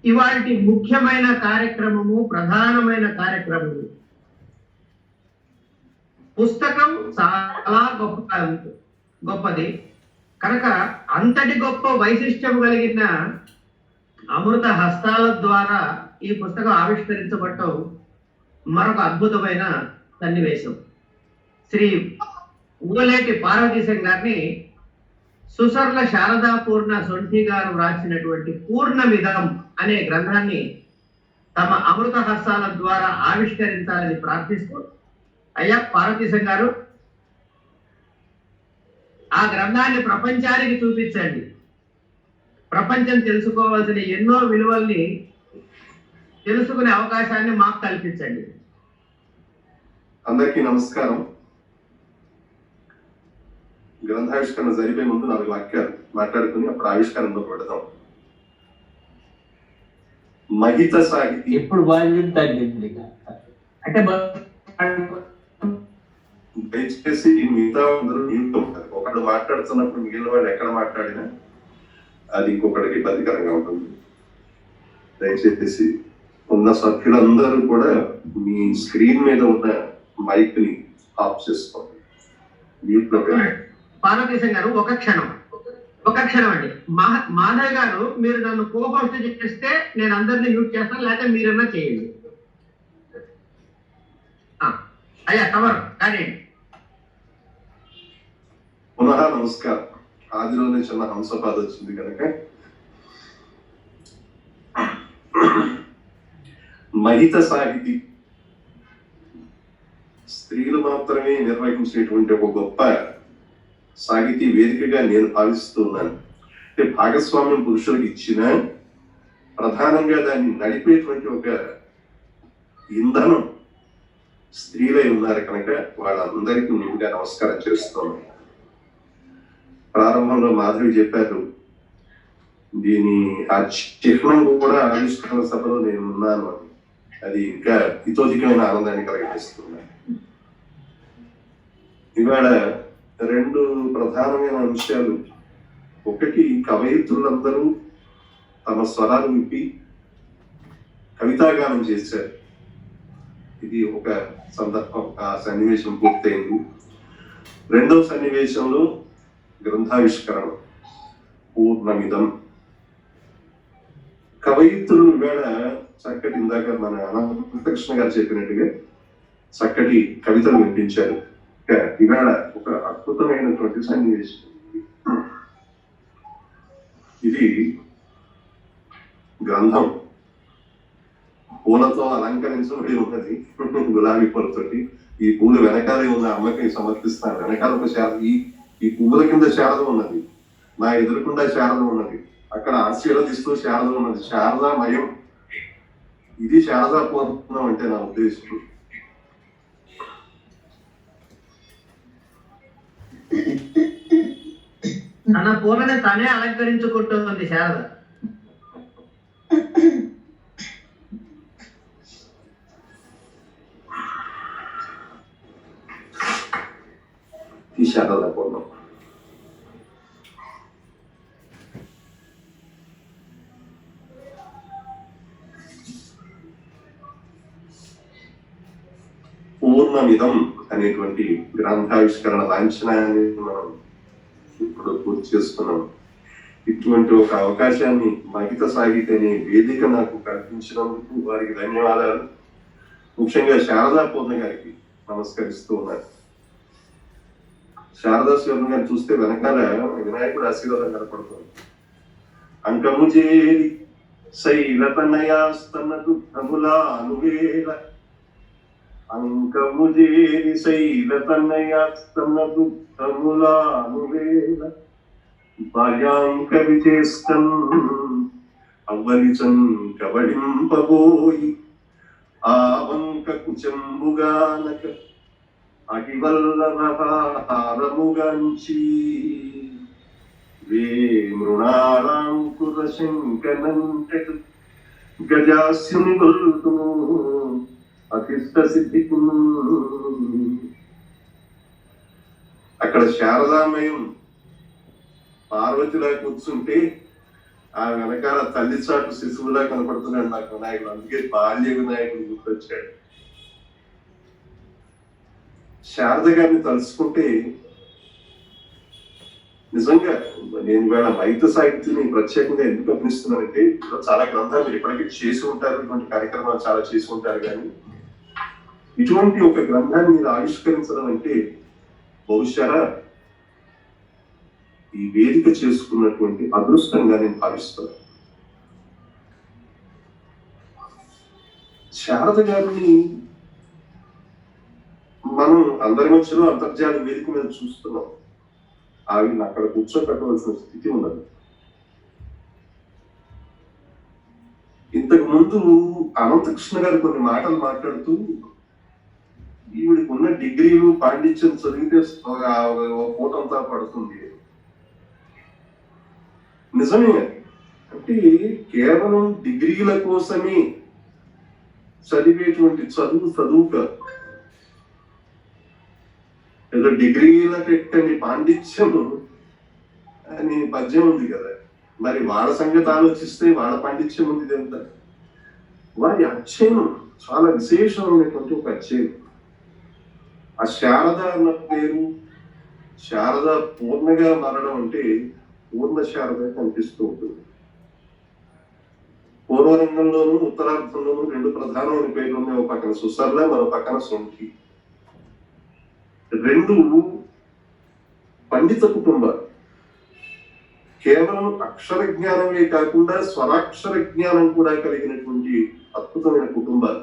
ఇవాటి ముఖ్యమైన కార్యక్రమము, ప్రధానమైన కార్యక్రమము. పుస్తకం చాలా గొప్పది కనుక అంతటి గొప్ప వైశిష్ట్యం కలిగిన అమృత హస్తాల ద్వారా ఈ పుస్తకం ఆవిష్కరించబడటం మరొక అద్భుతమైన సన్నివేశం. శ్రీ ఊగలేటి పార్వతీశం గారిని సుసర్ల శారదా పూర్ణ సొంఠి గారు రాసినటువంటి పూర్ణమిదం అనే గ్రంథాన్ని తమ అమృత హస్తాల ద్వారా ఆవిష్కరించాలని ప్రార్థిస్తూ, అయ్యా పార్వతీశం గారు, ఆ గ్రంథాన్ని ప్రపంచానికి చూపించండి. ప్రపంచం తెలుసుకోవాల్సిన ఎన్నో విలువల్ని తెలుసుకునే అవకాశాన్ని మాకు కల్పించండి. అందరికీ నమస్కారం. గ్రంథావిష్కరణ జరిపే ముందు 4 వాక్యాలు మాట్లాడుకుని అప్పుడు ఆవిష్కరణలో పెడదాం. మహిత సాహితీ ఎప్పుడు అంటే దయచేసి మిగతా అందరూ నీతో ఉంటారు. ఒకళ్ళు మాట్లాడుతున్నప్పుడు మిగిలిన వాళ్ళు ఎక్కడ మాట్లాడినా అది ఇంకొకరికి ఇబ్బందికరంగా ఉంటుంది. దయచేసి ఉన్న సభ్యులందరూ కూడా మీ స్క్రీన్ మీద ఉన్న మైక్ ని ఆఫ్ చేసుకోండి. పార్వతీశం గారు ఒక క్షణం అండి. మాధవ్ గారు, మీరు నన్ను కోపోస్ట్ చేస్తే నేను అందరినీ మ్యూట్ చేస్తాను, లేకపోతే మీరన్నా చేయండి. అయ్యా కవర్ కానీ పునః నమస్కారం. ఆదిలోనే చిన్న హంసపాద వచ్చింది కనుక మహిత సాహితీ స్త్రీలు మాత్రమే నిర్వహించేటువంటి ఒక గొప్ప సాహితీ వేదికగా నేను భావిస్తున్నాను. అంటే భాగస్వామ్యం పురుషులకు ఇచ్చిన, ప్రధానంగా దాన్ని నడిపేటువంటి ఒక ఇంధనం స్త్రీలై ఉన్నారు కనుక వాళ్ళందరికీ ముందుగా నమస్కారం చేస్తున్నాను. ప్రారంభంలో మాధవి చెప్పారు, దీని ఆ చిహ్నం కూడా ఆవిష్కరణ సభలో నేను ఉన్నాను అని. అది ఇంకా హితోధికమైన ఆనందాన్ని కలిగిస్తున్నాను. ఇవాళ 2 ప్రధానమైన అంశాలు. ఒకటి, కవయిత్రులందరూ తమ స్వరాలు విప్పి కవితాగానం చేశారు. ఇది ఒక సందర్భం, ఆ సన్నివేశం పూర్తయింది. 2వ సన్నివేశంలో గ్రంథావిష్కరణ పూర్ణమిదం. కవయిత్రులు వేళ చక్కటి, ఇందాక మన అనంతకృష్ణ గారు చెప్పినట్టుగా చక్కటి కవితలు వినిపించారు. ఇవాళ ఒక అద్భుతమైనటువంటి సన్నివేశం. ఇది గ్రంథం పూలతో అలంకరించబడి ఉన్నది, గులాబీ పూలతోటి. ఈ పూలు వెనకాలే ఉన్న అమ్మకి సమర్పిస్తారు. వెనకాల ఒక ఈ పువ్వుల కింద శారద ఉన్నది, నా ఎదురుకుండా శారద ఉన్నది, అక్కడ ఆశీర్వదిస్తూ శారద ఉన్నది. శారదామయం. ఇది శారదా పూర్ణం అంటే నా ఉద్దేశం. తన పూలని తనే అలంకరించుకుంటుంది శారద. ఈ శారదా పూర్ణం. పూర్ణమిదం అనేటువంటి గ్రంథావిష్కరణ లాంఛనాన్ని మనం ఇప్పుడు పూర్తి చేసుకున్నాం. ఇటువంటి ఒక అవకాశాన్ని మహిత సాహితీ అనే వేదిక నాకు కల్పించినందుకు వారికి ధన్యవాదాలు. ముఖ్యంగా శారదా పూర్ణ గారికి నమస్కరిస్తూ ఉన్నారు. శారదా శివన్ గారిని చూస్తే వెనకాల వినాయకుడు ఆశీర్వాదం కనపడుతుంది. అంకము చేరి శైలతనయాస్తన దుఃఖములా అనువేల, అంకము చేరి శైలతనయాస్తన దుఃఖములా అనువేల, బాల్యాంక విచేష్టం అవ్వలిచన్ కవళింపబోయి, ఆవంక కుచంబుగానక అహివల్లభహారముగంచి, వే మృణాళాంకుర శంకనంటెడు గజాస్యుని గొల్తును అతిష్ట సిద్ధికు. అక్కడ శారదామయం పార్వతిలా కూర్చుంటే ఆ వెనకాల తల్లి చాటు శిశువులా కనపడుతున్నాడు నాకు వినాయకుడు. అందుకే బాల్య వినాయకుడు గుర్తొచ్చాడు. శారద గారిని తలుచుకుంటే నిజంగా నేను ఇవాళ వైద్య సాహిత్యాన్ని ప్రత్యేకంగా ఎందుకు గమనిస్తున్నానంటే, చాలా గ్రంథాలు మీరు ఇప్పటికీ చేసి ఉంటారు, ఇటువంటి కార్యక్రమాలు చాలా చేసి ఉంటారు, కానీ ఇటువంటి ఒక గ్రంథాన్ని మీరు ఆవిష్కరించడం అంటే బహుశా ఈ వేదిక చేసుకున్నటువంటి అదృష్టంగా నేను భావిస్తున్నాను. శారద గారిని మనం అందరి మధ్యలో అంతర్జాల వేదిక మీద చూస్తున్నాం. ఆవిడని అక్కడ కూర్చోపెట్టవలసిన స్థితి ఉన్నది. ఇంతకు ముందు అనంతకృష్ణ గారు కొన్ని మాటలు మాట్లాడుతూ, ఈవిడికి ఉన్న డిగ్రీలు పాండిత్యం చదివితే పూటంతా పడుతుంది. నిజమే. అంటే కేవలం డిగ్రీల కోసమే చదివేటువంటి చదువు కాదు. ఏదో డిగ్రీలకు ఎక్కని పాండిత్యం అని పద్యం ఉంది కదా, మరి వాళ్ళ సంగతి ఆలోచిస్తే వాళ్ళ పాండిత్యం ఉంది ఎంత. వారి అధ్యయనం చాలా విశేషమైనటువంటి ఒక అధ్యయనం. ఆ శారద అన్న పేరు, శారద పూర్ణగా మారడం అంటే పూర్ణ శారద కనిపిస్తూ ఉంటుంది. పూర్వరంగంలోనూ ఉత్తరార్థంలోనూ రెండు ప్రధానమైన పేర్లు ఉన్నాయి. ఒక పక్కన సుసర్ల, మరో పక్కన సొంఠి. రెండు పండిత కుటుంబాలు. కేవలం అక్షర జ్ఞానమే కాకుండా స్వరాక్షర జ్ఞానం కూడా కలిగినటువంటి అద్భుతమైన కుటుంబాలు.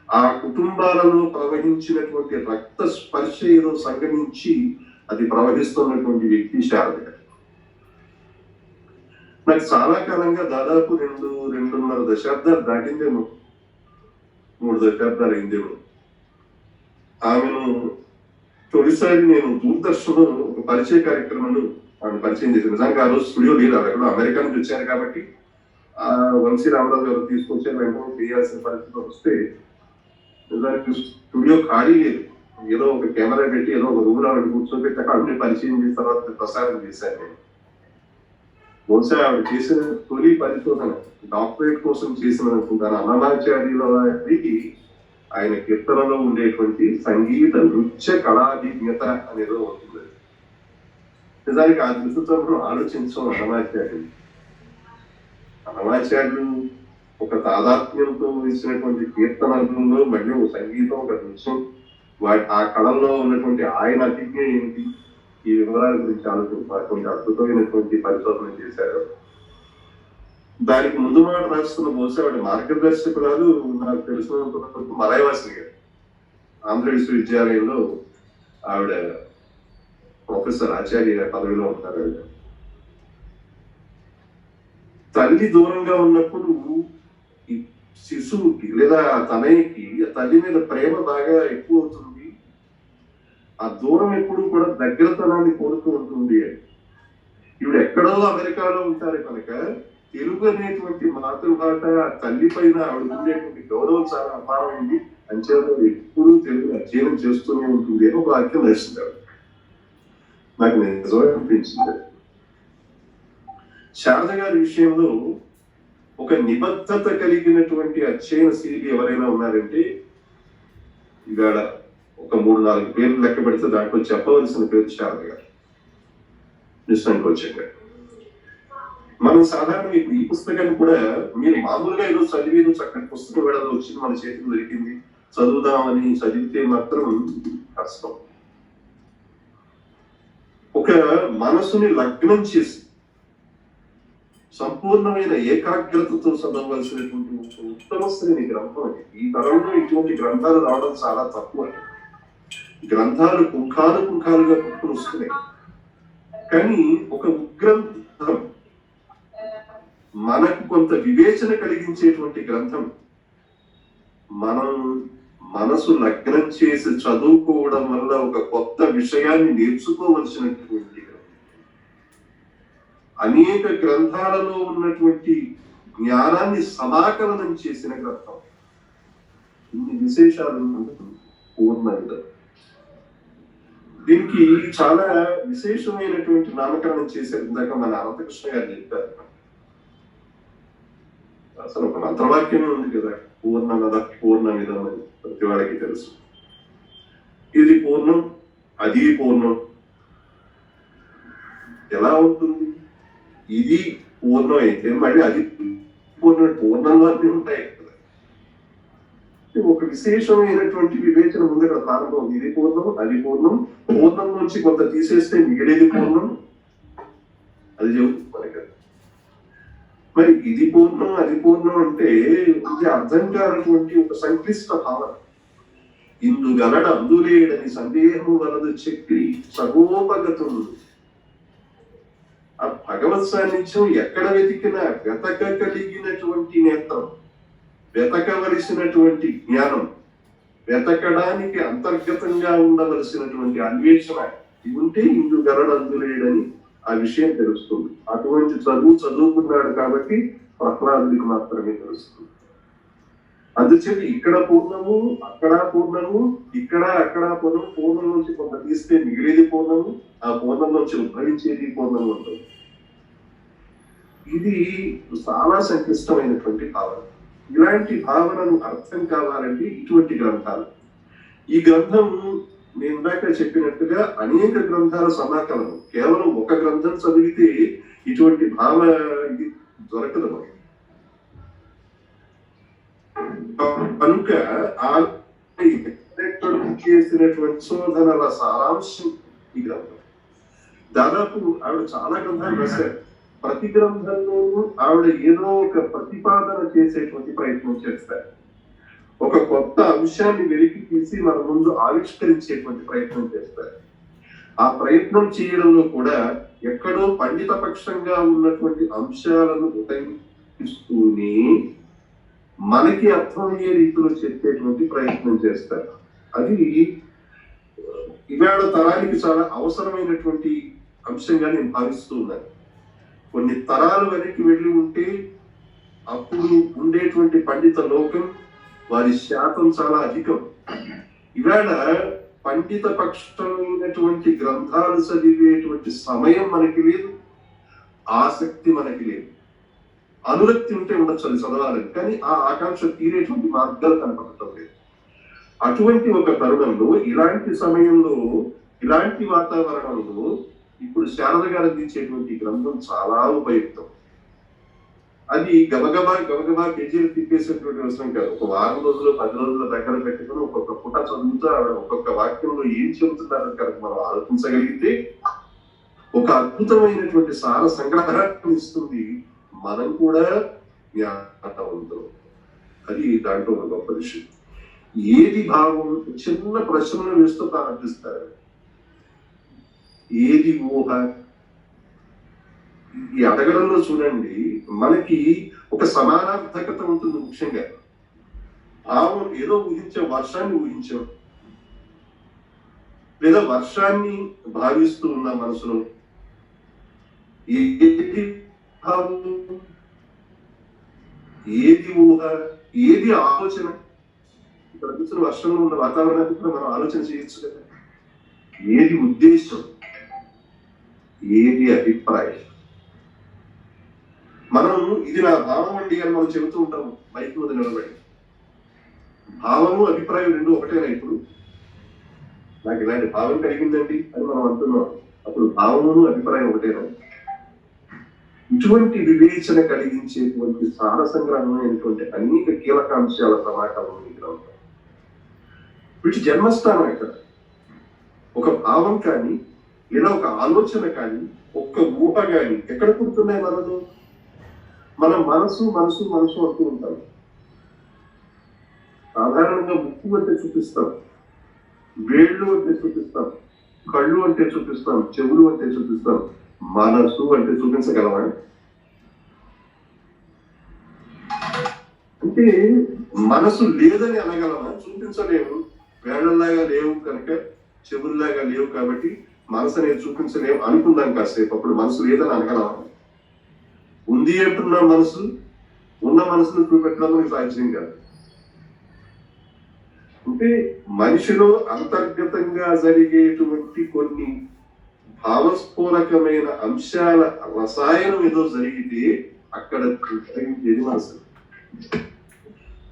ఆ కుటుంబాలలో ప్రవహించినటువంటి రక్త స్పర్శ ఏదో సంగమించి అది ప్రవహిస్తున్నటువంటి వ్యక్తి శారద గారు. నాకు చాలా కాలంగా దాదాపు 2.5 దశాబ్దాలు దాటిందేమో, 3 దశాబ్దాలు అయిందేమో. ఆమెను తొలిసారి నేను దూరదర్శన్ ఒక పరిచయ కార్యక్రమాన్ని ఆమెను పరిచయం చేశాను. నిజానికి ఆ రోజు స్టూడియో లేదు, అక్కడ అమెరికా నుంచి వచ్చారు కాబట్టి వంశీ రామరాజు గారు తీసుకొచ్చారు. వెంటనే చేయాల్సిన పరిస్థితి వస్తే నిజానికి స్టూడియో ఖాళీ లేదు. ఏదో ఒక కెమెరా పెట్టి ఏదో ఒక రూమ్ లో కూర్చోబెట్టి అక్కడ అన్ని పరిచయం చేసిన తర్వాత ప్రసారం చేశాను నేను. బహుశా ఆవిడ చేసిన తొలి పరిశోధన డాక్టరేట్ కోసం చేసిన అనుకుంటాను. అన్నమాచార్యుల వారికి ఆయన కీర్తనలో ఉండేటువంటి సంగీత నృత్య కళాభిజ్ఞత అనేదో ఉంటుంది. నిజానికి ఆ దృష్టితో మనం ఆలోచించాం. అన్నమాచార్యులు ఒక తాదాత్మ్యంతో ఇచ్చినటువంటి కీర్తనలో మళ్ళీ ఒక సంగీతం, ఒక నృత్యం, ఆ కళల్లో ఉన్నటువంటి ఆయన అభిజ్ఞ ఏమిటి, ఈ వివరాల గురించి ఆలోచించారు. కొన్ని అద్భుతమైనటువంటి పరిశోధన చేశారు. దానికి ముందు మాట రాస్తున్న బహుశా ఆవిడ మార్గదర్శకురాలు నాకు తెలిసినంత వరకు మలయవాసిని గారు. ఆంధ్ర విశ్వవిద్యాలయంలో ఆవిడ ప్రొఫెసర్ ఆచార్య పదవిలో ఉంటారు. ఆవిడ తల్లి దూరంగా ఉన్నప్పుడు ఈ శిశువుకి లేదా తనయ్యకి తల్లి మీద ప్రేమ బాగా ఎక్కువ అవుతుంది. ఆ దూరం ఎప్పుడు కూడా దగ్గరతనాన్ని కోరుతూ ఉంటుంది. ఈవిడ ఎక్కడో అమెరికాలో ఉంటారు కనుక తెలుగు అనేటువంటి మాతృభాష తల్లి పైన ఆవిడ ఉండేటువంటి గౌరవం చాలా అపారమైంది. అంచేత ఎప్పుడూ తెలుగు అధ్యయనం చేస్తూనే ఉంటుంది అని ఒక వాక్యం వేస్తున్నారు. నాకు నిజమే అనిపించింది. శారద గారి విషయంలో ఒక నిబద్ధత కలిగినటువంటి అధ్యయన శైలి ఎవరైనా ఉన్నారంటే, ఇవాళ ఒక 3-4 పేర్లు లెక్క పెడితే దాంట్లో చెప్పవలసిన పేరు శారద గారు. నిస్సంకోచంగా మనం సాధారణ ఈ పుస్తకాన్ని కూడా మీరు మామూలుగా ఏదో చదివి చక్కటి పుస్తకం కూడా వచ్చింది మన చేతికి దొరికింది చదువుదామని చదివితే మాత్రం కష్టం. ఒక మనసుని లగ్నం చేసి సంపూర్ణమైన ఏకాగ్రతతో చదవవలసినటువంటి ఉత్తమ శ్రేణి గ్రంథం అది. ఈ తరంలో ఇటువంటి గ్రంథాలు రావడం చాలా తక్కువ. గ్రంథాలు పుంఖాలుగా పుట్టుకుని వస్తున్నాయి, కానీ ఒక ఉగ్రంథం మనకు కొంత వివేచన కలిగించేటువంటి గ్రంథం, మనం మనసు లగ్నం చేసి చదువుకోవడం వల్ల ఒక కొత్త విషయాన్ని నేర్చుకోవలసినటువంటి గ్రంథం. అనేక గ్రంథాలలో ఉన్నటువంటి జ్ఞానాన్ని సమాకలనం చేసిన గ్రంథం. ఇన్ని విశేషాలు పూర్ణంగా. దీనికి చాలా విశేషమైనటువంటి నామకరణం చేశారు. ఇందాక మన అనంతకృష్ణ గారు చెప్పారు. అసలు ఒక మంత్రవాక్యమే ఉంది కదా, పూర్ణమద పూర్ణమిదం అని ప్రతి వాడికి తెలుసు. ఇది పూర్ణం, అది పూర్ణం ఎలా ఉంటుంది? ఇది పూర్ణం అయితే మళ్ళీ అది పూర్ణంలో అన్నీ ఉంటాయి కదా. ఒక విశేషమైనటువంటి వివేచన ముందు ఇక్కడ ప్రారంభం. ఇది పూర్ణం, అది పూర్ణం, పూర్ణం నుంచి కొంత తీసేస్తే మిగిలేది పూర్ణం, అది చెబుతుంది మనకి. మరి ఇది పూర్ణం, అది పూర్ణం అంటే ఇది అర్థం కానటువంటి ఒక సంక్లిష్ట భావన. ఇందు గలడ అందులేడని సందేహము వలదు చక్రి సగోపగతం. ఆ భగవత్ సాన్నిధ్యం ఎక్కడ వెతికినా వెతకగలిగినటువంటి నేత్రం, వెతకవలసినటువంటి జ్ఞానం, వెతకడానికి అంతర్గతంగా ఉండవలసినటువంటి అన్వేషణ ఇది ఉంటే ఇందు గలడ అందులేడని ఆ విషయం తెలుస్తుంది. అటువంటి చదువుకున్నాడు కాబట్టి ప్రహ్లాదుడికి మాత్రమే తెలుస్తుంది. అందుచేత ఇక్కడ పూర్ణము, అక్కడ పూర్ణము, ఇక్కడ అక్కడ పూర్ణం, పూర్ణం నుంచి కొంత తీస్తే మిగిలేది పూర్ణము, ఆ పూర్ణం నుంచి ఉద్భవించేది పూర్ణము ఉంటుంది. ఇది చాలా సంక్లిష్టమైనటువంటి భావన. ఇలాంటి భావనను అర్థం కావాలంటే ఇటువంటి గ్రంథాలు. ఈ గ్రంథం నేను ఇందాక చెప్పినట్టుగా అనేక గ్రంథాల సమాకలనం. కేవలం ఒక గ్రంథం చదివితే ఇటువంటి భావ ఇది దొరకదు మనకి. కనుక చేసినటువంటి శోధనల సారాంశం ఈ గ్రంథం. దాదాపు ఆవిడ చాలా గ్రంథాలు రాశారు. ప్రతి గ్రంథంలోనూ ఆవిడ ఏదో ఒక ప్రతిపాదన చేసేటువంటి ప్రయత్నం చేస్తారు. ఒక కొత్త అంశాన్ని వెలికి తీసి మన ముందు ఆవిష్కరించేటువంటి ప్రయత్నం చేస్తారు. ఆ ప్రయత్నం చేయడంలో కూడా ఎక్కడో పండిత పక్షంగా ఉన్నటువంటి అంశాలను ఉదయిస్తూనే మనకి అర్థమయ్యే రీతిలో చెప్పేటువంటి ప్రయత్నం చేస్తారు. అది ఇవాళ తరానికి చాలా అవసరమైనటువంటి అంశంగా నేను భావిస్తూ ఉన్నాను. కొన్ని తరాలు వెనక్కి వెళ్ళి ఉంటే అప్పుడు ఉండేటువంటి పండిత లోకం వారి శాతం చాలా అధికం. ఇవాళ పండిత పక్షమైనటువంటి గ్రంథాలు చదివేటువంటి సమయం మనకి లేదు, ఆసక్తి మనకి లేదు. అనురక్తి ఉంటే ఉండొచ్చు అది చదవాలని, కానీ ఆ ఆకాంక్ష తీరేటువంటి మార్గాలు కనపడటం లేదు. అటువంటి ఒక తరుణంలో, ఇలాంటి సమయంలో, ఇలాంటి వాతావరణంలో ఇప్పుడు శారద గారు అందించేటువంటి గ్రంథం చాలా ఉపయుక్తం. అది గబగబా పేజీలు తిప్పేసేటువంటి అవసరం కాదు. ఒక వారం రోజులు 10 రోజుల దగ్గర పెట్టుకుని ఒక్కొక్క పుట చదువుతూ ఆవిడ ఒక్కొక్క వాక్యంలో ఏం చెబుతున్నారని కనుక మనం ఆలోచించగలిగితే ఒక అద్భుతమైనటువంటి సార సంగ్రహాన్ని ఇస్తుంది. మనం కూడా జ్ఞానవంతులు. అది దాంట్లో ఒక గొప్ప విషయం. ఏది భావం? చిన్న ప్రశ్నలు వేస్తూ ప్రారంభిస్తారు. ఏది ఊహ? ఈ అడగడంలో చూడండి, మనకి ఒక సమానార్థకత ఉంటుంది. ముఖ్యంగా భావం ఏదో ఊహించాం, వర్షాన్ని ఊహించాం, లేదా వర్షాన్ని భావిస్తూ ఉన్న మనసులో ఏది భావం, ఏది ఊహ, ఏది ఆలోచన? ఇక్కడ కూర్చొని వర్షంలో ఉన్న వాతావరణాన్ని కూడా మనం ఆలోచన చేయొచ్చు కదా. ఏది ఉద్దేశం, ఏది అభిప్రాయం? మనం ఇది నా భావం అండి అని మనం చెబుతూ ఉంటాము బయట మీద నిలబడి. భావము అభిప్రాయం రెండు ఒకటేనా? ఇప్పుడు నాకు ఇలాంటి భావం కలిగిందండి అని మనం అంటున్నాం, అప్పుడు భావమును అభిప్రాయం ఒకటేనా? ఇటువంటి వివేచన కలిగించేటువంటి సార సంగ్రహమైనటువంటి అనేక కీలకాంశాల సమాకలనం ఈ గ్రంథం. వీటి జన్మస్థానం ఎక్కడ? ఒక భావం కానీ, లేదా ఒక ఆలోచన కానీ, ఒక్క ఊహ కానీ ఎక్కడ పుడుతున్నాయి మనలో? మనం మనసు మనసు మనసు అంటూ ఉంటాం. సాధారణంగా ముక్కు అంటే చూపిస్తాం, వేళ్ళు అంటే చూపిస్తాం, కళ్ళు అంటే చూపిస్తాం, చెవులు అంటే చూపిస్తాం. మనసు అంటే చూపించగలమా? అంటే మనసు లేదని అనగలమా? చూపించలేము. వేళ్లలాగా లేవు కనుక, చెవుల్లాగా లేవు కాబట్టి మనసు అనేది చూపించలేము అనుకుందాం కాసేపు. అప్పుడు మనసు లేదని అనగలమా? ఉంది అంటున్న మనసు, ఉన్న మనసును చూపెట్టడం మనకి సాధ్యం కాదు. అంటే మనిషిలో అంతర్గతంగా జరిగేటువంటి కొన్ని భావస్ఫోరకమైన అంశాల రసాయనం ఏదో జరిగితే అక్కడ జరిగేది మనసు.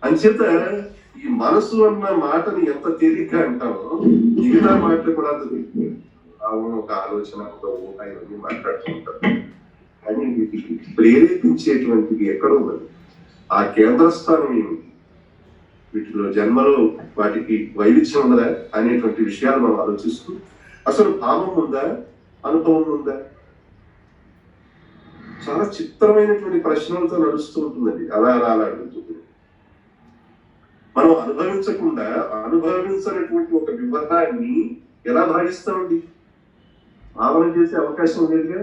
అంచేత ఈ మనసు అన్న మాటని ఎంత తేలిగ్గా అంటామో మిగతా మాటలు కూడా అంత తేలిక. అవును, ఒక ఆలోచన, ఒక ఊహ, ఇవన్నీ మాట్లాడుతూ ఉంటారు. కానీ వీటికి ప్రేరేపించేటువంటిది ఎక్కడో ఉంది. ఆ కేంద్రస్థానం ఏమిటి, వీటిలో జన్మలో వాటికి వైవిధ్యం ఉన్నదా అనేటువంటి విషయాలు మనం ఆలోచిస్తూ, అసలు భావం ఉందా, అనుభవం ఉందా, చాలా చిత్రమైనటువంటి ప్రశ్నలతో నడుస్తూ ఉంటుందండి. అలా అలా అలా అడుగుతుంది. మనం అనుభవించకుండా అనుభవించినటువంటి ఒక వివరాన్ని ఎలా భావిస్తామండి? భావన చేసే అవకాశం లేదుగా.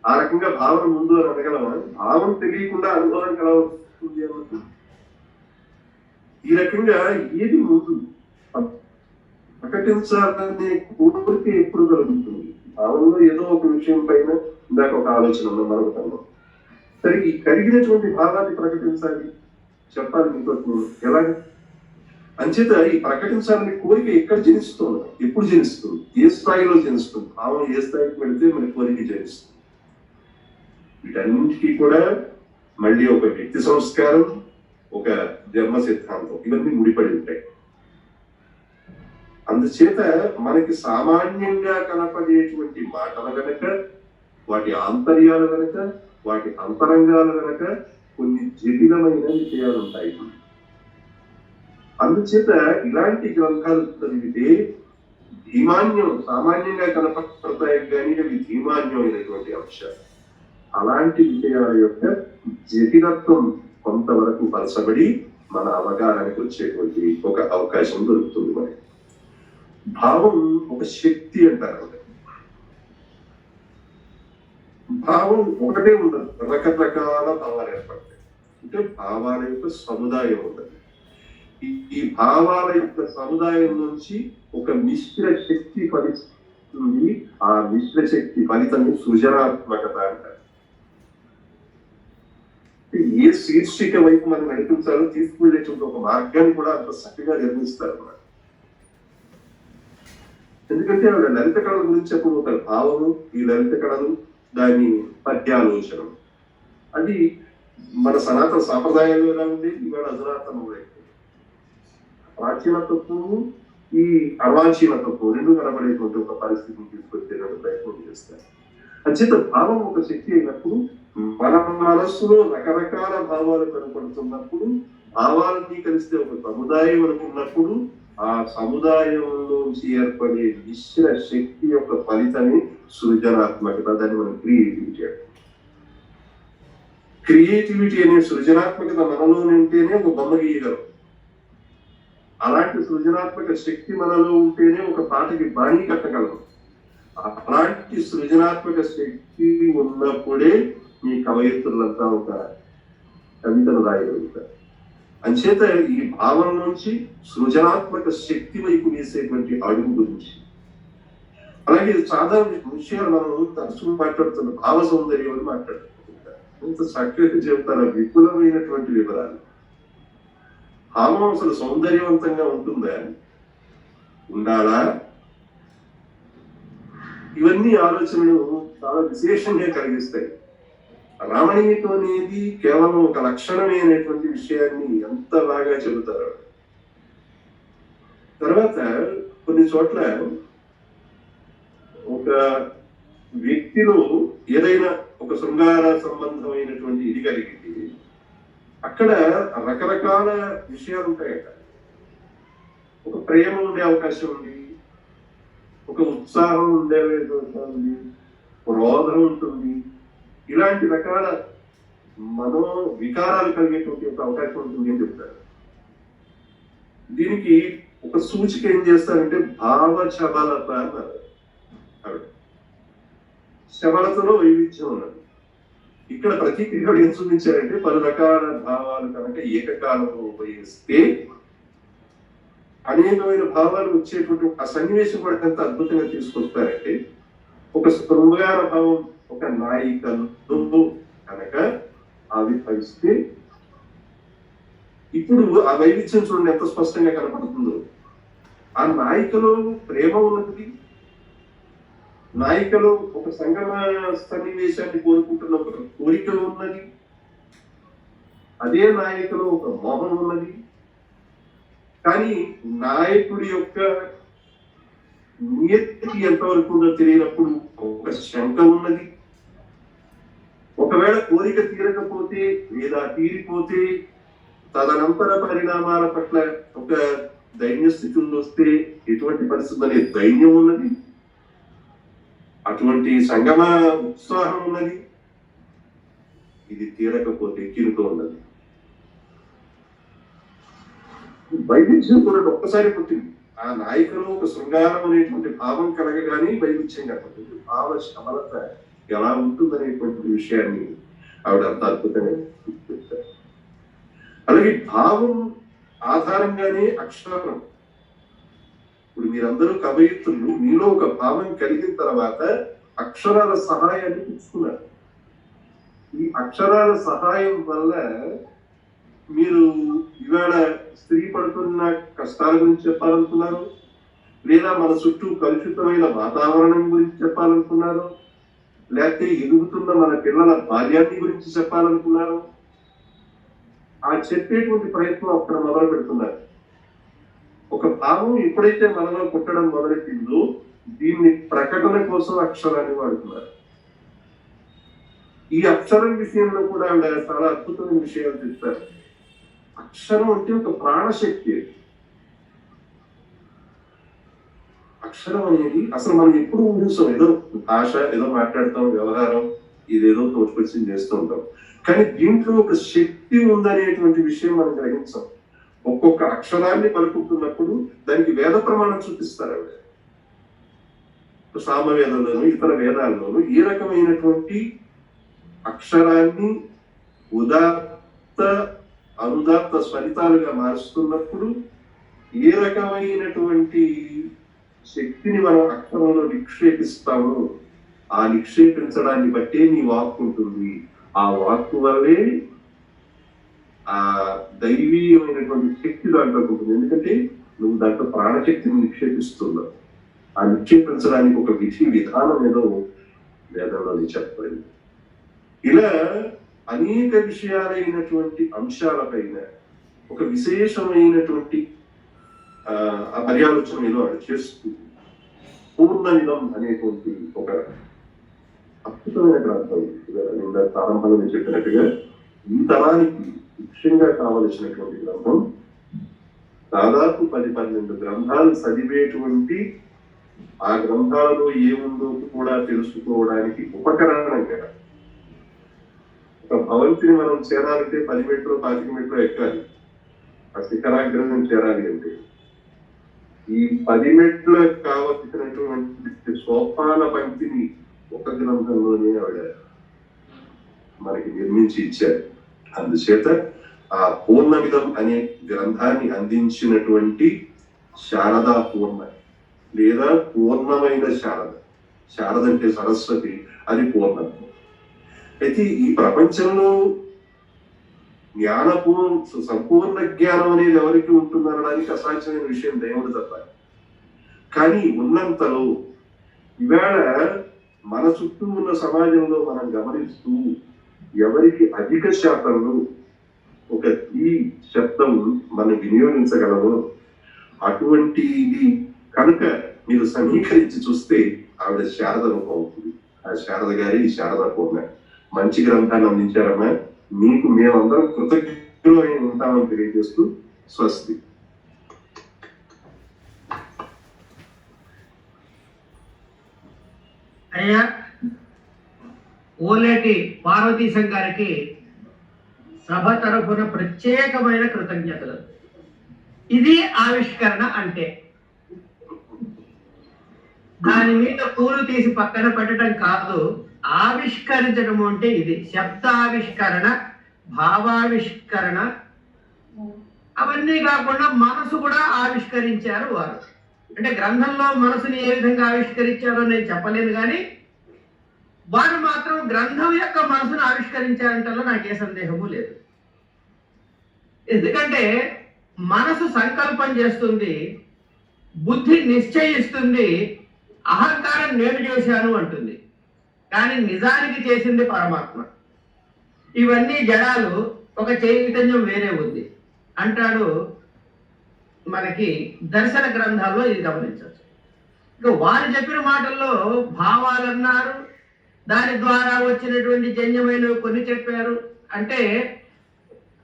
ఆ రకంగా భావన ముందు అని అనగలమా? భావన తెలియకుండా అనుభవానికి ఎలా వస్తుంది అన్నది. ఈ రకంగా ఏది ముందు ప్రకటించాలనే కోరిక ఎప్పుడు కలుగుతుంది? భావనలో ఏదో ఒక విషయం పైన ఇందాక ఒక ఆలోచన ఉందో మరొకటన్నా. సరే, ఈ కలిగినటువంటి భావాన్ని ప్రకటించాలి, చెప్పాలి మీతో ఎలాగ? అంచేత ఈ ప్రకటించాలనే కోరిక ఎక్కడ జనిస్తుంది, ఎప్పుడు జనిస్తుంది, ఏ స్థాయిలో జనిస్తుంది? భావం ఏ స్థాయికి వెళితే మన కోరిక జనిస్తుంది? వీటన్నింటికీ కూడా మళ్ళీ ఒక వ్యక్తి సంస్కారం, ఒక జన్మ సిద్ధాంతం, ఇవన్నీ ముడిపడి ఉంటాయి. అందుచేత మనకి సామాన్యంగా కనపడేటువంటి మాటల వెనక, వాటి ఆంతర్యాల వెనక, వాటి అంతరంగాల వెనక కొన్ని జటిలమైన విషయాలు ఉంటాయి. అందుచేత ఇలాంటి గ్రంథాలు చదివితే ధీమాన్యం సామాన్యంగా కనపడతాయి, కానీ అవి ధీమాన్యమైనటువంటి అంశాలు. అలాంటి విషయాల యొక్క జటిలత్వం కొంతవరకు పరచబడి మన అవగాహనకు వచ్చేటువంటి ఒక అవకాశం దొరుకుతుంది. మనకి భావం ఒక శక్తి అంటారు. భావం ఒకటే ఉండదు, రకరకాల భావాలు ఏర్పడతాయి. అంటే భావాల యొక్క సముదాయం ఉంటుంది. ఈ భావాల యొక్క సముదాయం నుంచి ఒక మిశ్ర శక్తి ఫలిస్తుంది. ఆ మిశ్ర శక్తి ఫలితాన్ని సృజనాత్మకత అంటారు. ఏ శీర్షిక వైపు మనం నడిపించాలో తీసుకువెళ్ళేటువంటి ఒక మార్గాన్ని కూడా అంత చక్కగా నిర్మిస్తారు అన్నమాట. ఎందుకంటే ఆవిడ లలిత కళల గురించి అప్పుడు ఒక భావము, ఈ లలిత కళలు, దాని పద్యాలోచనం, అది మన సనాతన సాంప్రదాయంలో ఎలా ఉండేది, ఇవాళ అధునాతనంలో ప్రాచీన తత్వము, ఈ అర్వాచీన తత్వం రెండు కనబడేటువంటి ఒక పరిస్థితిని తీసుకొచ్చేటువంటి ప్రయత్నం చేస్తారు. అంచేత భావం ఒక శక్తి అయినప్పుడు, మన మనస్సులో రకరకాల భావాలు కనపడుతున్నప్పుడు, భావాలన్నీ కలిస్తే ఒక సముదాయం అనుకున్నప్పుడు, ఆ సముదాయంలోంచి ఏర్పడే మిశ్ర శక్తి యొక్క ఫలితమే సృజనాత్మకత. దాన్ని మనం క్రియేటివిటీ అంటాం. క్రియేటివిటీ అనే సృజనాత్మకత మనలో ఉంటేనే ఒక బొమ్మ గీయగలం. అలాంటి సృజనాత్మక శక్తి మనలో ఉంటేనే ఒక పాటకి బాణీ కట్టగలం. అలాంటి సృజనాత్మక శక్తి ఉన్నప్పుడే మీ కవయిత్రులంతా ఒక కవితను రాయగలుగుతారు. అంచేత ఈ భావన నుంచి సృజనాత్మక శక్తి వైపు వేసేటువంటి అడుగు గురించి, అలాగే సాధారణ విషయాలు మనం తరచు మాట్లాడుతున్న భావ సౌందర్యం అని మాట్లాడుతుంటారు. ఇంత చక్కగా చెబుతారు విపులమైనటువంటి వివరాలు. భావం అసలు సౌందర్యవంతంగా ఉంటుందా, ఉండాలా? ఇవన్నీ ఆలోచనలు చాలా విశేషంగా కలిగిస్తాయి. రమణీయత్వం అనేది కేవలం ఒక లక్షణమే అనేటువంటి విషయాన్ని ఎంత బాగా చెబుతారు. తర్వాత కొన్ని చోట్ల ఒక వ్యక్తిలో ఏదైనా ఒక శృంగార సంబంధమైనటువంటి ఇది కలిగితే అక్కడ రకరకాల విషయాలు ఉంటాయట. ఒక ప్రేమ ఉండే అవకాశం ఉంది, ఒక ఉత్సాహం ఉండే ఉంది, క్రోధం ఉంటుంది. ఇలాంటి రకాల మనో వికారాలు కలిగేటువంటి ఒక అవకాశం ఉంటుంది అని చెప్తారు. దీనికి ఒక సూచిక ఏం చేస్తారంటే భావ శబలత అన్నారు. శబలతలో వైవిధ్యం ఉన్నది. ఇక్కడ ప్రతిక్రియలు ఏం చూపించారంటే పలు రకాల భావాలు కనుక ఏకకాలంలో ఉపయోగిస్తే అనేకమైన భావాలు వచ్చేటువంటి ఆ సన్నివేశం కూడా ఎంత అద్భుతంగా తీసుకొస్తారంటే, ఒక శృంగార భావం ఒక నాయికలో కనుక ఆవిర్భవిస్తే ఇప్పుడు ఆ వైవిధ్యం చూడండి ఎంత స్పష్టంగా కనపడుతుందో. ఆ నాయికలో ప్రేమ ఉన్నది, నాయికలో ఒక సంగమ సన్నివేశాన్ని కోరుకుంటున్న ఒక కోరిక ఉన్నది. అదే నాయకులో ఒక మోహం ఉన్నది. కానీ నాయకుడి యొక్క నియతి ఎంతవరకు ఉందో తెలియనప్పుడు ఒక శంక ఉన్నది. ఒకవేళ కోరిక తీరకపోతే లేదా తీరిపోతే తదనంతర పరిణామాల పట్ల ఒక దైన్య స్థితుల్లో వస్తే ఎటువంటి పరిస్థితి అనే ధైర్యం ఉన్నది, అటువంటి సంగమ ఉత్సాహం ఉన్నది. ఇది తీరకపోతే కిరుతో ఉన్నది. వైవిధ్యం కూడా ఒక్కసారి పుట్టింది. ఆ నాయకులు ఒక శృంగారం అనేటువంటి భావం కలగగానే వైవిధ్యంగా పుట్టింది. భావ శమలత ఎలా ఉంటుందనేటువంటి విషయాన్ని ఆవిడ అంత అద్భుతంగా చెప్పారు. అలాగే భావం ఆధారంగానే అక్షరం. ఇప్పుడు మీరందరూ కవయిత్రులు, మీలో ఒక భావం కలిగిన తర్వాత అక్షరాల సహాయాన్ని తీసుకున్నారు. ఈ అక్షరాల సహాయం వల్ల మీరు ఇవాళ స్త్రీ పడుతున్న కష్టాల గురించి చెప్పాలనుకున్నారు, లేదా మన చుట్టూ కలుషితమైన వాతావరణం గురించి చెప్పాలనుకున్నారు, లేకపోతే ఎదుగుతున్న మన పిల్లల భార్యాన్ని గురించి చెప్పాలనుకున్నారు. ఆ చెప్పేటువంటి ప్రయత్నం అక్కడ మొదలు పెడుతున్నారు. ఒక భావం ఎప్పుడైతే మనలో పుట్టడం మొదలెట్టిందో దీన్ని ప్రకటన కోసం అక్షరాన్ని వాడుతున్నారు. ఈ అక్షరం విషయంలో కూడా ఆవిడ చాలా అద్భుతమైన విషయాలు చెప్తారు. అక్షరం అంటే ఒక ప్రాణశక్తి. అక్షరం అనేది అసలు మనం ఎప్పుడు ఊహిస్తాం. ఏదో భాష, ఏదో మాట్లాడతాం, వ్యవహారం, ఇదేదో తోచుకొచ్చి చేస్తూ ఉంటాం. కానీ దీంట్లో ఒక శక్తి ఉందనేటువంటి విషయం మనం గ్రహించాం. ఒక్కొక్క అక్షరాన్ని పలుకుతున్నప్పుడు దానికి వేద ప్రమాణం చూపిస్తారు ఆవిడ. సామవేదంలోను ఇతర వేదాల్లోనూ ఏ రకమైనటువంటి అక్షరాన్ని ఉదాత్త అనుదాత్త స్వరితాలుగా మారుస్తున్నప్పుడు ఏ రకమైనటువంటి శక్తిని మనం అక్షరంలో నిక్షేపిస్తామో ఆ నిక్షేపించడాన్ని బట్టే నీ వాక్కు ఉంటుంది. ఆ వాక్కు వల్లే ఆ దైవీయమైనటువంటి శక్తి దాంట్లో ఉంటుంది. ఎందుకంటే నువ్వు దాంట్లో ప్రాణశక్తిని నిక్షేపిస్తున్నావు. ఆ నిక్షేపించడానికి ఒక విధి విధానం ఏదో వేదంలో చెప్పబడింది. ఇలా అనేక విషయాలైనటువంటి అంశాలపైన ఒక విశేషమైనటువంటి పర్యాలోచన ఏదో అది చేస్తూ పూర్ణమిదం అనేటువంటి ఒక అద్భుతమైన గ్రంథం. నిన్న ప్రారంభంలో చెప్పినట్టుగా ఈ తరానికి ముఖ్యంగా కావలసినటువంటి గ్రంథం. దాదాపు 10-12 గ్రంథాలు చదివేటువంటి ఆ గ్రంథాలలో ఏముందో కూడా తెలుసుకోవడానికి ఉపకరణంగా ఒక భవంతిని మనం చేరాలంటే 10 మెట్లు 25 మెట్లు ఎక్కాలి. ఆ శిఖరాగ్రహం చేరాలి అంటే ఈ 10 మెట్లకు కావలసినటువంటి సోపాన పంక్తిని ఒక గ్రంథంలోనే ఆవిడ మనకి నిర్మించి ఇచ్చారు. అందుచేత ఆ పూర్ణమిదం అనే గ్రంథాన్ని అందించినటువంటి శారదా పూర్ణ లేదా పూర్ణమైన శారద, శారద అంటే సరస్వతి, అది పూర్ణం. అయితే ఈ ప్రపంచంలో సంపూర్ణ జ్ఞానం అనేది ఎవరికి ఉంటుందనడానికి అసాధ్యమైన విషయం దేవుడు తప్ప. కానీ ఉన్నంతలో ఇవాళ మన చుట్టూ ఉన్న సమాజంలో మనం గమనిస్తూ ఎవరికి అధిక శాతంలో ఒక ఈ శబ్దం మనం వినియోగించగలమో అటువంటిది కనుక మీరు సమీకరించి చూస్తే ఆవిడ శారద రూపం అవుతుంది. ఆ శారద గారి ఈ శారద పూర్ణ మంచి గ్రంథాన్ని అందించారమ్మా. మీకు మేమందరం కృతజ్ఞులై ఉంటామని తెలియజేస్తూ స్వస్తి. అయ్యా, ఓలేటి పార్వతీశం గారికి సభ తరఫున ప్రత్యేకమైన కృతజ్ఞతలు. ఇది ఆవిష్కరణ అంటే. దాని మీద పూలు తీసి పక్కన పెట్టడం కాదు, ఆవిష్కరించడం అంటే ఇది. శబ్దావిష్కరణ, భావావిష్కరణ, అవన్నీ కాకుండా మనసు కూడా ఆవిష్కరించారు వారు. అంటే గ్రంథంలో మనసుని ఏ విధంగా ఆవిష్కరించారో నేను చెప్పలేను, కానీ వారు మాత్రం గ్రంథం యొక్క మనసును ఆవిష్కరించారంటలో నాకే సందేహము లేదు. ఎందుకంటే మనసు సంకల్పం చేస్తుంది, బుద్ధి నిశ్చయిస్తుంది, అహంకారం నేను చేశాను అంటుంది, కానీ నిజానికి చేసింది పరమాత్మ. ఇవన్నీ జడాలు ఒక చైతన్యం వేరే ఉంది అంటాడు. మనకి దర్శన గ్రంథాల్లో ఇది గమనించవచ్చు. ఇక వారు చెప్పిన మాటల్లో భావాలు అన్నారు, దాని ద్వారా వచ్చినటువంటి జన్యమైనవి కొన్ని చెప్పారు. అంటే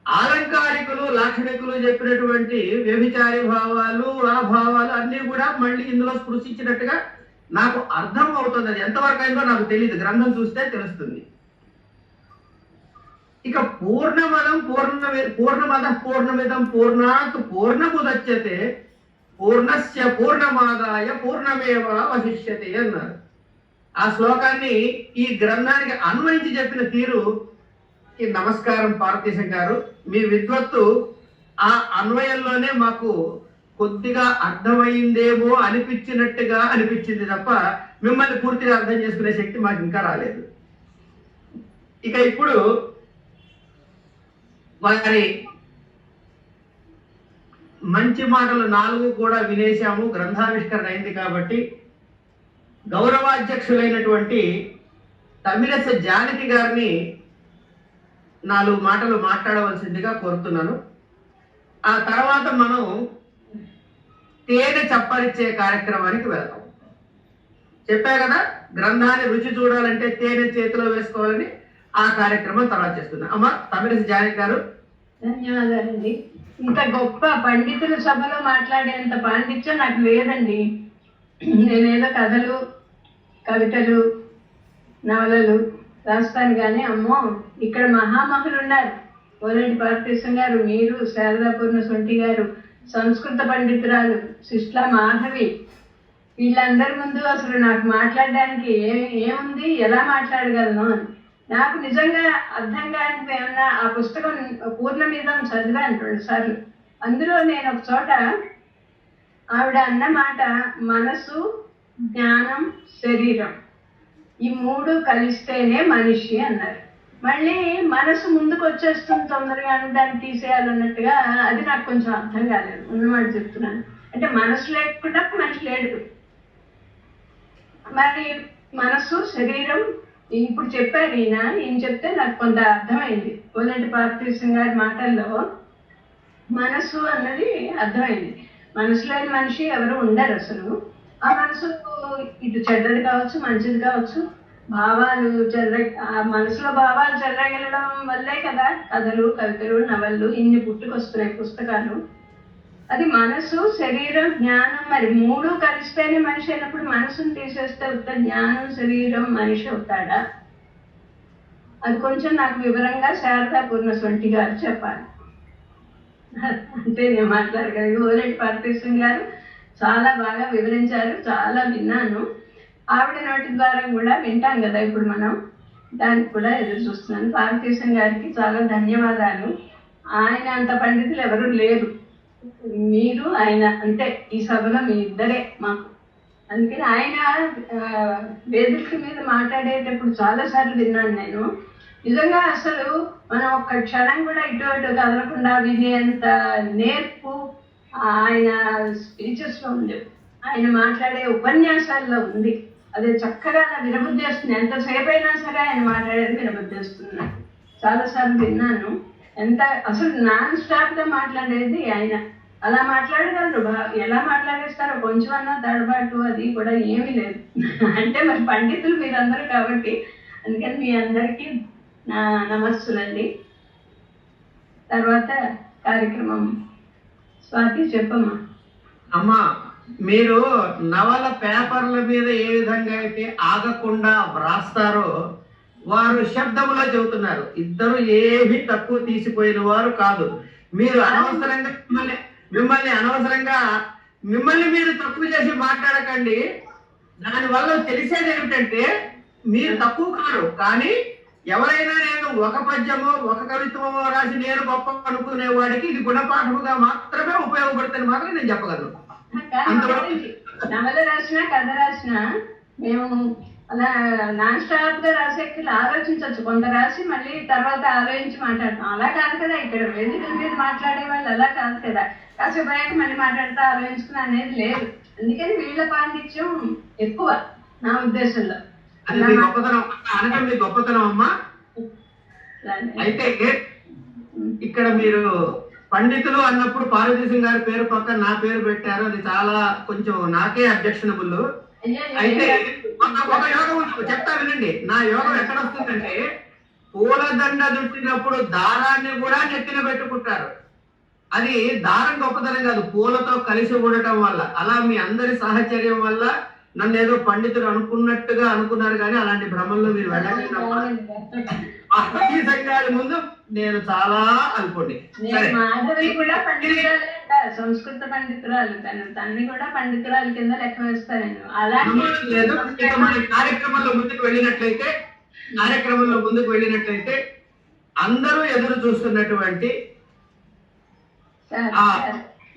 ఆలంకారికులు లాక్షణికులు చెప్పినటువంటి వ్యభిచారి భావాలు, ఆ భావాలు అన్ని కూడా మళ్ళీ ఇందులో స్పృశించినట్టుగా నాకు అర్థం అవుతుంది. అది ఎంతవరకు అయిందో నాకు తెలియదు, గ్రంథం చూస్తే తెలుస్తుంది. ఇక పూర్ణమదం పూర్ణమిదం పూర్ణాత్ పూర్ణముదచ్యతే పూర్ణస్య పూర్ణమాదాయ పూర్ణమేవ వశిష్యతే అన్నారు. ఆ శ్లోకాన్ని ఈ గ్రంథానికి అన్వయించి చెప్పిన తీరు. నమస్కారం పార్వతీశం గారు, మీ విద్వత్తు ఆ అన్వయంలోనే మాకు కొద్దిగా అర్థమైందేమో అనిపించినట్టుగా అనిపించింది తప్ప మిమ్మల్ని పూర్తిగా అర్థం చేసుకునే శక్తి మాకు ఇంకా రాలేదు. ఇక ఇప్పుడు వారి మంచి మాటలు 4 కూడా వినేశాము, గ్రంథావిష్కరణ అయింది. కాబట్టి గౌరవాధ్యక్షులైనటువంటి తమిళస జానకి గారిని 4 మాటలు మాట్లాడవలసిందిగా కోరుతున్నాను. ఆ తర్వాత మనం తేనె చప్పరిచ్చే కార్యక్రమానికి వెళ్తాం. చెప్పా కదా, గ్రంథాన్ని రుచి చూడాలంటే తేనె చేతిలో వేసుకోవాలని. ఆ కార్యక్రమం తర్వాత చేస్తున్నాం. అమ్మ తమిళస జానకి గారు. ధన్యవాదాలండి. ఇంత గొప్ప పండితుల సభలో మాట్లాడేంత పాండిత్యం నాకు లేదండి. నేనేదో కథలు, కవితలు, నవలలు రాస్తాను కానీ అమ్మో ఇక్కడ మహామహులు ఉన్నారు. కోలేటి పార్వతీశం గారు, మీరు, శారదాపూర్ణ సొంటి గారు, సంస్కృత పండితురాలు సిస్లా మాధవి, వీళ్ళందరి ముందు అసలు నాకు మాట్లాడడానికి ఏముంది, ఎలా మాట్లాడగలను అని నాకు నిజంగా అర్థం కాని ఏమన్నా. ఆ పుస్తకం పూర్ణమిదం చదివాను 2 సార్లు. అందులో నేను ఒక చోట ఆవిడ అన్న మాట, మనసు, జ్ఞానం, శరీరం ఈ 3 కలిస్తేనే మనిషి అన్నారు. మళ్ళీ మనసు ముందుకు వచ్చేస్తుంది తొందరగా, దాన్ని తీసేయాలన్నట్టుగా. అది నాకు కొంచెం అర్థం కాలేదు, ఉన్నమాట చెప్తున్నాను. అంటే మనసు లేకుండా మనిషి లేడు. మరి మనసు, శరీరం ఇప్పుడు చెప్పారు ఈయన చెప్తే నాకు కొంత అర్థమైంది. కోలేటి పార్వతీశం గారి మాటల్లో మనసు అన్నది అర్థమైంది. మనసు లేని మనిషి ఎవరు ఉండరు అసలు. ఆ మనసు ఇటు చెడ్డది కావచ్చు, మంచిది కావచ్చు. భావాలు ఆ మనసులో భావాలు చెర్రగలడం వల్లే కదా కథలు, కవితలు, నవళ్ళు ఇన్ని పుట్టుకొస్తున్నాయి, పుస్తకాలు. అది మనసు, శరీరం, జ్ఞానం. మరి 3 కలిస్తేనే మనిషి అయినప్పుడు మనసును తీసేస్తే జ్ఞానం, శరీరం మనిషి అవుతాడా? అది కొంచెం నాకు వివరంగా శారదాపూర్ణ సొంటి గారు చెప్పాలి. అంటే నేను మాట్లాడగలిగి కోలేటి పార్వతీశం గారు చాలా బాగా వివరించారు, చాలా విన్నాను. ఆవిడ నోటి ద్వారా కూడా వింటాం కదా ఇప్పుడు మనం, దానికి కూడా ఎదురు చూస్తున్నాను. పార్వతీశం గారికి చాలా ధన్యవాదాలు. ఆయన అంత పండితులు ఎవరు లేరు, మీరు ఆయన అంటే ఈ సభలో మీ ఇద్దరే మాకు. అందుకని ఆయన వేదిక మీద మాట్లాడేటప్పుడు చాలాసార్లు విన్నాను నేను. నిజంగా అసలు మనం ఒక్క క్షణం కూడా ఇటు అటు కదలకుండా వినేంత నేర్పు ఆయన స్పీచెస్లో ఉంది, ఆయన మాట్లాడే ఉపన్యాసాల్లో ఉంది. అదే చక్కగా వినబుద్ధేస్తుంది. ఎంతసేపు అయినా సరే ఆయన మాట్లాడేది వినబుద్ధేస్తుంది. చాలాసార్లు విన్నాను. ఎంత అసలు నాన్ స్టాప్గా మాట్లాడేది ఆయన. అలా మాట్లాడగలరు. ఎలా మాట్లాడేస్తారో కొంచెం అన్నా తడబాటు అది కూడా ఏమీ లేదు. అంటే మరి పండితులు మీరందరూ కాబట్టి అందుకని మీ అందరికీ నా నమస్సులండి. తర్వాత కార్యక్రమం స్వాతి చెప్పమ్మా. అమ్మా, మీరు నవల పేపర్ల మీద ఏ విధంగా అయితే ఆగకుండా వ్రాస్తారో వారు శబ్దములో చెబుతున్నారు. ఇద్దరు ఏమీ తక్కువ తీసిపోయిన వారు కాదు. మీరు అనవసరంగా మిమ్మల్ని అనవసరంగా మీరు తక్కువ చేసి మాట్లాడకండి. దానివల్ల తెలిసేది ఏమిటంటే మీరు తక్కువ కాదు, కానీ ఎవరైనా నేను ఒక పద్యమో ఒక కవిత్వమో రాసి నేను గొప్ప అనుకునే వాడికి ఇది గుణపాఠముగా మాత్రమే ఉపయోగపడుతుంది మాత్రం నేను చెప్పగలను. నవల రాసినా కథ రాసినా మేము అలా నాన్ స్టాప్ గా రాసేకి ఆలోచించవచ్చు. కొంత రాసి మళ్ళీ తర్వాత ఆలోచించి మాట్లాడతాం. అలా కాదు కదా ఇక్కడ వేదికల మీద మాట్లాడే వాళ్ళు, అలా కాదు కదా. కాసేపు అయ్యాక మళ్ళీ మాట్లాడుతూ ఆలోచించుకుని అనేది లేదు. అందుకని వీళ్ళ పాండిత్యం ఎక్కువ నా ఉద్దేశంలో. గొప్పతనం అమ్మా. అయితే ఇక్కడ మీరు పండితులు అన్నప్పుడు పార్వతీశం గారి పేరు పక్కన నా పేరు పెట్టారు, అది చాలా కొంచెం నాకే అబ్జెక్షనబుల్. అయితే ఒక యోగం ఉంది, చెప్తా వినండి. నా యోగం ఎక్కడ వస్తుందంటే, పూలదండ చుట్టినప్పుడు దారాన్ని కూడా నెత్తిన పెట్టుకుంటారు. అది దారం గొప్పతనం కాదు, పూలతో కలిసి ఉండటం వల్ల. అలా మీ అందరి సాహచర్యం వల్ల నన్ను ఏదో పండితులు అనుకున్నట్టుగా అనుకున్నారు, కానీ అలాంటి భ్రమంలో మీరు వెళ్ళలేదు. పార్వతీశం గారి ముందు నేను చాలా అనుకోండి. మాధవి కూడా పండితురాలే అంట, సంస్కృత పండితురాలు. తన్ని కూడా పండితురాలు కింద లెక్క వేస్తాను నేను. అలాగే కార్యక్రమంలో ముందుకు వెళ్ళినట్లయితే అందరూ ఎదురు చూస్తున్నటువంటి ఆ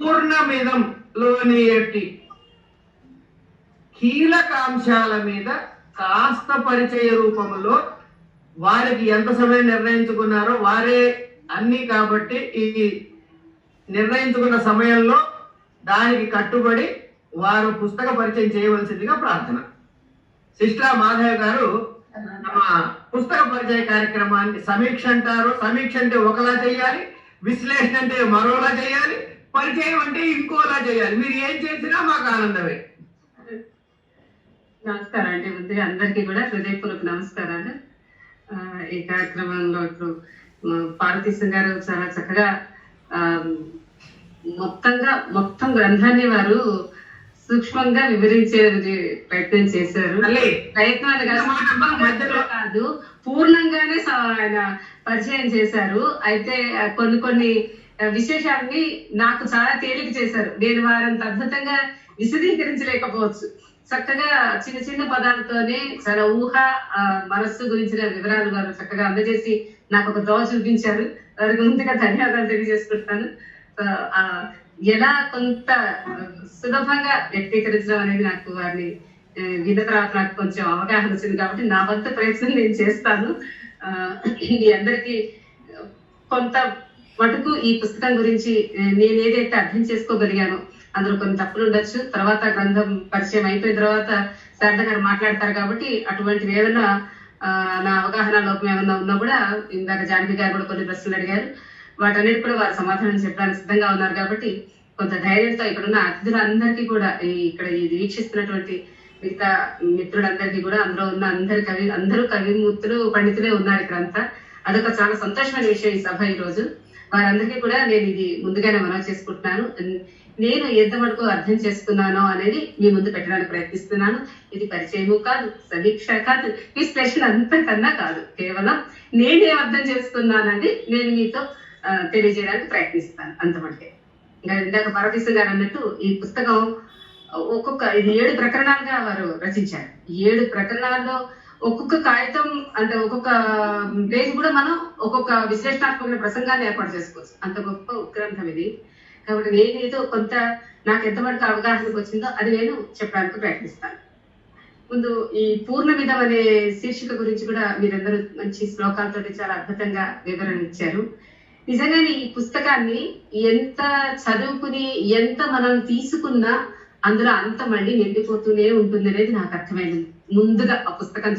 పూర్ణమిదంలోని కీలకాంశాల మీద కాస్త పరిచయ రూపంలో వారికి ఎంత సమయం నిర్ణయించుకున్నారో వారే అన్ని, కాబట్టి ఈ నిర్ణయించుకున్న సమయంలో దానికి కట్టుబడి వారు పుస్తక పరిచయం చేయవలసిందిగా ప్రార్థన. సిస్టర్ మాధవ్ గారు తమ పుస్తక పరిచయ కార్యక్రమాన్ని సమీక్ష అంటారు. సమీక్ష అంటే ఒకలా చేయాలి, విశ్లేషణ అంటే మరోలా చేయాలి, పరిచయం అంటే ఇంకోలా చేయాలి. మీరు ఏం చేసినా మాకు ఆనందమే. నమస్కారం అండి. ముందుగా అందరికీ కూడా హృదయపూర్వక నమస్కారాలు. ఈ కార్యక్రమంలో ఇప్పుడు పార్వతీశం గారు చాలా చక్కగా మొత్తం గ్రంథాన్ని వారు సూక్ష్మంగా వివరించే ప్రయత్నం చేశారు. ప్రయత్నాలు కాదు, పూర్ణంగానే ఆయన పరిచయం చేశారు. అయితే కొన్ని విశేషాన్ని నాకు చాలా తేలిక చేశారు. నేను వారంత అద్భుతంగా విశదీకరించలేకపోవచ్చు. చక్కగా చిన్న పదాలతోనే చాలా మనస్సు గురించిన వివరాలు వారు చక్కగా అందజేసి నాకు ఒక దోవ చూపించారు. వారికి ముందుగా ధన్యవాదాలు తెలియజేసుకుంటాను. ఎలా కొంత సులభంగా వ్యక్తీకరించడం అనేది నాకు వారిని విన్న తర్వాత నాకు కొంచెం అవగాహన వచ్చింది, కాబట్టి నా వంతు ప్రయత్నం నేను చేస్తాను. మీ అందరికీ కొంత మటుకు ఈ పుస్తకం గురించి నేను ఏదైతే అర్థం చేసుకోగలిగానో అందులో కొన్ని తప్పులు ఉండొచ్చు. తర్వాత గ్రంథం పరిచయం అయిపోయిన తర్వాత శారద గారు మాట్లాడతారు, కాబట్టి అటువంటివి ఏదైనా నా అవగాహన లోపం ఏమన్నా ఉన్నా కూడా, ఇందాక జానకి గారు కూడా కొన్ని ప్రశ్నలు అడిగారు, వాటన్నిటి కూడా వారు సమాధానం చెప్పడానికి సిద్ధంగా ఉన్నారు. కాబట్టి కొంత ధైర్యంతో ఇక్కడున్న అతిథులందరికీ కూడా, ఇక్కడ ఇది వీక్షిస్తున్నటువంటి మిగతా మిత్రులందరికీ కూడా, అందులో ఉన్న అందరూ కవిమూర్తులు పండితులే ఉన్నారు ఇక్కడంతా. అదొక చాలా సంతోషమైన విషయం ఈ సభ ఈ రోజు. వారందరికీ కూడా నేను ఇది ముందుగానే మనవి చేసుకుంటున్నాను. నేను ఎంత మటుకు అర్థం చేసుకున్నానో అనేది మీ ముందు పెట్టడానికి ప్రయత్నిస్తున్నాను. ఇది పరిచయము కాదు, సమీక్ష కాదు, విశ్లేషణ అంతకన్నా కాదు. కేవలం నేనేం అర్థం చేసుకున్నానని నేను మీతో తెలియజేయడానికి ప్రయత్నిస్తాను, అంతమంటే. ఇంకా ఇందాక పార్వతీశం గారు అన్నట్టు ఈ పుస్తకం ఇది 7 ప్రకరణాలుగా వారు రచించారు. 7 ప్రకరణాల్లో ఒక్కొక్క కాగితం అంటే ఒక్కొక్క పేజ్ కూడా మనం ఒక్కొక్క విశ్లేషణాత్మక ప్రసంగాన్ని ఏర్పాటు చేసుకోవచ్చు. అంత గొప్ప ఉత్గ్రంథం ఇది. కాబట్టి నేనేదో కొంత నాకు ఎంతవరకు అవగాహనకు వచ్చిందో అది నేను చెప్పడానికి ప్రయత్నిస్తాను. ముందు ఈ పూర్ణమిదం అనే శీర్షిక గురించి కూడా మీరందరూ మంచి శ్లోకాలతో చాలా అద్భుతంగా వివరణ ఇచ్చారు. నిజంగానే ఈ పుస్తకాన్ని ఎంత చదువుకుని ఎంత మనం తీసుకున్నా అందులో అంత మళ్ళీ నిండిపోతూనే ఉంటుంది అనేది నాకు అర్థమైంది. ముందుగా ఆ పుస్తకం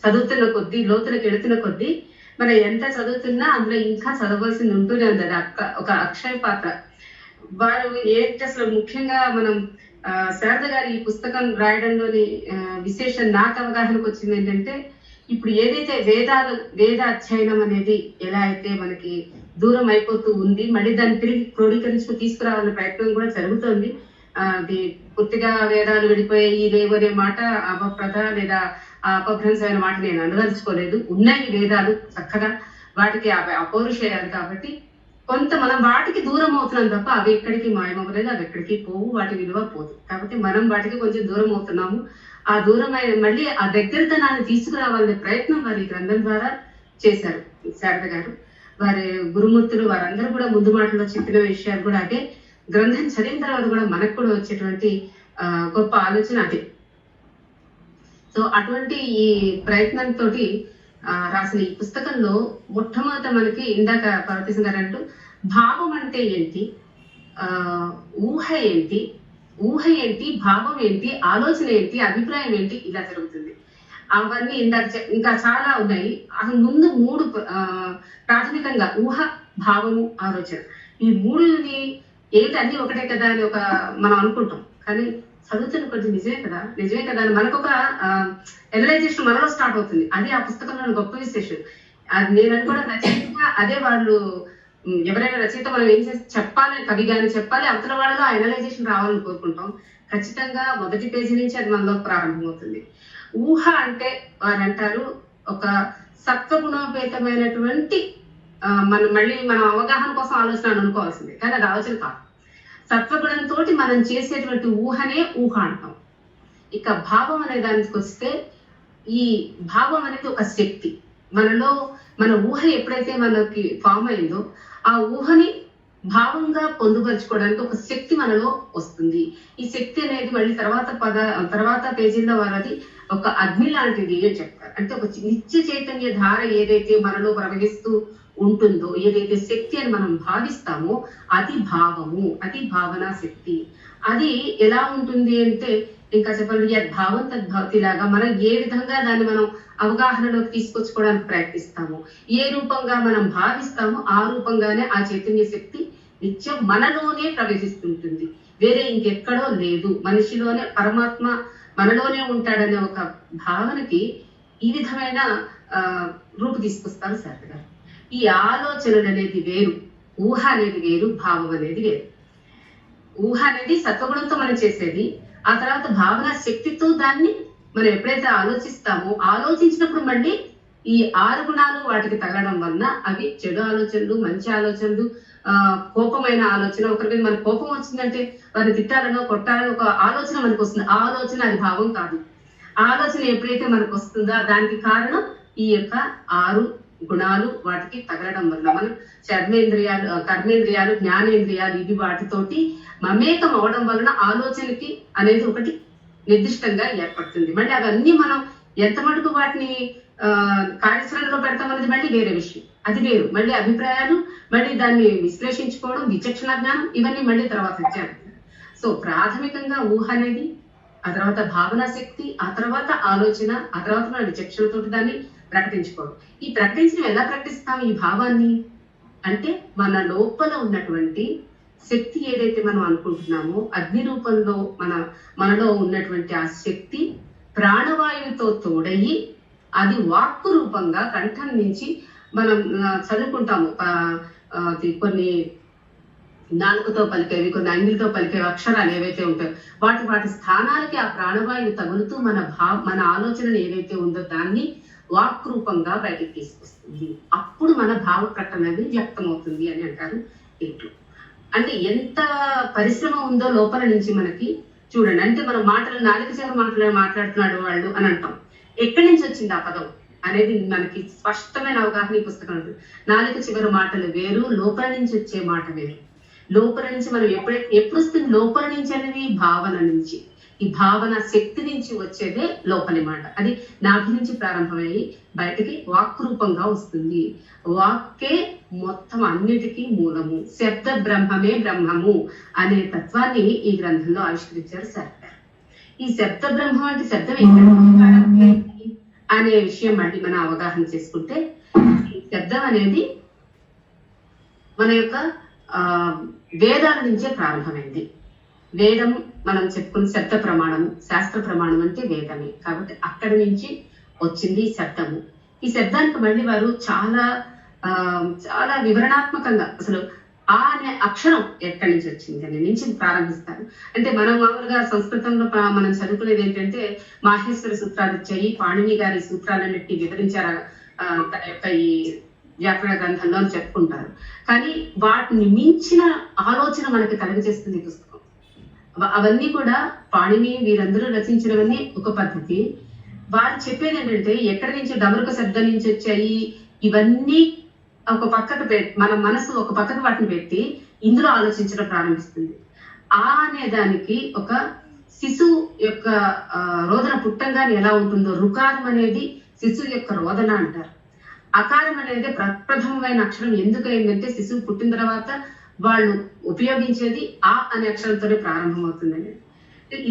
చదువుతున్న కొద్దీ, లోతులకు వెళుతున్న కొద్దీ మనం ఎంత చదువుతున్నా అందులో ఇంకా చదవలసింది ఉంటూనే ఉంది. అది ఒక అక్షయ పాత్ర. వారు ఏంటి అసలు ముఖ్యంగా మనం శారద గారు ఈ పుస్తకం రాయడంలోని విశేషం నాకు అవగాహనకు వచ్చింది ఏంటంటే, ఇప్పుడు ఏదైతే వేద అధ్యయనం అనేది ఎలా అయితే మనకి దూరం అయిపోతూ ఉంది, మళ్ళీ దాన్ని తిరిగి క్రోడీకరించుకు తీసుకురావాలనే ప్రయత్నం కూడా జరుగుతోంది. అది పూర్తిగా వేదాలు విడిపోయి లేవు అనే మాట అపప్రద లేదా అపభ్రంశమైన మాట నేను అనుదలుచుకోలేదు. ఉన్నాయి వేదాలు చక్కగా, వాటికి అపౌరుషేయాలి. కాబట్టి కొంత మనం వాటికి దూరం అవుతున్నాం తప్ప అవి ఎక్కడికి మాయమవ్వలేదు, అవి ఎక్కడికి పోవు, వాటి విలువ పోదు. కాబట్టి మనం వాటికి కొంచెం దూరం అవుతున్నాము. ఆ దూరం మళ్ళీ ఆ దగ్గరతనాన్ని తీసుకురావాలనే ప్రయత్నం వారి గ్రంథం ద్వారా చేశారు శారద గారు. వారి గురుమూర్తులు వారందరూ కూడా ముందు మాటలో చెప్పిన విషయాలు కూడా అదే. గ్రంథం చదివిన తర్వాత కూడా మనకు కూడా వచ్చేటువంటి గొప్ప ఆలోచన అదే. సో అటువంటి ఈ ప్రయత్నంతో రాసిన ఈ పుస్తకంలో మొట్టమొదట మనకి ఇందాక పార్వతీశం గారు అంటూ భావం అంటే ఏంటి, ఊహ ఏంటి, భావం ఏంటి, ఆలోచన ఏంటి, అభిప్రాయం ఏంటి, ఇలా జరుగుతుంది. అవన్నీ ఇంకా చాలా ఉన్నాయి. అసలు ముందు 3 ప్రాథమికంగా ఊహ, భావము, ఆలోచన. ఈ మూడుని ఏంటి అన్ని ఒకటే కదా అని మనం అనుకుంటాం, కానీ చదువుతున్న కొద్ది నిజమే కదా అని మనకు ఒక ఎనలైజేషన్ మనలో స్టార్ట్ అవుతుంది. అది ఆ పుస్తకంలో గొప్ప విశేషం. అది నేను అనుకోవడం రచయితగా అదే వాళ్ళు ఎవరైనా రచయిత మనం ఏం చేసి చెప్పాలి, కవి గాని చెప్పాలి, అవతల వాళ్ళలో ఆ ఎనలైజేషన్ రావాలని కోరుకుంటాం. ఖచ్చితంగా మొదటి పేజీ నుంచి అది మనలో ప్రారంభమవుతుంది. ఊహ అంటే వారు అంటారు ఒక సత్వగుణోపేతమైనటువంటి మన అవగాహన కోసం ఆలోచన అనుకోవాల్సిందే, కానీ అది ఆలోచన కాదు. సత్వగుణంతో మనం చేసేటువంటి ఊహనే ఊహ అంటాం. ఇక భావం అనే దానికి వస్తే ఈ భావం అనేది ఒక శక్తి. మనలో మన ఊహ ఎప్పుడైతే మనకి ఫామ్ అయిందో ఆ ఊహని భావంగా పొందుపరుచుకోవడానికి ఒక శక్తి మనలో వస్తుంది. ఈ శక్తి అనేది మళ్ళీ తర్వాత పేజీల్లో వారది ఒక అగ్ని లాంటిది అని చెప్తారు. అంటే ఒక నిత్య చైతన్య ధార ఏదైతే మనలో ప్రవహిస్తూ ఉంటుందో, ఏదైతే శక్తి అని మనం భావిస్తామో అది భావము, అది భావనా శక్తి. అది ఎలా ఉంటుంది అంటే ఇంకా చెప్పాలి యద్భావం తద్భవతి లాగా మనం ఏ విధంగా దాన్ని మనం అవగాహనలోకి తీసుకొచ్చుకోవడానికి ప్రయత్నిస్తాము, ఏ రూపంగా మనం భావిస్తామో ఆ రూపంగానే ఆ చైతన్య శక్తి నిత్యం మనలోనే ప్రవేశిస్తుంటుంది. వేరే ఇంకెక్కడో లేదు, మనిషిలోనే పరమాత్మ మనలోనే ఉంటాడనే ఒక భావనకి ఈ విధమైన రూపు తీసుకొస్తారు శాస్త్రి గారు. ఈ ఆలోచనలు అనేది వేరు, ఊహ అనేది వేరు, భావం అనేది వేరు. ఊహ అనేది సత్వగుణంతో మనం చేసేది, ఆ తర్వాత భావన శక్తితో దాన్ని మనం ఎప్పుడైతే ఆలోచిస్తామో ఆలోచించినప్పుడు మళ్ళీ ఈ 6 గుణాలు వాటికి తగలడం వలన అవి చెడు ఆలోచనలు, మంచి ఆలోచనలు, కోపమైన ఆలోచన. ఒకరి మీద మనకు కోపం వచ్చిందంటే వారిని తిట్టాలనో కొట్టాలనో ఒక ఆలోచన మనకు వస్తుంది. ఆ ఆలోచన అది భావం కాదు. ఆ ఆలోచన ఎప్పుడైతే మనకు వస్తుందో దానికి కారణం ఈ యొక్క 6 గుణాలు వాటికి తగలడం వల్ల మనం కర్మేంద్రియాలు, జ్ఞానేంద్రియాలు ఇవి వాటితోటి మమేకం అవడం వలన ఆలోచనకి అనేది ఒకటి నిర్దిష్టంగా ఏర్పడుతుంది. మళ్ళీ అవన్నీ మనం ఎంత మటుకు వాటిని కార్యాచరణలో పెడతాం అనేది మళ్ళీ వేరే విషయం, అది వేరు. మళ్ళీ అభిప్రాయాలు, మళ్ళీ దాన్ని విశ్లేషించుకోవడం, విచక్షణ జ్ఞానం, ఇవన్నీ మళ్ళీ తర్వాత వచ్చారు. సో ప్రాథమికంగా ఊహ అనేది, ఆ తర్వాత భావనా శక్తి, ఆ తర్వాత ఆలోచన, ఆ తర్వాత మన విచక్షణతో దాన్ని ప్రకటించుకోవడం. ఈ ప్రకటించడం ఎలా ప్రకటిస్తాం ఈ భావాన్ని అంటే మన లోపల ఉన్నటువంటి శక్తి ఏదైతే మనం అనుకుంటున్నామో అగ్ని రూపంలో మనలో ఉన్నటువంటి ఆ శక్తి ప్రాణవాయువుతో తోడయి అది వాక్కు రూపంగా కంఠం నుంచి మనం చదువుకుంటాము. కొన్ని నాలుకతో పలికేవి, కొన్ని అంగిలితో పలికే అక్షరాలు ఏవైతే ఉంటాయో వాటి స్థానాలకి ఆ ప్రాణవాయువు తగులుతూ మన ఆలోచనలు ఏవైతే ఉందో దాన్ని వాక్ రూపంగా బయటికి తీసుకొస్తుంది. అప్పుడు మన భావ ప్రకటన అనేది వ్యక్తమవుతుంది అని అంటారు ఇట్లు. అంటే ఎంత పరిశ్రమ ఉందో లోపల నుంచి మనకి చూడండి. అంటే మనం నాలుగు చివరి మాట్లాడుతున్నాడు వాళ్ళు అని అంటాం. ఎక్కడి నుంచి వచ్చింది ఆ పదం అనేది మనకి స్పష్టమైన అవగాహన ఈ పుస్తకం ఉంటుంది. నాలుగు చివరి మాటలు వేరు, లోపల నుంచి వచ్చే మాట వేరు. లోపల నుంచి మనం ఎప్పుడు వస్తుంది లోపల నుంచి అనేది భావన నుంచి, ఈ భావన శక్తి నుంచి వచ్చేదే లోపలి మాట. అది నాభి నుంచి ప్రారంభమయ్యి బయటకి వాక్ రూపంగా వస్తుంది. వాక్కే మొత్తం అన్నిటికీ మూలము, శబ్ద బ్రహ్మమే బ్రహ్మము అనే తత్వాన్ని ఈ గ్రంథంలో ఆవిష్కరించారు సార్. ఈ శబ్ద బ్రహ్మం అంటే శబ్దం ఎక్కడ అనే విషయం మళ్ళీ మనం అవగాహన చేసుకుంటే, ఈ శబ్దం అనేది మన యొక్క వేదాల నుంచే ప్రారంభమైంది. వేదం మనం చెప్పుకున్న శబ్ద ప్రమాణము, శాస్త్ర ప్రమాణం అంటే వేదమే కాబట్టి అక్కడి నుంచి వచ్చింది శబ్దము. ఈ శబ్దానికి మళ్ళీ వారు చాలా చాలా వివరణాత్మకంగా అసలు ఆ అనే అక్షరం ఎక్కడి నుంచి వచ్చింది అని నుంచి ప్రారంభిస్తారు. అంటే మనం మామూలుగా సంస్కృతంలో మనం చదువుకునేది ఏంటంటే మాహేశ్వర సూత్రాలు వచ్చాయి, పాణిని గారి సూత్రాలన్నిటిని వివరించారు ఈ వ్యాకరణ గ్రంథంలో అని చెప్పుకుంటారు. కానీ వాటిని మించిన ఆలోచన మనకి కలుగజేస్తుంది పుస్తకం. అవన్నీ కూడా పాణిని వీరందరూ రచించినవన్నీ ఒక పద్ధతి. వారు చెప్పేది ఏంటంటే ఎక్కడి నుంచి డమరుక శబ్దం నుంచి వచ్చాయి ఇవన్నీ ఒక పక్కకు మన మనసు ఒక పక్కకు వాటిని పెట్టి ఇందులో ఆలోచించడం ప్రారంభిస్తుంది. ఆ అనే దానికి ఒక శిశువు యొక్క రోదన పుట్టంగానే ఎలా ఉంటుందో రుకారం అనేది శిశువు యొక్క రోదన అంటారు. అకారం అనేది ప్రప్రథమమైన అక్షరం ఎందుకైందంటే శిశువు పుట్టిన తర్వాత వాళ్ళు ఉపయోగించేది ఆ అనే అక్షరంతోనే ప్రారంభమవుతుందని.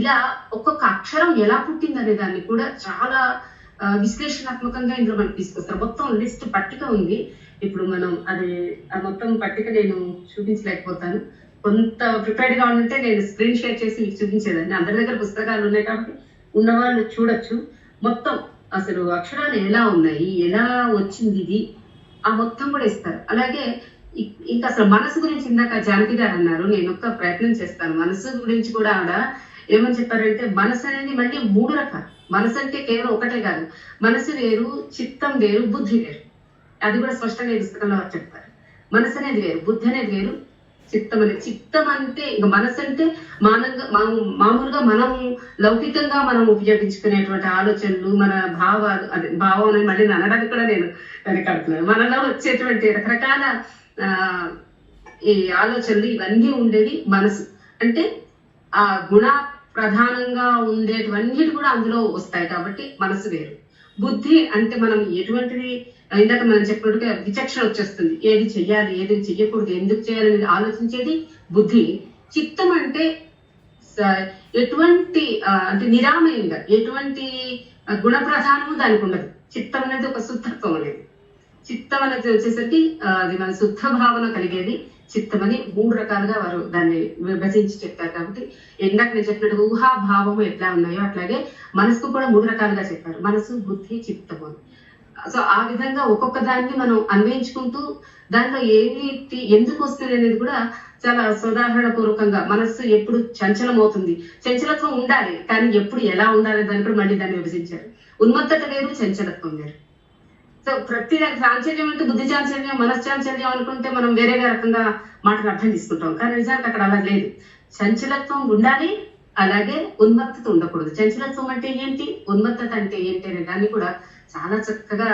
ఇలా ఒక్కొక్క అక్షరం ఎలా పుట్టింది అనే దాన్ని కూడా చాలా విశ్లేషణాత్మకంగా ఇందులో మనకు తీసుకొస్తారు. మొత్తం లిస్ట్ పట్టిక ఉంది. ఇప్పుడు మనం అది ఆ మొత్తం పట్టిక నేను చూపించలేకపోతాను. కొంత ప్రిపేర్డ్ గా ఉంటే నేను స్క్రీన్ షేర్ చేసి మీకు చూపించేదాన్ని. అందరి దగ్గర పుస్తకాలు ఉన్నాయి కాబట్టి ఉన్నవాళ్ళు చూడొచ్చు. మొత్తం అసలు అక్షరాలు ఎలా ఉన్నాయి, ఎలా వచ్చింది ఇది, ఆ మొత్తం కూడా ఇస్తారు. అలాగే ఇంకా అసలు మనసు గురించి ఇందాక జానకి గారు అన్నారు, నేను ఒక ప్రయత్నం చేస్తాను. మనసు గురించి కూడా ఆవిడ ఏమని చెప్పారంటే, మనసు అనేది మళ్ళీ 3 రకాలు. మనసు అంటే కేవలం ఒకటే కాదు, మనసు వేరు, చిత్తం వేరు, బుద్ధి వేరు. అది కూడా స్పష్టంగా ఈ పుస్తకంలో చెప్తారు. మనసు అనేది వేరు, బుద్ధి అనేది వేరు, చిత్తం అనేది. చిత్తం అంటే ఇంకా మనసు అంటే మామూలుగా మనం లౌకికంగా మనం ఉపయోగించుకునేటువంటి ఆలోచనలు, మన భావాలు, అదే భావం అనేది మళ్ళీ అనడానికి కూడా నేను వెనకాడుతున్నాను. మనలో వచ్చేటువంటి రకరకాల ఈ ఆలోచనలు ఇవన్నీ ఉండేది మనసు. అంటే ఆ గుణ ప్రధానంగా ఉండేటివన్నిటి కూడా అందులో వస్తాయి కాబట్టి మనసు వేరు. బుద్ధి అంటే మనం ఎటువంటిది, ఇందాక మనం చెప్పినట్టుగా విచక్షణ వచ్చేస్తుంది, ఏది చెయ్యాలి ఏది చెయ్యకూడదు, ఎందుకు చేయాలి అనేది ఆలోచించేది బుద్ధి. చిత్తం అంటే ఎటువంటి అంటే నిరామయంగా ఎటువంటి గుణ ప్రధానము దానికి ఉండదు. చిత్తం అనేది ఒక శుద్ధత్వం అనేది. చిత్తం అనేది వచ్చేసరికి అది మన శుద్ధ భావన కలిగేది చిత్తం అని 3 రకాలుగా వారు దాన్ని విభజించి చెప్పారు. కాబట్టి ఇందాక నేను చెప్పినట్టు ఊహాభావము ఎట్లా ఉన్నాయో అట్లాగే మనసుకు కూడా 3 రకాలుగా చెప్పారు, మనసు, బుద్ధి, చిత్తము. సో ఆ విధంగా ఒక్కొక్క దాన్ని మనం అన్వయించుకుంటూ దానిలో ఏమిటి ఎందుకు వస్తుంది అనేది కూడా చాలా సోదాహరణ పూర్వకంగా, మనస్సు ఎప్పుడు చంచలం అవుతుంది, చంచలత్వం ఉండాలి కానీ ఎప్పుడు ఎలా ఉండాలి దాన్ని కూడా మళ్ళీ దాన్ని విభజించారు. ఉన్మత్తత వేరు, చంచలత్వం వేరు. సో ప్రతి దానికి చాంచల్యం అంటే బుద్ధి చాంచల్యం, మనశ్చాంచల్యం అనుకుంటే మనం వేరేగా రకంగా మాటలు అర్థం తీసుకుంటాం. కానీ నిజానికి అక్కడ అలా లేదు. చంచలత్వం ఉండాలి, అలాగే ఉన్మత్తత ఉండకూడదు. చంచలత్వం అంటే ఏంటి, ఉన్మత్తత అంటే ఏంటి అనే దాన్ని కూడా చాలా చక్కగా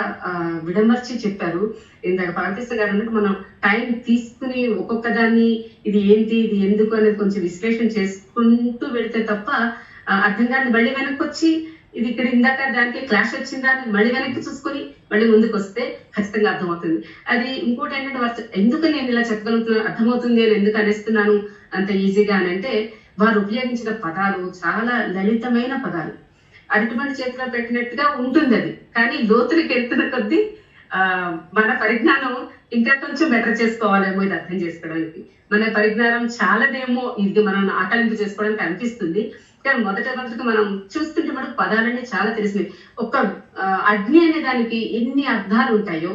విడమర్చి చెప్పారు. ఇందాక పార్వతీశ గారు అన్నట్టు మనం టైం తీసుకుని ఒక్కొక్క దాన్ని ఇది ఏంటి ఇది ఎందుకు అనేది కొంచెం విశ్లేషణ చేసుకుంటూ వెళితే తప్ప అర్థం కాని మళ్ళీ వెనక్కి వచ్చి ఇది ఇక్కడ ఇందాక దానికి క్లాష్ వచ్చిందా అని మళ్ళీ వెనక్కి చూసుకొని మళ్ళీ ముందుకు వస్తే ఖచ్చితంగా అర్థమవుతుంది. అది ఇంకోటి ఏంటంటే ఎందుకు నేను ఇలా చెప్పగలుగుతున్నాను, అర్థమవుతుంది అని ఎందుకు అనేస్తున్నాను అంత ఈజీగా అని అంటే, వారు ఉపయోగించిన పదాలు చాలా లలితమైన పదాలు. అరటిపండు చేతిలో పెట్టినట్టుగా ఉంటుంది అది, కానీ లోతులకు వెళ్తున్న కొద్దీ మన పరిజ్ఞానం ఇంకా కొంచెం బెటర్ చేసుకోవాలేమో ఇది అర్థం చేసుకోవడానికి. మన పరిజ్ఞానం చాలాదేమో ఇది మనం ఆకలింపు చేసుకోవడానికి అనిపిస్తుంది. కానీ మొదట మనం చూస్తుంటే మనకు పదాలన్నీ చాలా తెలిసినవి. ఒక అగ్ని అనే దానికి ఎన్ని అర్థాలు ఉంటాయో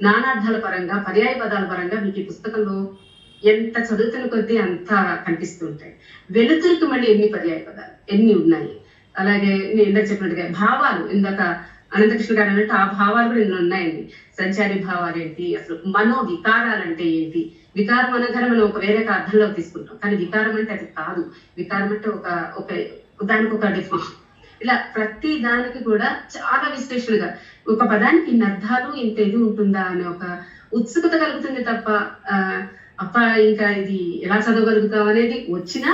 నానార్థాల పరంగా, పర్యాయ పదాల పరంగా మీకు ఈ పుస్తకంలో ఎంత చదువుతున్న కొద్దీ అంత కనిపిస్తూ ఉంటాయి. వెలుతురికి మళ్ళీ ఎన్ని పర్యాయ పదాలు ఎన్ని ఉన్నాయి. అలాగే నేను ఇందాక చెప్పినట్టుగా భావాలు, ఇందాక అనంతకృష్ణ గారు అన్నట్టు ఆ భావాలు కూడా ఇందులో ఉన్నాయండి. సంచారి భావాలు ఏంటి, అసలు మనో వికారాలు అంటే ఏంటి. వికారం అనగానే మనం ఒక వేరే అర్థంలో తీసుకుంటాం, కానీ వికారం అంటే అది కాదు. వికారం అంటే ఒక దానికి ఒక డెఫినేషన్. ఇలా ప్రతి దానికి కూడా చాలా విశ్లేషణగా ఒక పదానికి ఇన్ని అర్థాలు ఇంత ఇది ఉంటుందా అనే ఒక ఉత్సుకత కలుగుతుంది తప్ప అప్ప ఇంకా ఇది ఎలా చదవగలుగుతాం అనేది వచ్చినా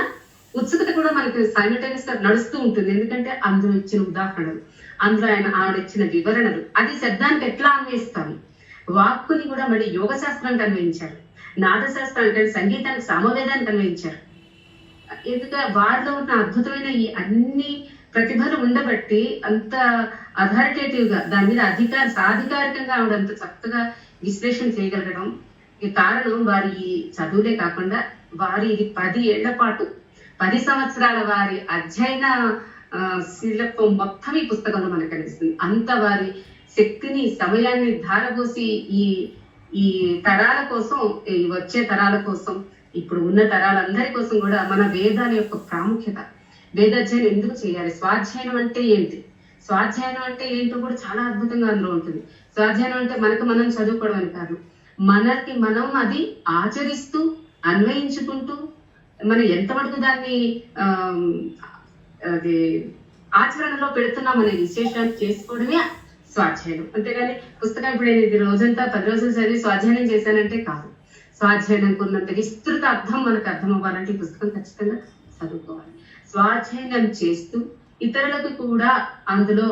ఉత్సుకత కూడా మనకి సైమల్టేనియస్ గా నడుస్తూ ఉంటుంది. ఎందుకంటే అందులో ఇచ్చిన ఉదాహరణలు, అందులో ఆవిడ ఇచ్చిన వివరణలు, అది శబ్దానికి ఎట్లా అన్వయిస్తాము. వాక్కుని కూడా మళ్ళీ యోగ శాస్త్రానికి అన్వయించారు, నాదశాస్త్రానికి, సంగీతానికి, సామవేదానికి అన్వయించారు. ఎందుకంటే వారిలో ఉన్న అద్భుతమైన ఈ అన్ని ప్రతిభలు ఉండబట్టి అంత అథారిటేటివ్ గా దాని మీద సాధికారికంగా ఆవిడ అంత చక్కగా విశ్లేషణ చేయగలగడం ఈ కారణం వారి చదువులే కాకుండా వారి ఇది 10 ఏళ్ల పాటు 10 సంవత్సరాల వారి అధ్యయన శిల్పం మొత్తం ఈ పుస్తకంలో మనకు కనిపిస్తుంది. అంత వారి శక్తిని, సమయాన్ని ధారపోసి ఈ తరాల కోసం, ఈ వచ్చే తరాల కోసం, ఇప్పుడు ఉన్న తరాలందరి కోసం కూడా మన వేదాల యొక్క ప్రాముఖ్యత, వేదాధ్యయనం ఎందుకు చేయాలి, స్వాధ్యయనం అంటే ఏంటి, స్వాధ్యయనం అంటే ఏంటో కూడా చాలా అద్భుతంగా అందులో ఉంటుంది. స్వాధ్యయనం అంటే మనకు మనం చదువుకోవడం అని కాదు, మనకి మనం అది ఆచరిస్తూ అన్వయించుకుంటూ మనం ఎంతవరకు దాన్ని అది ఆచరణలో పెడుతున్నాం అనే విశేషాన్ని చేసుకోవడమే స్వాధ్యయనం. అంతేగాని పుస్తకం ఇప్పుడు నేను ఇది రోజంతా 10 రోజులు చదివి స్వాధ్యయనం చేశానంటే కాదు. స్వాధ్యయనం ఉన్నంత విస్తృత అర్థం మనకు అర్థం అవ్వాలంటే ఈ పుస్తకం ఖచ్చితంగా చదువుకోవాలి. స్వాధ్యయనం చేస్తూ ఇతరులకు కూడా అందులో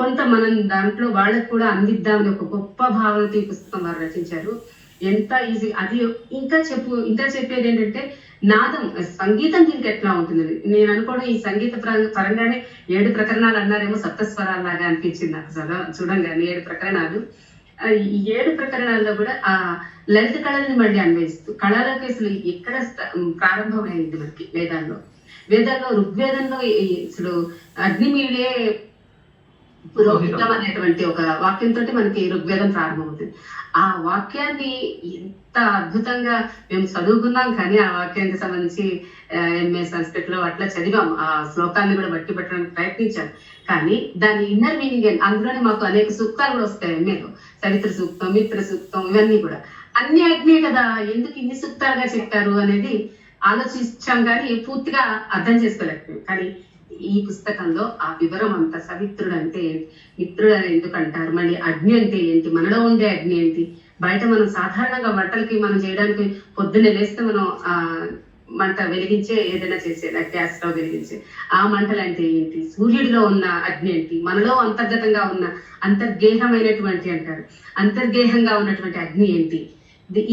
కొంత మనం దాంట్లో వాళ్ళకు కూడా అందిద్దామని ఒక గొప్ప భావనతో ఈ పుస్తకం వారు రచించారు. ఎంత ఈజీ. అది ఇంకా చెప్పేది ఏంటంటే నాదం, సంగీతం దీనికి ఎట్లా ఉంటుందని నేను అనుకోవడం. ఈ సంగీత పరంగానే 7 ప్రకరణాలు అన్నారేమో, సప్తస్వరాల్లాగా అనిపించింది నాకు చూడంగానే 7 ప్రకరణాలు. ఈ 7 ప్రకరణాల్లో కూడా ఆ లలిత కళల్ని మళ్ళీ అన్వయిస్తూ కళలకి అసలు ఎక్కడ ప్రారంభమైంది మనకి వేదాల్లో ఋగ్వేదంలో అసలు అగ్నిమీడే పురోహితం అనేటువంటి ఒక వాక్యంతో మనకి ఋగ్వేదం ప్రారంభమవుతుంది. ఆ వాక్యాన్ని ఎంత అద్భుతంగా మేము చదువుకున్నాం, కానీ ఆ వాక్యానికి సంబంధించి ఎంఏ సంస్కృత్ లో అట్లా చదివాం, ఆ శ్లోకాన్ని కూడా బట్టి పెట్టడానికి ప్రయత్నించాం. కానీ దాని ఇన్నర్ మీనింగ్ అందులోనే మాకు అనేక సూక్తాలు కూడా వస్తాయి ఎంఏలో, చరిత్ర సూక్తం, మిత్ర సూక్తం, ఇవన్నీ కూడా అన్ని అగ్నే కదా, ఎందుకు ఇన్ని సూక్తాలుగా చెప్పారు అనేది ఆలోచించాం, కానీ పూర్తిగా అర్థం చేసుకోలేకపోయాం. కానీ ఈ పుస్తకంలో ఆ వివరం అంతా సవిత్రుడు అంటే ఏంటి, మిత్రుడు అని ఎందుకు అంటారు, మళ్ళీ అగ్ని అంటే ఏంటి, మనలో ఉండే అగ్ని ఏంటి, బయట మనం సాధారణంగా వంటలకి మనం చేయడానికి పొద్దున్నే లేస్తే మనం మంట వెలిగించే ఏదైనా చేసేది గ్యాస్ స్టవ్ వెలిగించే ఆ మంటలు అంటే ఏంటి, సూర్యుడిలో ఉన్న అగ్ని ఏంటి, మనలో అంతర్గతంగా ఉన్న అంతర్గేహమైనటువంటి అంటారు అంతర్గేహంగా ఉన్నటువంటి అగ్ని ఏంటి,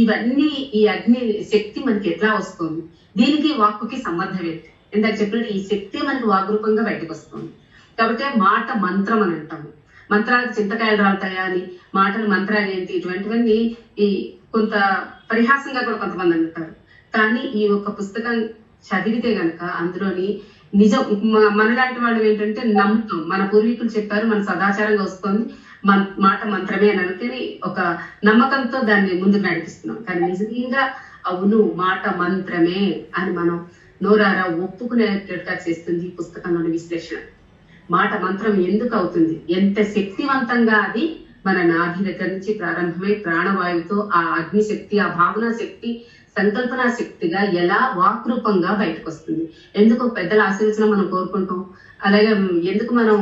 ఇవన్నీ ఈ అగ్ని శక్తి మనకి ఎట్లా వస్తుంది, దీనికి వాక్కుకి సంబంధం ఏంటి. ఇందాక చెప్పినట్టు ఈ శక్తి మనకి వాగ్రూపంగా బయటకు వస్తుంది. కాబట్టి మాట మంత్రం అని అంటాము. మంత్రాలకు చింతకాయలు రాలుతాయా అని, మాటలు మంత్రాలు ఏంటి, ఇటువంటివన్నీ ఈ కొంత పరిహాసంగా కూడా కొంతమంది అంటారు. కానీ ఈ ఒక్క పుస్తకం చదివితే గనక అందులోని నిజం మనలాంటి వాళ్ళు ఏంటంటే నమ్ముతాం, మన పూర్వీకులు చెప్పారు, మన సదాచారంగా వస్తుంది, మాట మంత్రమే అని అనుకుని ఒక నమ్మకంతో దాన్ని ముందుకు నడిపిస్తున్నాం. కానీ నిజంగా అవును మాట మంత్రమే అని మనం నోరారా ఒప్పుకునేటట్టుగా చేస్తుంది ఈ పుస్తకంలోని విశ్లేషణ. మాట మంత్రం ఎందుకు అవుతుంది, ఎంత శక్తివంతంగా అది మన నాభి దగ్గర నుంచి ప్రారంభమై ప్రాణవాయువుతో ఆ అగ్ని శక్తి, ఆ భావనా శక్తి, సంకల్పనా శక్తిగా ఎలా వాక్రూపంగా బయటకు వస్తుంది. ఎందుకు పెద్దల ఆశీర్వచనం మనం కోరుకుంటాం, అలాగే ఎందుకు మనం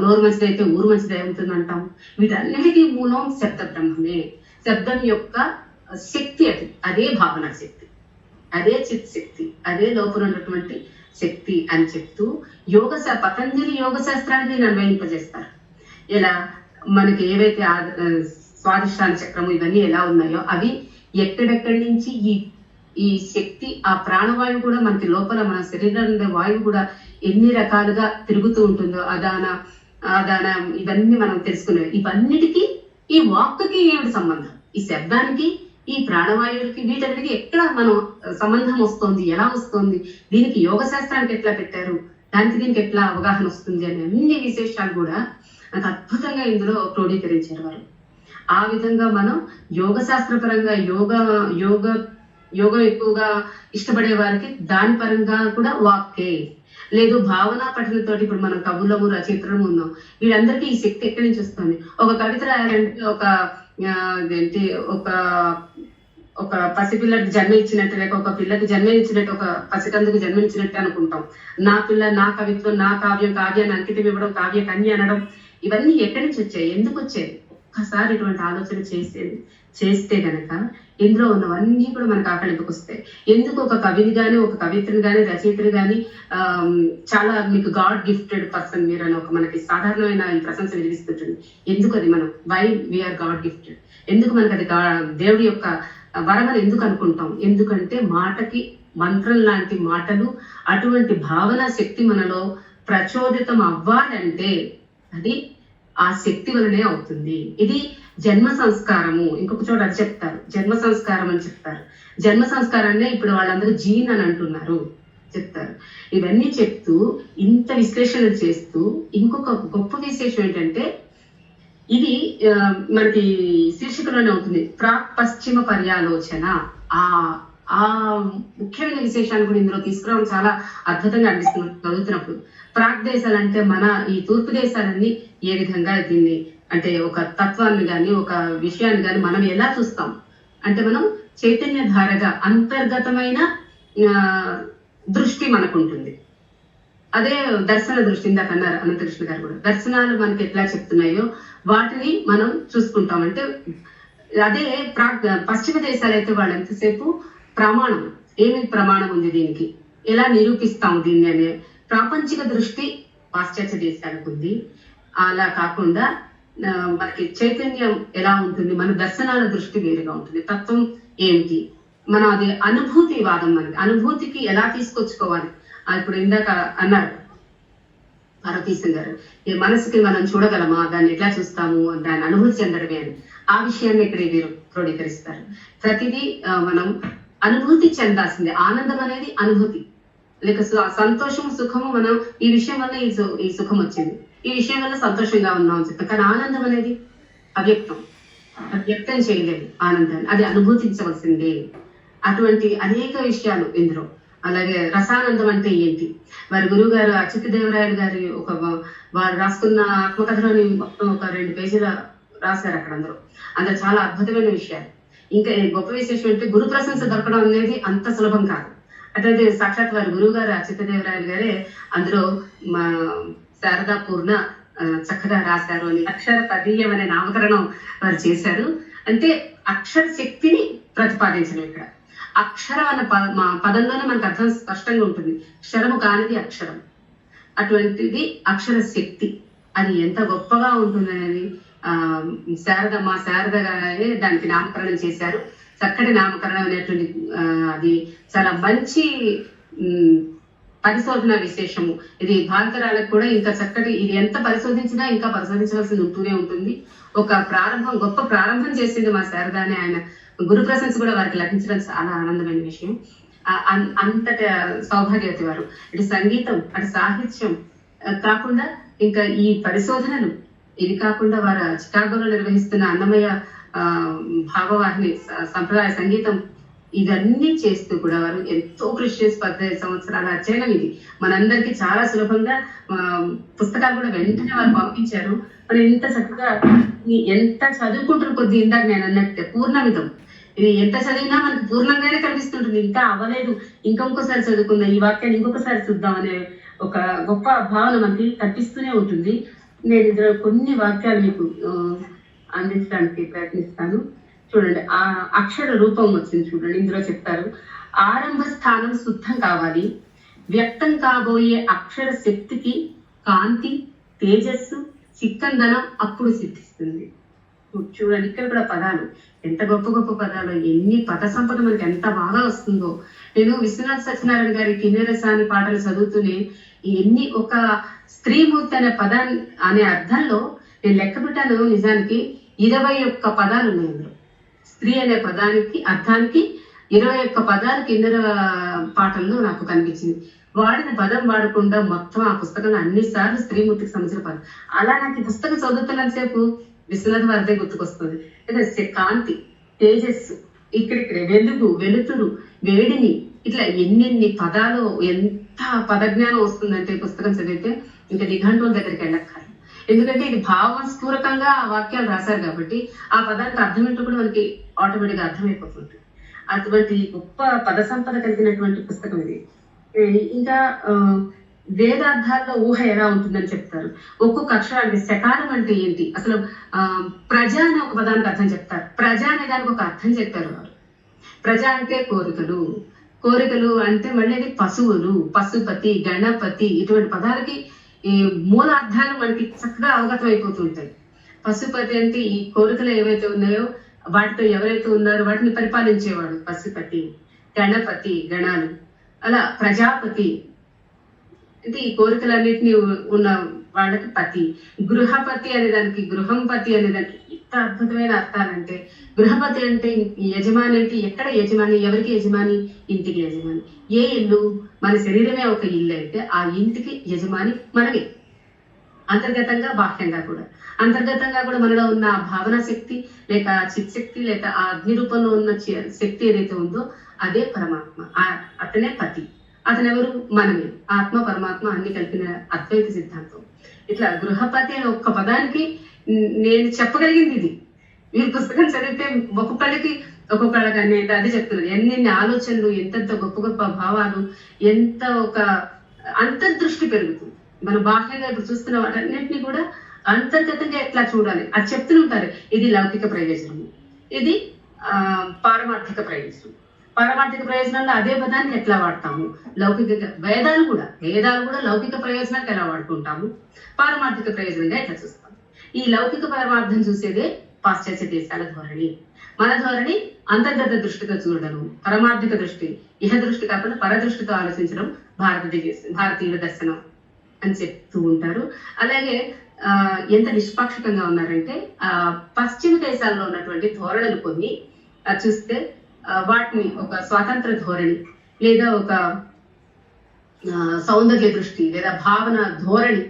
నోరు మంచిదైతే ఊరు మంచిది అవుతుంది అంటాం. వీటన్నిటికీ మూలం శబ్ద బ్రహ్మమే. శబ్దం యొక్క శక్తి అది, అదే భావనా శక్తి, అదే చిత్ శక్తి, అదే లోపల ఉన్నటువంటి శక్తి అని చెప్తూ పతంజలి యోగ శాస్త్రాన్ని అన్వయింపజేస్తారు. ఇలా మనకి ఏవైతే స్వాదిష్టాన చక్రము ఇవన్నీ ఎలా ఉన్నాయో అవి ఎక్కడెక్కడి నుంచి ఈ శక్తి, ఆ ప్రాణవాయువు కూడా మనకి లోపల మన శరీరంలో ఉండే వాయువు కూడా ఎన్ని రకాలుగా తిరుగుతూ ఉంటుందో ఆదాన ఇవన్నీ మనం తెలుసుకునేవి. ఇవన్నిటికీ ఈ వాక్కుకి ఏమిటి సంబంధం, ఈ శబ్దానికి, ఈ ప్రాణవాయువులకి, వీటన్నిటికీ ఎక్కడ మనం సంబంధం వస్తుంది, ఎలా వస్తుంది, దీనికి యోగ శాస్త్రానికి ఎట్లా పెట్టారు, దానికి దీనికి ఎట్లా అవగాహన వస్తుంది అనే అన్ని విశేషాలు కూడా నాకు అద్భుతంగా ఇందులో క్రోడీకరించారు వారు. ఆ విధంగా మనం యోగ శాస్త్రపరంగా యోగం ఎక్కువగా ఇష్టపడే వారికి దాని పరంగా కూడా వాక్కే లేదు, భావనా పఠనంతోటి ఇప్పుడు మనం కవులము రచయిత్రము ఉన్నాం, వీళ్ళందరికీ ఈ శక్తి ఎక్కడి నుంచి వస్తుంది. ఒక కవిత రాయాలంటే ఒక పసిపిల్లకి జన్మ ఇచ్చినట్టు, లేక ఒక పిల్లకి జన్మ ఇచ్చినట్టు, ఒక పసికందుకు జన్మనిచ్చినట్టు అనుకుంటాం. నా పిల్ల, నా కవిత్వం, నా కావ్యాన్ని అంకితం ఇవ్వడం, కావ్య కన్య అనడం, ఇవన్నీ ఎక్కడి నుంచి వచ్చాయి, ఎందుకు వచ్చాయి, ఒక్కసారి ఇటువంటి ఆలోచన చేస్తే గనక ఇందులో ఉన్నవన్నీ కూడా మనకు ఆకలింపుకు వస్తాయి. ఎందుకు ఒక కవిని గాని, ఒక కవిత్రిని గాని, రచయితని గాని చాలా మీకు గాడ్ గిఫ్టెడ్ పర్సన్ మీరు అని ఒక మనకి సాధారణమైన ఈ ప్రశంస వినిపిస్తుంటుంది. ఎందుకు అది మనం వై వీఆర్ గాడ్ గిఫ్టెడ్, ఎందుకు మనకు అది దేవుడి యొక్క వరం అని ఎందుకు అనుకుంటాం, ఎందుకంటే మాటకి మంత్రం లాంటి మాటలు, అటువంటి భావన శక్తి మనలో ప్రచోదితం అవ్వాలంటే అది ఆ శక్తి వలనే అవుతుంది. ఇది జన్మ సంస్కారము. ఇంకొక చోట అది చెప్తారు, జన్మ సంస్కారం అని చెప్తారు. జన్మ సంస్కారాన్నే ఇప్పుడు వాళ్ళందరూ జీన్ అని అంటున్నారు చెప్తారు. ఇవన్నీ చెప్తూ ఇంత విశ్లేషణ చేస్తూ ఇంకొక గొప్ప విశేషం ఏంటంటే, ఇది మనకి శీర్షికలోనే ఉంటుంది, ప్రాక్ పశ్చిమ పర్యాలోచన. ఆ ముఖ్యమైన విశేషాన్ని కూడా ఇందులో తీసుకురావడం చాలా అద్భుతంగా అనిపిస్తుంది చదువుతున్నప్పుడు. ప్రాక్ దేశాలు అంటే మన ఈ తూర్పు దేశాలన్నీ ఏ విధంగా దీన్ని అంటే ఒక తత్వాన్ని గాని, ఒక విషయాన్ని గాని మనం ఎలా చూస్తాం అంటే, మనం చైతన్య ధారగా అంతర్గతమైన దృష్టి మనకు ఉంటుంది. అదే దర్శన దృష్టి, ఇందాక అన్నారు అనంతకృష్ణ గారు కూడా, దర్శనాలు మనకి ఎట్లా చెప్తున్నాయో వాటిని మనం చూసుకుంటాం. అంటే అదే పశ్చిమ దేశాలు అయితే వాళ్ళు ఎంతసేపు ప్రమాణం, ఏమి ప్రమాణం ఉంది దీనికి, ఎలా నిరూపిస్తాం దీన్ని అనే ప్రాపంచిక దృష్టి పాశ్చాత్య దేశాలకు ఉంది. అలా కాకుండా మనకి చైతన్యం ఎలా ఉంటుంది, మన దర్శనాల దృష్టి వేరుగా ఉంటుంది. తత్వం ఏమిటి, మనం అది అనుభూతి వాదం, మనకి అనుభూతికి ఎలా తీసుకొచ్చుకోవాలి. ఇప్పుడు ఇందాక అన్నారు పార్వతీశం గారు, ఈ మనసుకి మనం చూడగలమా, దాన్ని ఎట్లా చూస్తాము, దాన్ని అనుభూతి చెందడమే అని. ఆ విషయాన్ని ఇక్కడ వీరు క్రోడీకరిస్తారు. ప్రతిదీ మనం అనుభూతి చెందాల్సిందే. ఆనందం అనేది అనుభూతి, లేక సంతోషం సుఖము, మనం ఈ విషయం వల్ల ఈ సుఖం వచ్చింది, ఈ విషయం వల్ల సంతోషంగా ఉన్నాం అని చెప్తాం. కానీ ఆనందం అనేది అవ్యక్తం, వ్యక్తం చేయలేదు ఆనందాన్ని, అది అనుభూతించవలసిందే. అటువంటి అనేక విషయాలు ఇందులో. అలాగే రసానందం అంటే ఏంటి, వారి గురువు గారు అచ్యుతదేవరాయలు గారి వారు రాసుకున్న ఆత్మకథలోని మొత్తం ఒక 2 పేజీల రాశారు అక్కడ. అందరూ చాలా అద్భుతమైన విషయాలు. ఇంకా గొప్ప విశేషం అంటే గురు ప్రశంస దొరకడం అనేది అంత సులభం కాదు. అట్లయితే సాక్షాత్ వారి గురువు గారు అచ్యుతదేవరాయలు గారే అందులో మా శారదా పూర్ణ చక్కగా రాశారు అని అక్షర పదీయం అనే నామకరణం వారు చేశారు. అంటే అక్షర శక్తిని ప్రతిపాదించడం ఇక్కడ. అక్షరం అన్న పదంలోనే మనకు అర్థం స్పష్టంగా ఉంటుంది. క్షరము కానిది అక్షరం, అటువంటిది అక్షర శక్తి. అది ఎంత గొప్పగా ఉంటుందనేది మా శారద గారే దానికి నామకరణం చేశారు. చక్కటి నామకరణం అనేటువంటి అది చాలా మంచి పరిశోధన విశేషము. ఇది భారతరాలకు కూడా ఇంకా చక్కటి, ఇది ఎంత పరిశోధించినా ఇంకా పరిశోధించవలసింది ఉంటూనే ఉంటుంది. ఒక గొప్ప ప్రారంభం చేసింది మా శారద అని. ఆయన గురు ప్రశంస కూడా వారికి లభించడం చాలా ఆనందమైన విషయం. అంతటి సౌభాగ్యవతి వారు. ఇటు సంగీతం, అటు సాహిత్యం కాకుండా ఇంకా ఈ పరిశోధనలు, ఇది కాకుండా వారు చికాగోలో నిర్వహిస్తున్న అన్నమయ్య భావవాహిని సంప్రదాయ సంగీతం, ఇవన్నీ చేస్తూ కూడా వారు ఎంతో కృషి చేసి 15 సంవత్సరాల అధ్యయనం. ఇది మనందరికీ చాలా సులభంగా పుస్తకాలు కూడా వెంటనే వారు పంపించారు. మరి ఎంత చక్కగా ఎంత చదువుకుంటున్న కొద్ది, ఇందాక నేను అన్నట్టు పూర్ణమితం, ఇది ఎంత చదివినా మనకు పూర్ణంగానే కనిపిస్తుంటుంది. ఇంకా అవ్వలేదు, ఇంకొకసారి చదువుకుందాం, ఈ వాక్యాన్ని ఇంకొకసారి చూద్దాం అనే ఒక గొప్ప భావన మనకి కనిపిస్తూనే ఉంటుంది. నేను ఇందులో కొన్ని వాక్యాలు మీకు అందించడానికి ప్రయత్నిస్తాను. చూడండి, ఆ అక్షర రూపం వచ్చింది చూడండి. ఇందులో చెప్తారు, ఆరంభ స్థానం శుద్ధం కావాలి, వ్యక్తం కాబోయే అక్షర శక్తికి కాంతి, తేజస్సు, చిక్కందనం అప్పుడు సిద్ధిస్తుంది. చూడండి, ఇక్కడ కూడా పదాలు ఎంత గొప్ప గొప్ప పదాలు, ఎన్ని పద సంపద మనకి ఎంత బాగా వస్తుందో. నేను విశ్వనాథ్ సత్యనారాయణ గారి కిన్నెరసాని పాటలు చదువుతూనే ఎన్ని, ఒక స్త్రీమూర్తి అనే పదాన్ని అనే అర్థంలో నేను లెక్క పెట్టాను, నిజానికి 21 పదాలు ఉన్నాయి అందులో. స్త్రీ అనే పదానికి అర్థానికి 21 పదాలు కిన్నెర పాటల్లో నాకు కనిపించింది. వాడిన పదం వాడకుండా మొత్తం ఆ పుస్తకంలో అన్ని సార్లు స్త్రీమూర్తికి సంబంధించిన పదం. అలా నాకు ఈ పుస్తకం చదువుతున్నంతసేపు విశ్వనాథ్ వారిదే గుర్తుకొస్తుంది. అయితే కాంతి, తేజస్సు, ఇక్కడిక్కడే వెలుగు, వెలుతురు, వేడిని, ఇట్లా ఎన్నెన్ని పదాలు, ఎంత పదజ్ఞానం వస్తుందంటే పుస్తకం చదివితే ఇంకా నిఘంటువుల దగ్గరికి వెళ్ళక్కర్లేదు. ఎందుకంటే ఇది భావస్ఫూరకంగా ఆ వాక్యాలు రాశారు కాబట్టి ఆ పదానికి అర్థం ఏంటో కూడా మనకి ఆటోమేటిక్గా అర్థమైపోతుంది. అటువంటి గొప్ప పద సంపద కలిగినటువంటి పుస్తకం ఇది. ఇంకా వేదార్థాల్లో ఊహ ఎలా ఉంటుందని చెప్తారు. ఒక్కొక్క అక్షరానికి శకారం అంటే ఏంటి, అసలు ప్రజ అనే ఒక పదానికి అర్థం చెప్తారు. ప్రజ అనే దానికి ఒక అర్థం చెప్తారు వారు. ప్రజ అంటే కోరికలు, కోరికలు అంటే మళ్ళీ అది పశువులు, పశుపతి, గణపతి, ఇటువంటి పదాలకి ఈ మూలార్థాలు మనకి చక్కగా అవగతం అయిపోతుంటాయి. పశుపతి అంటే ఈ కోరికలు ఏవైతే ఉన్నాయో వాటితో ఎవరైతే ఉన్నారో వాటిని పరిపాలించేవాడు పశుపతి. గణపతి, గణాలు. అలా ప్రజాపతి అంటే ఈ కోరికలన్నిటినీ ఉన్న వాళ్ళకి పతి. గృహపతి అనే దానికి, గృహంపతి అనే దానికి ఎంత అద్భుతమైన అర్థాలంటే, గృహపతి అంటే యజమాని, అంటే ఎక్కడ యజమాని, ఎవరికి యజమాని, ఇంటికి యజమాని. ఏ ఇల్లు, మన శరీరమే ఒక ఇల్లు అయితే ఆ ఇంటికి యజమాని మనమే, అంతర్గతంగా బాహ్యంగా కూడా. అంతర్గతంగా కూడా మనలో ఉన్న భావన శక్తి, లేక చిత్శక్తి, లేక ఆ అగ్ని రూపంలో ఉన్న శక్తి ఏదైతే ఉందో అదే పరమాత్మ, అతనే పతి. అతను ఎవరు, మనమే. ఆత్మ పరమాత్మ అన్ని కలిపిన అద్వైత సిద్ధాంతం. ఇట్లా గృహపతి అనే ఒక్క పదానికి నేను చెప్పగలిగింది ఇది. మీరు పుస్తకం చదివితే ఒక్కొక్కళ్ళకి ఒక్కొక్కళ్ళకి నేను అదే చెప్తున్నది. ఎన్ని ఆలోచనలు, ఎంత గొప్ప గొప్ప భావాలు, ఎంత ఒక అంతర్దృష్టి పెరుగుతుంది. మన బాహ్యంగా ఇప్పుడు చూస్తున్న వాటన్నింటినీ కూడా అంతర్గతంగా ఎట్లా చూడాలి అది చెప్తుంటారు. ఇది లౌకిక ప్రయోజనము, ఇది పారమార్థిక ప్రయోజనం. పారమార్థిక ప్రయోజనాల్లో అదే పదాన్ని ఎట్లా వాడతాము, లౌకిక వేదాలు కూడా లౌకిక ప్రయోజనాలకు ఎలా వాడుకుంటాము, పారమార్థిక ప్రయోజనంగా ఎట్లా చూస్తాము. ఈ లౌకిక పరమార్థం చూసేదే పాశ్చాత్య దేశాల ధోరణి. మన ధోరణి అంతర్గత దృష్టితో చూడడం, పరమార్థిక దృష్టి, ఇహ దృష్టి కాకుండా పరదృష్టితో ఆలోచించడం భారతీయుల దర్శనం అని చెప్తూ ఉంటారు. అలాగే ఎంత నిష్పాక్షికంగా ఉన్నారంటే పశ్చిమ దేశాల్లో ఉన్నటువంటి ధోరణులు కొన్ని చూస్తే వాటిని ఒక స్వాతంత్ర ధోరణి లేదా ఒక సౌందర్య దృష్టి లేదా భావన ధోరణి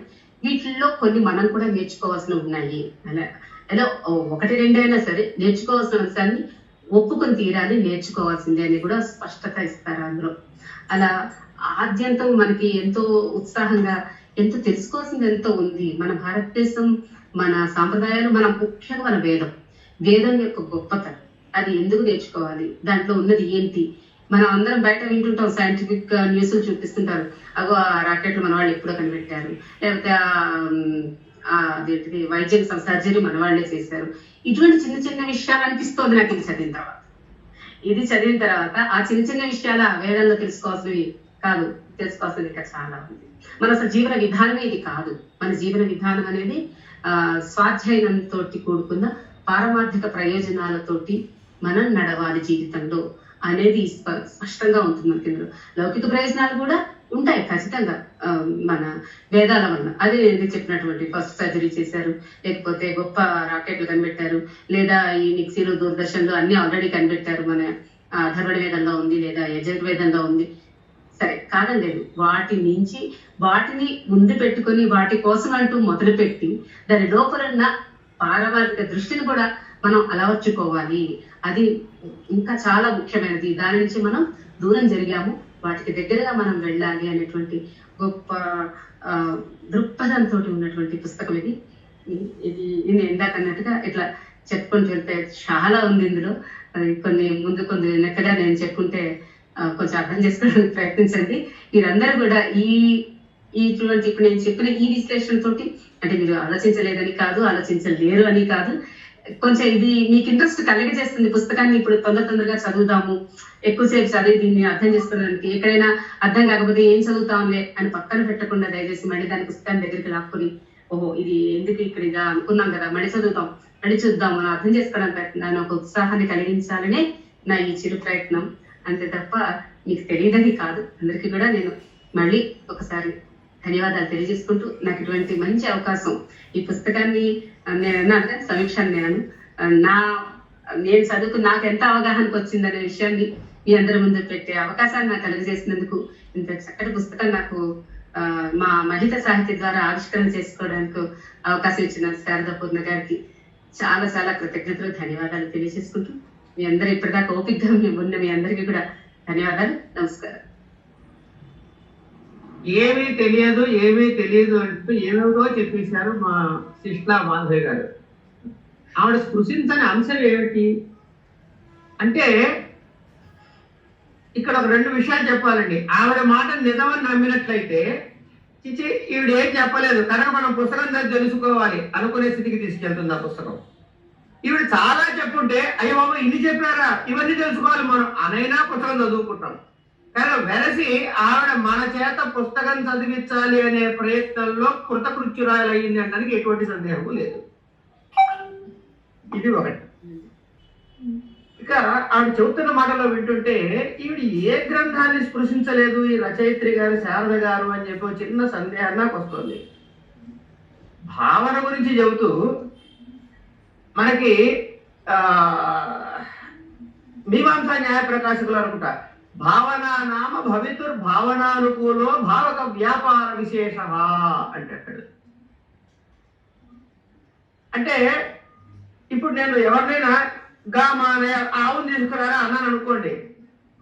వీటిల్లో కొన్ని మనం కూడా నేర్చుకోవాల్సినవి ఉన్నాయి. అలా ఒకటి రెండైనా సరే నేర్చుకోవాల్సిన అంశాన్ని ఒప్పుకొని తీరాలి, నేర్చుకోవాల్సిందే అని కూడా స్పష్టత ఇస్తారు అందులో. అలా ఆద్యంతం మనకి ఎంతో ఉత్సాహంగా ఎంతో తెలుసుకోవాల్సింది ఎంతో ఉంది. మన భారతదేశం, మన సాంప్రదాయాలు, మన ముఖ్యంగా మన వేదం యొక్క గొప్పతనం, అది ఎందుకు నేర్చుకోవాలి, దాంట్లో ఉన్నది ఏంటి. మనం అందరం బయట వింటుంటాం, సైంటిఫిక్ న్యూస్లు చూపిస్తుంటారు, అగో ఆ రాకెట్లు మన వాళ్ళు ఎప్పుడో కనిపెట్టారు, లేకపోతే అదేంటిది వైద్యం సర్జరీ మన వాళ్ళే చేశారు. ఇటువంటి చిన్న చిన్న విషయాలు అనిపిస్తుంది నాకు ఇది చదివిన తర్వాత ఆ చిన్న చిన్న విషయాల వేదంలో తెలుసుకోవాల్సినవి కాదు, తెలుసుకోవాల్సింది ఇంకా చాలా ఉంది. మన అసలు జీవన విధానమే ఇది కాదు. మన జీవన విధానం అనేది స్వాధ్యాయంతో కూడుకున్న పారమార్థిక ప్రయోజనాలతోటి మనం నడవాలి జీవితంలో అనేది స్పష్టంగా ఉంటుంది మనకి. ఇందులో లౌకిక ప్రయోజనాలు కూడా ఉంటాయి ఖచ్చితంగా మన వేదాల వల్ల. అదే నేను చెప్పినటువంటి ఫస్ట్ సర్జరీ చేశారు, లేకపోతే గొప్ప రాకెట్లు కనిపెట్టారు, లేదా ఈ మిక్సీలు దూరదర్శన్లు అన్ని ఆల్రెడీ కనిపెట్టారు, మన ధర్మణ వేదంలో ఉంది లేదా యజుర్వేదంలో ఉంది. సరే కాదని లేదు, వాటిని ముందు పెట్టుకొని వాటి కోసం అంటూ మొదలుపెట్టి దాని లోపల ఉన్న పారమార్థిక దృష్టిని కూడా మనం అలవర్చుకోవాలి. అది ఇంకా చాలా ముఖ్యమైనది. దాని నుంచి మనం దూరం జరిగాము, వాటికి దగ్గరగా మనం వెళ్ళాలి అనేటువంటి గొప్ప దృక్పథంతో ఉన్నటువంటి పుస్తకం ఇది. నేను ఇందాక అన్నట్టుగా ఇట్లా చెప్పుకుంటూ వెళ్తే చాలా ఉంది ఇందులో. కొన్ని వెనకగా నేను చెప్పుకుంటే కొంచెం అర్థం చేసుకోవడానికి ప్రయత్నించండి. మీరందరూ కూడా ఇటువంటి ఇప్పుడు నేను చెప్పిన ఈ విశ్లేషణతోటి, అంటే మీరు ఆలోచించలేదని కాదు, ఆలోచించలేరు అని కాదు, కొంచెం ఇది మీకు ఇంట్రెస్ట్ కలిగజేస్తుంది. పుస్తకాన్ని ఇప్పుడు తొందరగా చదువుదాము, ఎక్కువసేపు చదివి దీన్ని అర్థం చేసుకోవడానికి, ఎక్కడైనా అర్థం కాకపోతే ఏం చదువుతాంలే అని పక్కన పెట్టకుండా దయచేసి మళ్ళీ దాని పుస్తకాన్ని దగ్గరికి లాక్కుని, ఓహో ఇది ఎందుకు ఇక్కడ ఇదా అనుకున్నాం కదా, మళ్ళీ చూద్దాం మనం అర్థం చేసుకోవడానికి దాని ఒక ఉత్సాహాన్ని కలిగించాలనే నా ఈ చిరు ప్రయత్నం, అంతే తప్ప మీకు తెలియదని కాదు. అందరికీ కూడా నేను మళ్ళీ ఒకసారి ధన్యవాదాలు తెలియజేసుకుంటూ, నాకు ఇటువంటి మంచి అవకాశం, ఈ పుస్తకాన్ని నేను అన్నాను సమీక్షను నేను చదువుకు నాకు ఎంత అవగాహనకు వచ్చిందనే విషయాన్ని మీ అందరి ముందు పెట్టే అవకాశాన్ని నాకు కలిగజేసినందుకు, ఇంత చక్కటి పుస్తకం నాకు మా మహిళ సాహిత్య ద్వారా ఆవిష్కరణ చేసుకోవడానికి అవకాశం ఇచ్చిన శారదా పూర్ణ గారికి చాలా చాలా కృతజ్ఞతలు, ధన్యవాదాలు తెలియజేసుకుంటూ, మీ అందరూ ఇప్పటిదాకా ఓపికగా ఉన్న మీ అందరికీ కూడా ధన్యవాదాలు, నమస్కారం. ఏమీ తెలియదు అంటూ ఏమేదో చెప్పేశారు మా శిష్లా మాధవి గారు. ఆవిడ స్పృశించని అంశం ఏమిటి అంటే, ఇక్కడ ఒక 2 విషయాలు చెప్పాలండి. ఆవిడ మాట నిజమని నమ్మినట్లయితే చిచి ఈవిడ ఏం చెప్పలేదు కనుక మనం పుస్తకం దగ్గర తెలుసుకోవాలి అనుకునే స్థితికి తీసుకెళ్తుంది ఆ పుస్తకం. ఈవిడ చాలా చెప్పుంటే అయ్యో బాబు ఇన్ని చెప్పారా, ఇవన్నీ తెలుసుకోవాలి మనం అనైనా పుస్తకం చదువుకుంటాం. కానీ వెరసి ఆవిడ మన చేత పుస్తకం చదివించాలి అనే ప్రయత్నంలో కృతకృత్యురాలయ్యింది అనడానికి ఎటువంటి సందేహము లేదు. ఇది ఒకటి. ఇక ఆవిడ చెబుతున్న మాటలో వింటుంటే ఈవిడ ఏ గ్రంథాన్ని స్పృశించలేదు ఈ రచయిత్రి గారు శారద గారు అని చెప్పి చిన్న సందేహం నాకు వస్తుంది. భావన గురించి చెబుతూ మనకి మీమాంసా న్యాయ ప్రకాశకులు అనుకుంటా, భావనా నామ భవితుర్ భావనానుకూలో భావక వ్యాపార విశేష అంటాడు. అంటే ఇప్పుడు నేను ఎవరినైనా మానే ఆవుని తీసుకురారా అన్నాను అనుకోండి,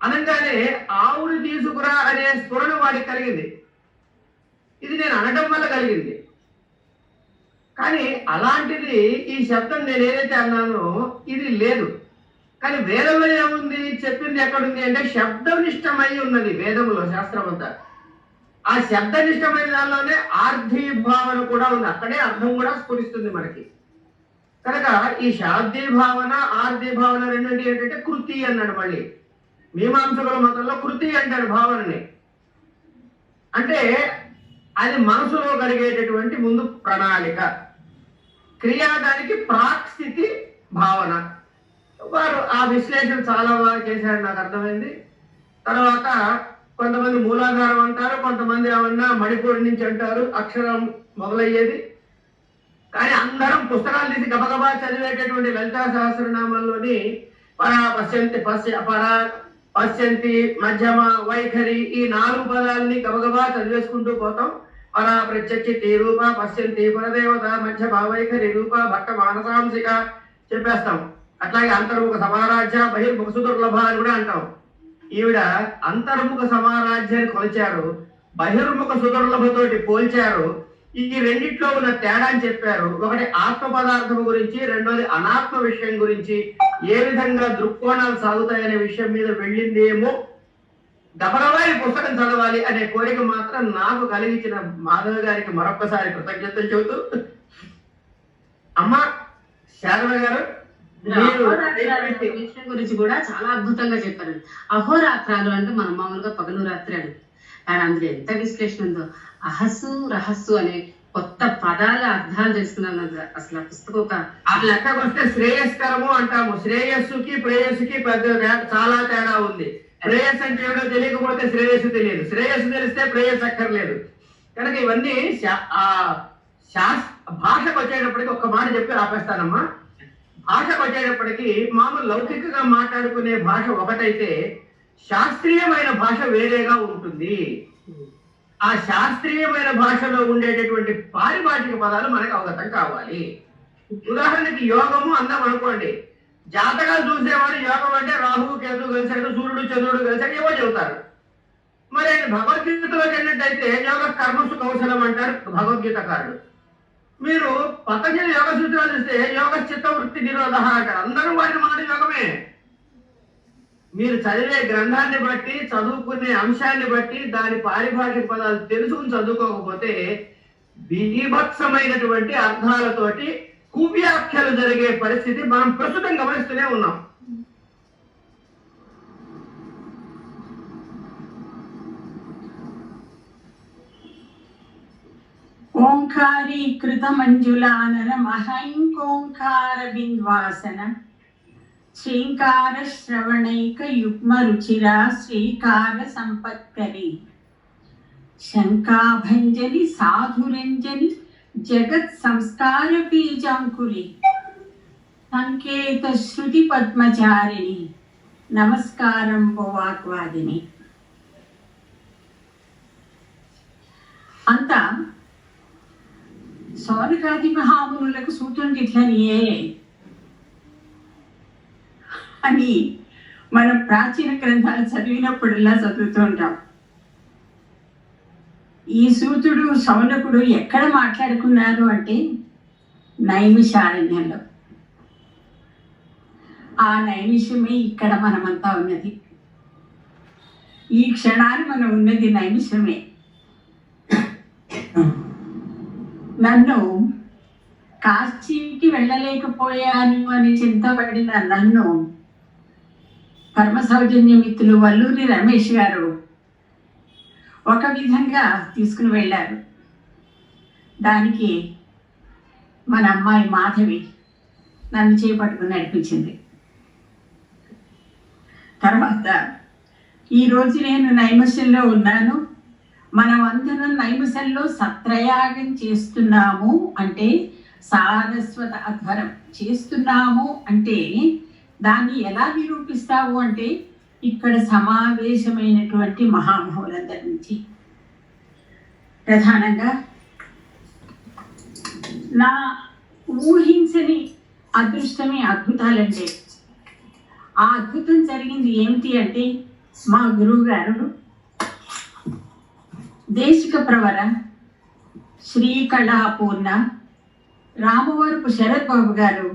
అనగానే ఆవుని తీసుకురా అనే స్ఫురణ వాడికి కలిగింది. ఇది నేను అనడం వల్ల కలిగింది. కానీ అలాంటిది ఈ శబ్దం నేను ఏదైతే అన్నానో ఇది లేదు. కానీ వేదంలో ఏముంది, చెప్పింది ఎక్కడుంది అంటే శబ్దనిష్టమై ఉన్నది వేదములో, శాస్త్రం అంతా. ఆ శబ్దనిష్టమైన దానిలోనే ఆర్ధీభావన కూడా ఉంది, అక్కడే అర్థం కూడా స్ఫురిస్తుంది మనకి. కనుక ఈ శాబ్దీభావన ఆర్ధీభావన రెండింటి ఏంటంటే కృతి అన్నాడు. మళ్ళీ మీమాంసకుల మతంలో కృతి అంటాడు భావనని. అంటే అది మనసులో కలిగేటటువంటి ముందు ప్రణాళిక, క్రియాదానికి ప్రాక్ స్థితి భావన. వారు ఆ విశ్లేషణ చాలా బాగా చేశారు, నాకు అర్థమైంది. తర్వాత కొంతమంది మూలాధారం అంటారు, కొంతమంది ఏమన్నా మణిపూర్ నుంచి అంటారు, అక్షరం మొదలయ్యేది. కానీ అందరం పుస్తకాలు తీసి గబగబా చదివేటటువంటి లలితా సహస్రనామంలోని పరా పశ్యంతి పరా పశ్యంతి మధ్యమ వైఖరి ఈ 4 పదాలని గబగబా చదివేసుకుంటూ పోతాం. పరా ప్రత్యక్షి రూప పశ్యంతి పరదేవత మధ్యమ వైఖరి రూప భక్త మానసాంసిక చెప్పేస్తాం. అట్లాగే అంతర్ముఖ సమారాధ్య బహిర్ముఖ సుదుర్లభ అని కూడా అంటాం. ఈవిడ అంతర్ముఖ సమారాధ్యాన్ని కొలిచారు, బహిర్ముఖ సుదుర్లభతోటి పోల్చారు. ఈ రెండిట్లో ఉన్న తేడా అని చెప్పారు. ఒకటి ఆత్మ పదార్థం గురించి, రెండోది అనాత్మ విషయం గురించి ఏ విధంగా దృక్కోణాలు సాగుతాయనే విషయం మీద వెళ్ళిందేమో. గబగబా ఈ పుస్తకం చదవాలి అనే కోరిక మాత్రం నాకు కలిగించిన మాధవ్ గారికి మరొకసారి కృతజ్ఞతలు చెబుతూ, అమ్మ శారద గారు విషయం గురించి కూడా చాలా అద్భుతంగా చెప్పారు. అహోరాత్రాలు అంటే మనం మామూలుగా పగలు రాత్రి అని, కానీ అందులో ఎంత విశ్లేషణ ఉందో. అహస్సు రహస్సు అనే కొత్త పదాల అర్థాలు తెలుసుకున్నాను. అసలు ఆ పుస్తకం ఒక ఆ లెక్కకు వస్తే శ్రేయస్కరము అంటాము. శ్రేయస్సుకి ప్రేయస్సుకి చాలా తేడా ఉంది. ప్రేయస్ అంటే ఏమిటో తెలియకపోతే శ్రేయస్సు తెలియదు, శ్రేయస్సు తెలిస్తే ప్రేయస్ అక్కర్లేదు. కనుక ఇవన్నీ భాషకు వచ్చేటప్పటికి ఒక్క మాట చెప్పి ఆపేస్తానమ్మా. భాషకు వచ్చేటప్పటికి మామూలు లౌకికంగా మాట్లాడుకునే భాష ఒకటైతే శాస్త్రీయమైన భాష వేరేగా ఉంటుంది. ఆ శాస్త్రీయమైన భాషలో ఉండేటటువంటి పారిభాషిక పదాలు మనకు అవగతం కావాలి. ఉదాహరణకి యోగము అందాం అనుకోండి. జాతకాలు చూసేవాడు యోగం అంటే రాహువు కేతు కలిసాడు, సూర్యుడు చంద్రుడు కలిసాడు ఏవో చెబుతారు. మరి ఆయన భగవద్గీతలోకి వెళ్ళినట్టయితే యోగ కర్మసు కౌశలం అంటారు భగవద్గీతకారుడు. మీరు పతంజలి యోగ సూత్రాలు చూస్తే యోగ చిత్త వృత్తి నిరోధ అంటారు. అందరూ వాటిని మాట యోగమే. మీరు చదివే గ్రంథాన్ని బట్టి, చదువుకునే అంశాన్ని బట్టి దాని పారిభాషిక పదాలు తెలుసుకుని చదువుకోకపోతే బీభత్సమైనటువంటి అర్థాలతోటి కువ్యాఖ్యలు జరిగే పరిస్థితి మనం ప్రస్తుతం గమనిస్తూనే ఉన్నాం. ఓంకారీకృత మంజులానన మహైంకోంకార బింద్వాసన శ్రీంకార శ్రవణైక యుగ్మ రుచిరా శ్రీకార సంపత్కరి శంకాభంజని సాధురంజని జగత్ సంస్కార బీజాంకురి సంకేత శృతి పద్మచారిణి నమస్కారం వాగ్వాదిని. అంతా సౌనకాది మహామునులకు సూత్రం ఇట్లనియే అని మనం ప్రాచీన గ్రంథాలు చదివినప్పుడల్లా చదువుతూ ఉంటాం. ఈ సూతుడు సౌనకుడు ఎక్కడ మాట్లాడుకున్నారు అంటే నైమిషారణ్యంలో. ఆ నైమిషమే ఇక్కడ మనమంతా ఉన్నది. ఈ క్షణాన్ని మనం ఉన్నది నైమిషమే. నన్ను కాశీకి వెళ్ళలేకపోయాను అని చింతపడిన నన్ను పరమ సౌజన్య మిత్రులు వల్లూరి రమేష్ గారు ఒక విధంగా తీసుకుని వెళ్ళారు. దానికి మన అమ్మాయి మాధవి నన్ను చేపట్టుకుని నడిపించింది. తర్వాత ఈరోజు నేను నైమిషంలో ఉన్నాను. మనం అందరం నైమిషంలో సత్రయాగం చేస్తున్నాము అంటే, సారస్వత అధ్వరం చేస్తున్నాము అంటే దాన్ని ఎలా నిరూపిస్తావు అంటే, ఇక్కడ సమావేశమైనటువంటి మహామహులందరి నుంచి ప్రధానంగా నా ఊహించని అదృష్టమే అద్భుతాలంటే, ఆ అద్భుతం జరిగింది ఏమిటి అంటే, మా గురువు గారు దేశిక ప్రవర శ్రీకళాపూర్ణ రామవరపు శరత్ బాబు గారు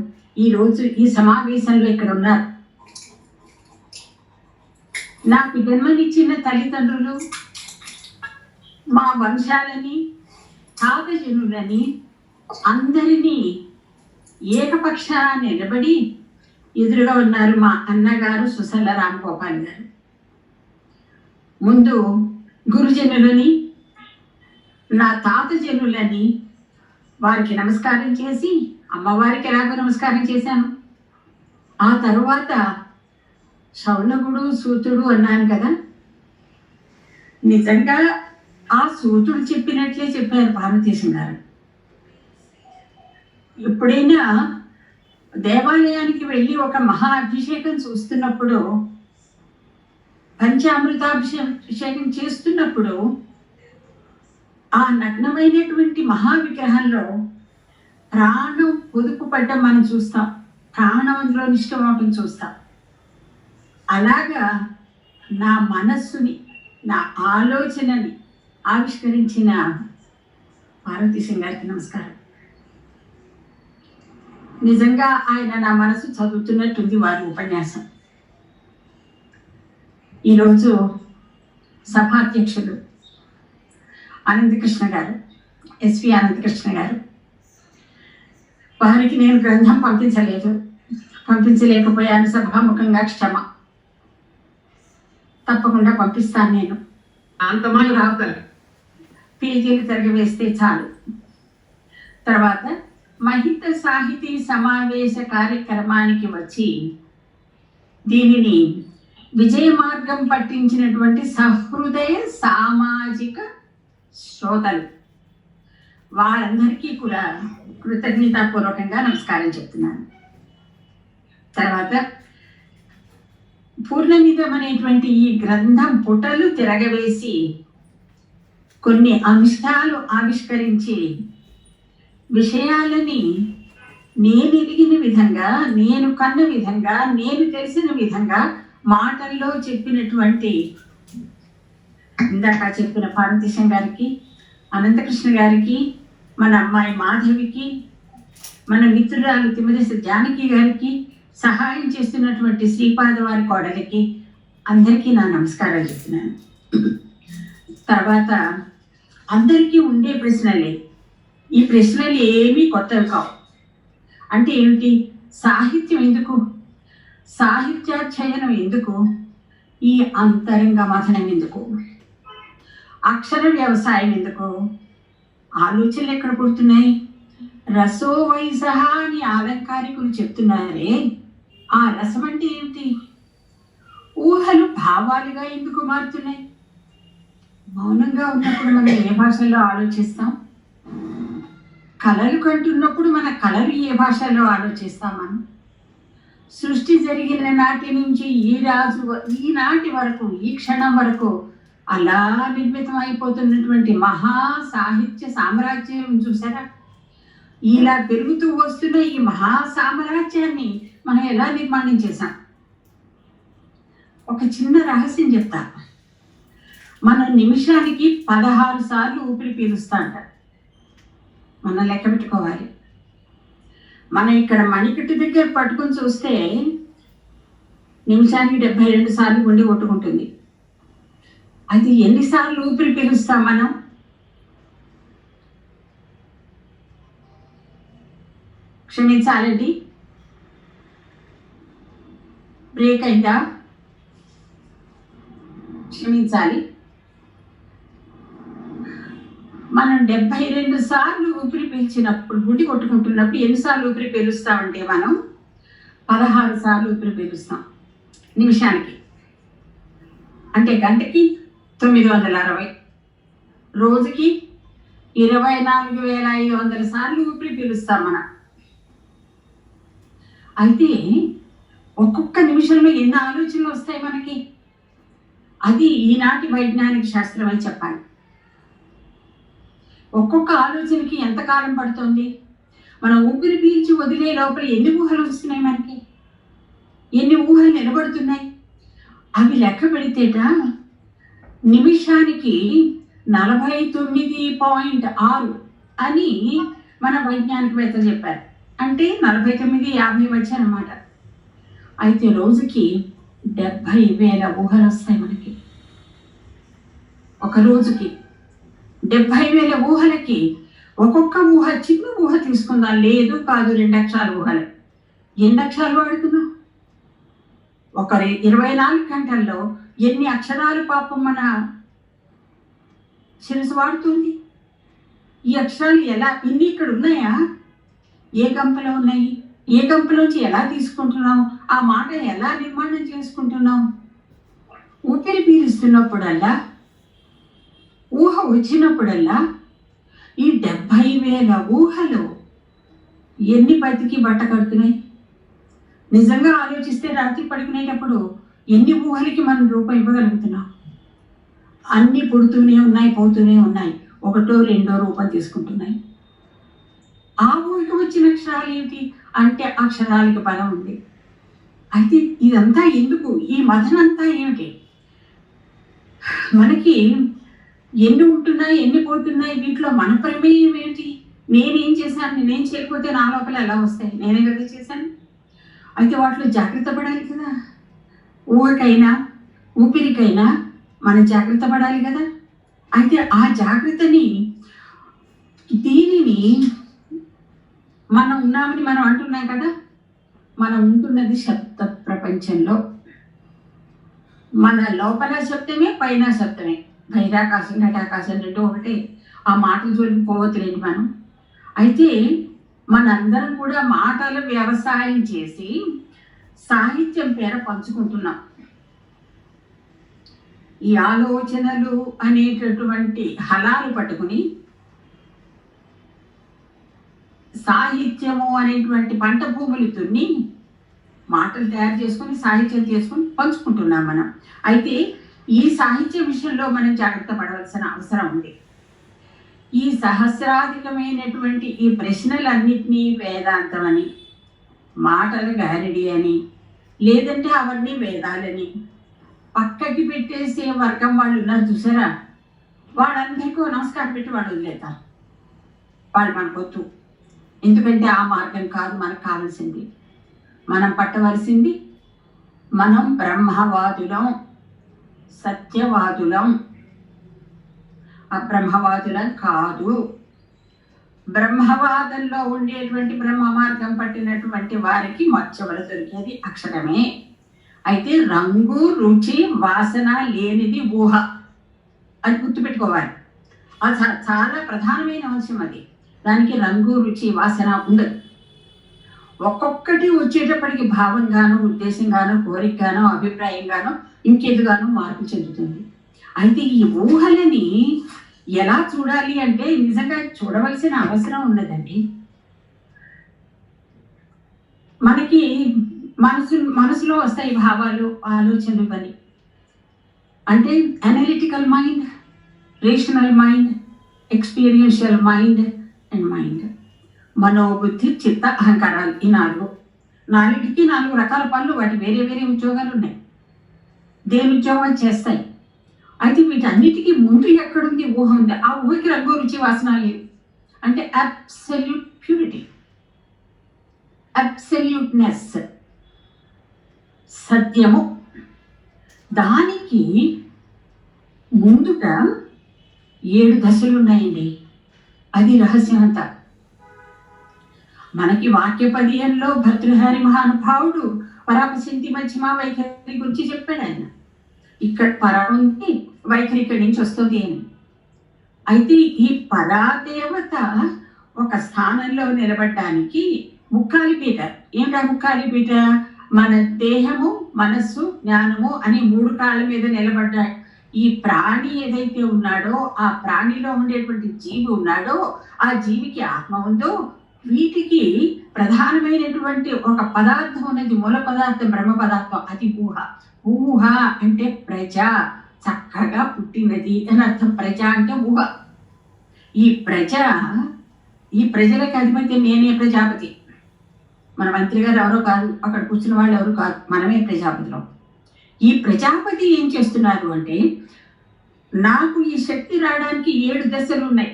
ఈరోజు ఈ సమావేశంలో ఇక్కడ ఉన్నారు. నాకు జన్మనిచ్చిన తల్లిదండ్రులు, మా వంశాలని, తాతజనులని అందరినీ ఏకపక్షాన నిలబడి ఎదురుగా ఉన్నారు మా అన్నగారు సుసల్ల రామ్ గోపాల్ గారు. ముందు గురుజనులని, నా తాతజనులని వారికి నమస్కారం చేసి, అమ్మవారికి ఎలాగో నమస్కారం చేశాను. ఆ తరువాత శౌనకుడు సూతుడు అన్నాను కదా, నిజంగా ఆ సూతుడు చెప్పినట్లే చెప్పారు పార్వతీశం గారు. ఎప్పుడైనా దేవాలయానికి వెళ్ళి ఒక మహా అభిషేకం చూస్తున్నప్పుడు, పంచామృతాభిషేకం చేస్తున్నప్పుడు ఆ నగ్నమైనటువంటి మహావిగ్రహంలో ప్రాణం పొదుపు పడ్డం మనం చూస్తాం, ప్రాణం అందులో నిష్టమవటం చూస్తాం. అలాగా నా మనస్సుని, నా ఆలోచనని ఆవిష్కరించిన పార్వతీశం గారికి నమస్కారం. నిజంగా ఆయన నా మనసు చదువుతున్నట్టుంది వారి ఉపన్యాసం. ఈరోజు సభాధ్యక్షులు అనంతకృష్ణ గారు, ఎస్వి అనంతకృష్ణ గారు, వారికి నేను గ్రంథం పంపించలేకపోయాను, సభాముఖంగా క్షమ. తప్పకుండా పంపిస్తాను నేను. అంతమా రావుతారు పేజీలు తిరగవేస్తే చాలు. తర్వాత మహిత సాహితీ సమావేశ కార్యక్రమానికి వచ్చి దీనిని విజయ మార్గం పట్టించినటువంటి సహృదయ సామాజిక శ్రోతలు వారందరికీ కూడా కృతజ్ఞతాపూర్వకంగా నమస్కారం చెప్తున్నాను. తర్వాత పూర్ణమిదం అనేటువంటి ఈ గ్రంథం పుటలు తిరగవేసి కొన్ని అంశాలు ఆవిష్కరించి విషయాలని నేను ఎదిగిన విధంగా, నేను కన్న విధంగా, నేను తెలిసిన విధంగా మాటల్లో చెప్పినటువంటి ఇందాక చెప్పిన పార్వతీశం గారికి, అనంతకృష్ణ గారికి, మన అమ్మాయి మాధవికి, మన మిత్రురాలు తిమ్మదేశ జానకి గారికి, సహాయం చేస్తున్నటువంటి శ్రీపాద వారి కోడలికి అందరికీ నా నమస్కారాలు చెప్తున్నాను. తర్వాత అందరికీ ఉండే ప్రశ్నలే. ఈ ప్రశ్నలు ఏమీ కొత్తవి కావు. అంటే ఏమిటి? సాహిత్యం ఎందుకు? సాహిత్యాధ్యయనం ఎందుకు? ఈ అంతరంగ మథనం ఎందుకు? అక్షర వ్యవసాయం ఎందుకు? ఆలోచనలు ఎక్కడ పుడుతున్నాయి? రసో వైసహ అని అలంకారికులు చెప్తున్నారే, ఆ రసం అంటే ఏమిటి? ఊహలు భావాలుగా ఎందుకు మారుతున్నాయి? మౌనంగా ఉన్నప్పుడు మనం ఏ భాషలో ఆలోచిస్తాం? కళలు కంటున్నప్పుడు మన కళలు ఏ భాషలో ఆలోచిస్తాం? మనం సృష్టి జరిగిన నాటి నుంచి ఈనాటి వరకు, ఈ క్షణం వరకు అలా నిర్మితం అయిపోతున్నటువంటి మహా సాహిత్య సామ్రాజ్యం చూసారా? ఇలా పెరుగుతూ వస్తున్న ఈ మహా సామ్రాజ్యాన్ని మనం ఎలా నిర్మాణం చేశాం? ఒక చిన్న రహస్యం చెప్తా. మనం నిమిషానికి 16 సార్లు ఊపిరి పీలుస్తాంట. మనం లెక్క పెట్టుకోవాలి. మనం ఇక్కడ మణికట్టు దగ్గర పట్టుకొని చూస్తే నిమిషానికి 72 సార్లు గుండె కొట్టుకుంటుంది. అది ఎన్నిసార్లు ఊపిరి పీలుస్తాం మనం? క్షమించాలండి, బ్రేక్ అయిందా? క్షమించాలి. మనం 72 సార్లు ఊపిరి పీల్చినప్పుడు, గుండె కొట్టుకుంటున్నప్పుడు ఎన్నిసార్లు ఊపిరి పీలుస్తామంటే మనం 16 సార్లు ఊపిరి పీలుస్తాం నిమిషానికి. అంటే గంటకి 960, రోజుకి 24,500 సార్లు ఊపిరి పీలుస్తాం మనం. అయితే ఒక్కొక్క నిమిషంలో ఎన్ని ఆలోచనలు వస్తాయి మనకి? అది ఈనాటి వైజ్ఞానిక శాస్త్రం అని చెప్పాలి. ఒక్కొక్క ఆలోచనకి ఎంతకాలం పడుతుంది? మనం ఊపిరి పీల్చి వదిలే లోపల ఎన్ని ఊహలు వస్తున్నాయి మనకి? ఎన్ని ఊహలు నిలబడుతున్నాయి? అవి లెక్క పెడితేట నిమిషానికి 49.6 అని మన వైజ్ఞానికవేత్తలు చెప్పారు. అంటే 49-50 మధ్య అన్నమాట. అయితే రోజుకి 70,000 ఊహలు వస్తాయి మనకి. ఒక రోజుకి 70,000 ఊహలకి ఒక్కొక్క ఊహ, చిన్న ఊహ తీసుకుందాం, లేదు కాదు 2 అక్షరాల ఊహలు. ఎన్ని అక్షరాలు వాడుతున్నాం? ఒక 24 గంటల్లో ఎన్ని అక్షరాలు పాపం మన శిరస్సు వాడుతుంది? ఈ అక్షరాలు ఎలా ఇన్ని ఇక్కడ ఉన్నాయా? ఏ గంపలో ఉన్నాయి? ఏ గంపలోంచి ఎలా తీసుకుంటున్నాం? ఆ మాట ఎలా నిర్మాణం చేసుకుంటున్నాం? ఊపిరి పీలుస్తున్నప్పుడల్లా, ఊహ వచ్చినప్పుడల్లా ఈ 70,000 ఊహలు ఎన్ని బతికి బట్ట కడుతున్నాయి? నిజంగా ఆలోచిస్తే రాత్రి పడుకునేటప్పుడు ఎన్ని ఊహలకి మనం రూపం ఇవ్వగలుగుతున్నాం? అన్నీ పుడుతూనే ఉన్నాయి, పోతూనే ఉన్నాయి, ఒకటో రెండో రూపం తీసుకుంటున్నాయి. ఆ ఊహకి వచ్చిన అక్షరాలు ఏమిటి అంటే అక్షరాలకి బలం ఉంది. అయితే ఇదంతా ఎందుకు? ఈ మదనంతా ఏమిటి? మనకి ఎన్ని ఉంటున్నాయి, ఎన్ని పోతున్నాయి, వీటిలో మన ప్రమేయం ఏంటి? నేనేం చేశాను, నేనేం చేయకపోతే నా లోపల ఎలా వస్తాయి? నేనే కదా చేశాను. అయితే వాటిలో జాగ్రత్త పడాలి కదా. ఊహకైనా ఊపిరికైనా మనం జాగ్రత్త పడాలి కదా. అయితే ఆ జాగ్రత్తని, దీనిని మనం ఉన్నామని మనం అంటున్నాం కదా. మనం ఉంటున్నది శబ్ద ప్రపంచంలో. మన లోపల శబ్దమే, పైన శబ్దమే. బహిరాకాశం ఘటాకాశం రెండు ఒకటే. ఆ మాటలు జోలికి పోవట్లేదు మనం. అయితే మనందరం కూడా మాటల వ్యవసాయం చేసి సాహిత్యం పేర పంచుకుంటున్నాం. ఈ ఆలోచనలు అనేటటువంటి హలాలు పట్టుకుని సాహిత్యము అనేటువంటి పంట భూములు తున్ని మాటలు తయారు చేసుకుని సాహిత్యం చేసుకుని పంచుకుంటున్నాం మనం. అయితే ఈ సాహిత్య విషయంలో మనం జాగ్రత్త పడవలసిన అవసరం ఉంది. ఈ సహస్రాధికమైనటువంటి ఈ ప్రశ్నలన్నిటినీ వేదాంతం అని, మాటల గారడి అని, లేదంటే అవన్నీ వేదాలని పక్కకి పెట్టేసే వర్గం వాళ్ళు ఉన్నారు చూసారా. వాళ్ళందరికీ నమస్కారం పెట్టి వాళ్ళు వదిలేతారు. వాళ్ళు మనకొద్దు. ఎందుకంటే ఆ మార్గం కాదు మనకు కావాల్సింది. మనం పట్టవలసింది, మనం బ్రహ్మవాదులం, సత్యవాదులం. అబ్రహ్మవాదులం కాదు. బ్రహ్మవాదంలో ఉండేటువంటి బ్రహ్మ మార్గం పట్టినటువంటి వారికి మధ్యవల దొరికేది అక్షరమే. అయితే రంగు, రుచి, వాసన లేనిది ఊహ అని గుర్తుపెట్టుకోవాలి. అది చాలా ప్రధానమైన అంశం. అది దానికి రంగు, రుచి, వాసన ఉండదు. ఒక్కొక్కటి వచ్చేటప్పటికి భావంగానో, ఉద్దేశంగానో, కోరికగానో, అభిప్రాయంగానో, ఇంకేదిగానో మార్పు చెందుతుంది. అయితే ఈ ఊహలని ఎలా చూడాలి అంటే నిజంగా చూడవలసిన అవసరం ఉన్నదండి. మనకి మనసులో వస్తాయి భావాలు, ఆలోచనలు అని. అంటే analytical mind, rational mind, experiential mind and mind. మనోబుద్ధి, చిత్త, అహంకారాలు. ఈ నాలుగిటికి 4 రకాల పనులు. వాటి వేరే వేరే ఉద్యోగాలు ఉన్నాయి. దేని ఉద్యోగాలు చేస్తాయి. అయితే వీటన్నిటికీ ముందు ఎక్కడుంది? ఊహ ఉంది. ఆ ఊహకి రంగు, రుచి, వాసన లేదు. అంటే అబ్సల్యూట్ ప్యూరిటీ, అబ్సల్యూట్నెస్, సత్యము. దానికి ముందుగా 7 దశలు ఉన్నాయండి. అది రహస్యం అంతా. మనకి వాక్యపదీయంలో భర్తృహరి మహానుభావుడు పరాపసింతి మధ్యమ వైఖరి గురించి చెప్పాడు. ఆయన ఇక్కడ పరా ఉంది, వైఖరి ఇక్కడి నుంచి వస్తుంది అని. అయితే ఈ పరాదేవత ఒక స్థానంలో నిలబడడానికి ముక్కాలి పీట. ఏంటా ముక్కాలి పీట? మన దేహము, మనస్సు, జ్ఞానము అని 3 కాళ్ళ మీద నిలబడ్డ ఈ ప్రాణి ఏదైతే ఉన్నాడో, ఆ ప్రాణిలో ఉండేటువంటి జీవి ఉన్నాడో, ఆ జీవికి ఆత్మ ఉందో, వీటికి ప్రధానమైనటువంటి ఒక పదార్థం ఉన్నది. మూల పదార్థం బ్రహ్మ పదార్థం. అది ఊహ. ఊహ అంటే ప్రజ, చక్కగా పుట్టినది అని అర్థం. ప్రజ అంటే ఊహ. ఈ ప్రజలకు అధిపతి నేనే ప్రజాపతి. మన మంత్రి గారు ఎవరో కాదు, అక్కడ కూర్చున్న వాళ్ళు ఎవరు కాదు, మనమే ప్రజాపతిలో. ఈ ప్రజాపతి ఏం చేస్తున్నారు అంటే, నాకు ఈ శక్తి రావడానికి 7 దశలు ఉన్నాయి.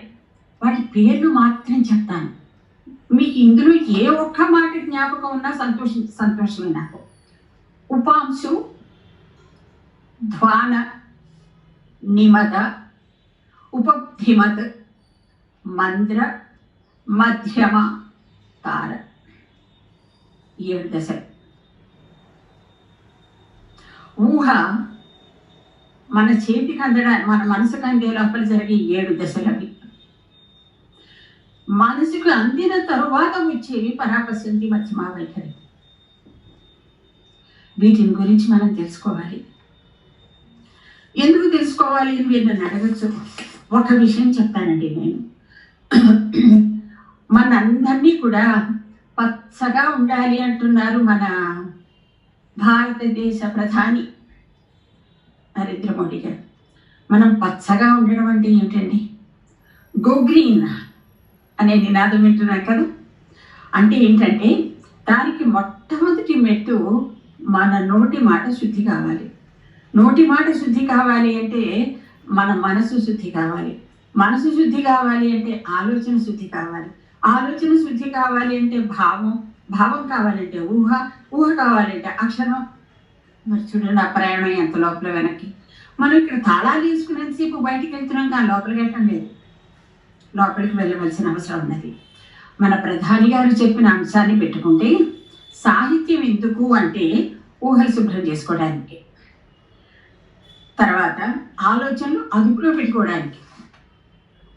వాటి పేర్లు మాత్రం చెప్తాను. మీకు ఇందులో ఏ ఒక్క మాట జ్ఞాపకం ఉన్నా సంతోషమే నాకు. ఉపాంశు, ధ్వాన, నిమద, ఉపధిమత్, మంద్ర, మధ్యమ, తార. 7 దశలు. ఊహ మన చేతికి అందడానికి, మన మనసుకు అందే లోపల జరిగే 7 దశలు అవి. మనసుకు అందిన తరువాత వచ్చేవి పరాపసింతి మధ్యమ వైఖరి. వీటిని గురించి మనం తెలుసుకోవాలి. ఎందుకు తెలుసుకోవాలి అని మీరు నన్ను అడగచ్చు. ఒక విషయం చెప్తానండి నేను. మనందరినీ కూడా పచ్చగా ఉండాలి అంటున్నారు మన భారతదేశ ప్రధాని నరేంద్ర మోడీ గారు. మనం పచ్చగా ఉండడం అంటే ఏమిటండి? గో గ్రీన్ అనే నినాదం వింటున్నాం కదా. అంటే ఏంటంటే దానికి మొట్టమొదటి మెట్టు మన నోటి మాట శుద్ధి కావాలి. నోటి మాట శుద్ధి కావాలి అంటే మన మనసు శుద్ధి కావాలి. మనసు శుద్ధి కావాలి అంటే ఆలోచన శుద్ధి కావాలి. ఆలోచన శుద్ధి కావాలి అంటే భావం కావాలంటే ఊహ కావాలంటే అక్షరం. మరి చూడండి, ఆ ప్రయాణం ఎంత లోపల వెనక్కి. మనం ఇక్కడ తాళాలు తీసుకునేంతసేపు బయటికి వెళ్తున్నాం, కానీ లోపలికి వెళ్ళటం లేదు. లోపలికి వెళ్ళవలసిన అవసరం ఉన్నది. మన ప్రధాని గారు చెప్పిన అంశాన్ని పెట్టుకుంటే, సాహిత్యం ఎందుకు అంటే ఊహలు శుభ్రం చేసుకోవడానికి, తర్వాత ఆలోచనలు అదుపులో పెట్టుకోవడానికి,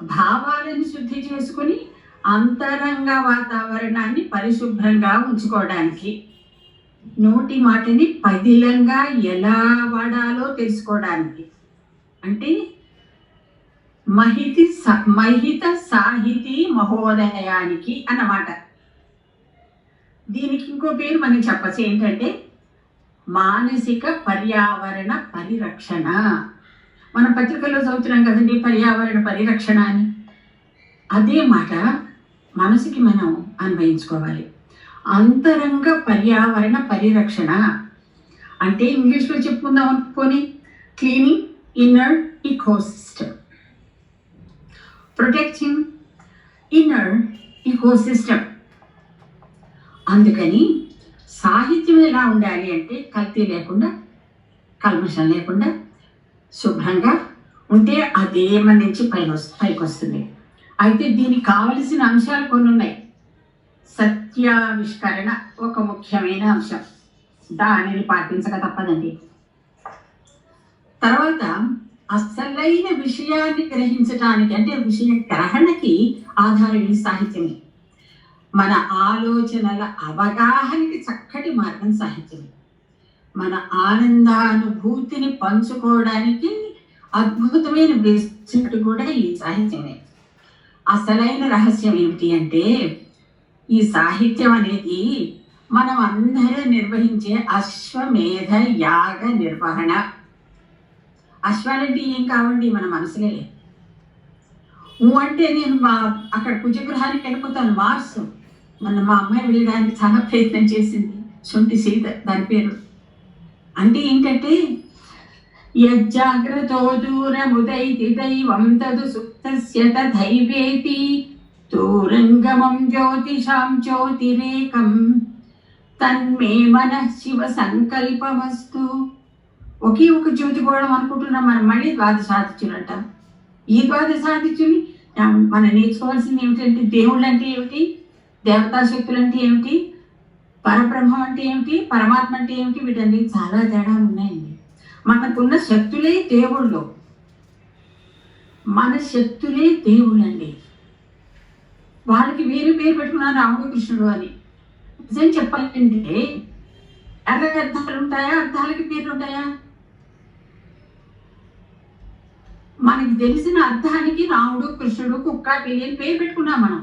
భావాలను శుద్ధి చేసుకుని అంతరంగ వాతావరణాన్ని పరిశుభ్రంగా ఉంచుకోవడానికి, నోటి మాటని పదిలంగా ఎలా వాడాలో తెలుసుకోవడానికి, అంటే మహిత సాహితీ మహోదయానికి అన్నమాట. దీనికి ఇంకో పేరు మనం చెప్పచ్చు, ఏంటంటే మానసిక పర్యావరణ పరిరక్షణ. మన పత్రికల్లో చదువుతున్నాం కదండి, పర్యావరణ పరిరక్షణ అని. అదే మాట మనసుకి మనం అన్వయించుకోవాలి. అంతరంగ పర్యావరణ పరిరక్షణ అంటే ఇంగ్లీష్లో చెప్పుకుందాం అనుకోని, cleaning inner ecosystem, protecting inner ecosystem. అందుకని సాహిత్యం ఎలా ఉండాలి అంటే కల్తీ లేకుండా, కల్మషం లేకుండా, శుభ్రంగా ఉంటే అదే మన నుంచి పైకి వస్తుంది. అయితే దీనికి కావలసిన అంశాలు కొన్ని ఉన్నాయి. సత్యావిష్కరణ ఒక ముఖ్యమైన అంశం, దానిని పాటించక తప్పదండి. తర్వాత అసలైన విషయాన్ని గ్రహించడానికి, అంటే విషయ గ్రహణకి ఆధారం ఈ సాహిత్యమే. మన ఆలోచనల అవగాహనకి చక్కటి మార్గం సాహిత్యమే. మన ఆనందానుభూతిని పంచుకోవడానికి అద్భుతమైన వేసినట్టు కూడా ఈ సాహిత్యమే. అసలైన రహస్యం ఏమిటి అంటే, ఈ సాహిత్యం అనేది మనం అందరూ నిర్వహించే అశ్వమేధ యాగ నిర్వహణ. అశ్వాలంటే ఏం కావండి, మన మనసులే. అంటే నేను అక్కడ కుజగృహానికి వెళ్ళిపోతాను, మార్స్. మా అమ్మాయి వెళ్ళడానికి చాలా ప్రయత్నం చేసింది, శొంఠి సీత దాని పేరు. అంటే ఏంటంటే, యజ్జాగ్రతో దూరముదైతి దైవం తదు సుప్తస్య తథైవేతి దూరంగమం జ్యోతిషాం జ్యోతిరేకం తన్మే మనః శివ సంకల్పమస్తు. ఒకే ఒక జ్యోతి పోవడం అనుకుంటున్నాం మనం. మళ్ళీ ద్వాదశాదిత్యులు అంటాం. ఈ ద్వాదశాదిత్యుని మనం నేర్చుకోవాల్సింది ఏమిటంటే, దేవుళ్ళు అంటే ఏమిటి, దేవతా శక్తులు అంటే ఏమిటి, పరబ్రహ్మం అంటే ఏమిటి, పరమాత్మ అంటే ఏమిటి, వీటన్ని చాలా తేడాలు ఉన్నాయండి. మనకున్న శక్తులే దేవుళ్ళు, మన శక్తులే దేవుళ్ళండి. వాళ్ళకి వేరే పేరు పెట్టుకున్నారు, రాముడు కృష్ణుడు అని. నిజం చెప్పాలంటే అర్థాలు ఉంటాయా, అర్థాలకి పేర్లు ఉంటాయా? మనకి తెలిసిన అర్థానికి రాముడు కృష్ణుడు కుక్క పిల్లి అని పేరు పెట్టుకున్నాం మనం.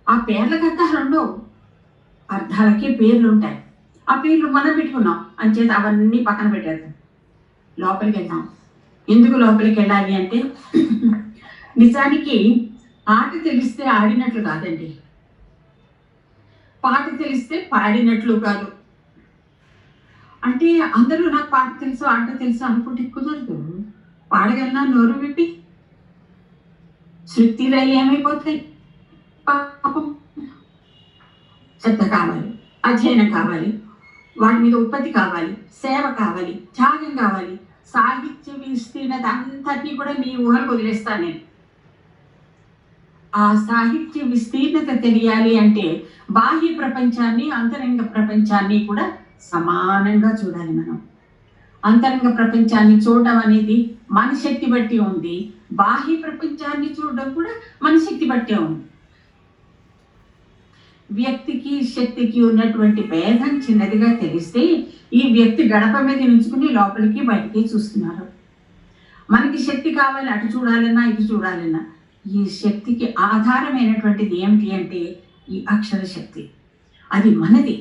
ఆ పేర్లకు అర్థాలు ఉండవు, అర్థాలకి పేర్లు ఉంటాయి. ఆ పేర్లు మనం పెట్టుకున్నాం, అంచేత అవన్నీ పక్కన పెట్టేద్దాం, లోపలికి వెళ్దాం. ఎందుకు లోపలికి వెళ్ళాలి అంటే, నిజానికి ఆట తెలిస్తే ఆడినట్లు కాదండి, పాట తెలిస్తే పాడినట్లు కాదు. అంటే అందరూ నాకు పాట తెలుసు, ఆట తెలుసు అనుకుంటే కుదరదు. పాడగలనా నోరు విప్పి? శృతిలో ఏమైపోతాయి? పాపం. శ్రద్ధ కావాలి, అధ్యయనం కావాలి, వాటి మీద ఉత్పత్తి కావాలి, సేవ కావాలి, త్యాగం కావాలి. సాహిత్య విస్తీర్ణత అంతటినీ కూడా మీ ఊహలకు వదిలేస్తాను నేను. ఆ సాహిత్య విస్తీర్ణత తెలియాలి అంటే బాహ్య ప్రపంచాన్ని, అంతరంగ ప్రపంచాన్ని కూడా సమానంగా చూడాలి మనం. అంతరంగ ప్రపంచాన్ని చూడడం అనేది మన శక్తి బట్టి ఉంది, బాహ్య ప్రపంచాన్ని చూడడం కూడా మన శక్తి బట్టే ఉంది. వ్యక్తికి శక్తికి ఉన్నటువంటి భేదం చిన్నదిగా తెలిస్తే ఈ వ్యక్తి గడప మీద నుంచుకుని లోపలికి బయటికి చూస్తున్నారు. మనకి శక్తి కావాలి, అటు చూడాలన్నా ఇటు చూడాలన్నా. ఈ శక్తికి ఆధారమైనటువంటిది ఏమిటి అంటే ఈ అక్షర శక్తి. అది మనది,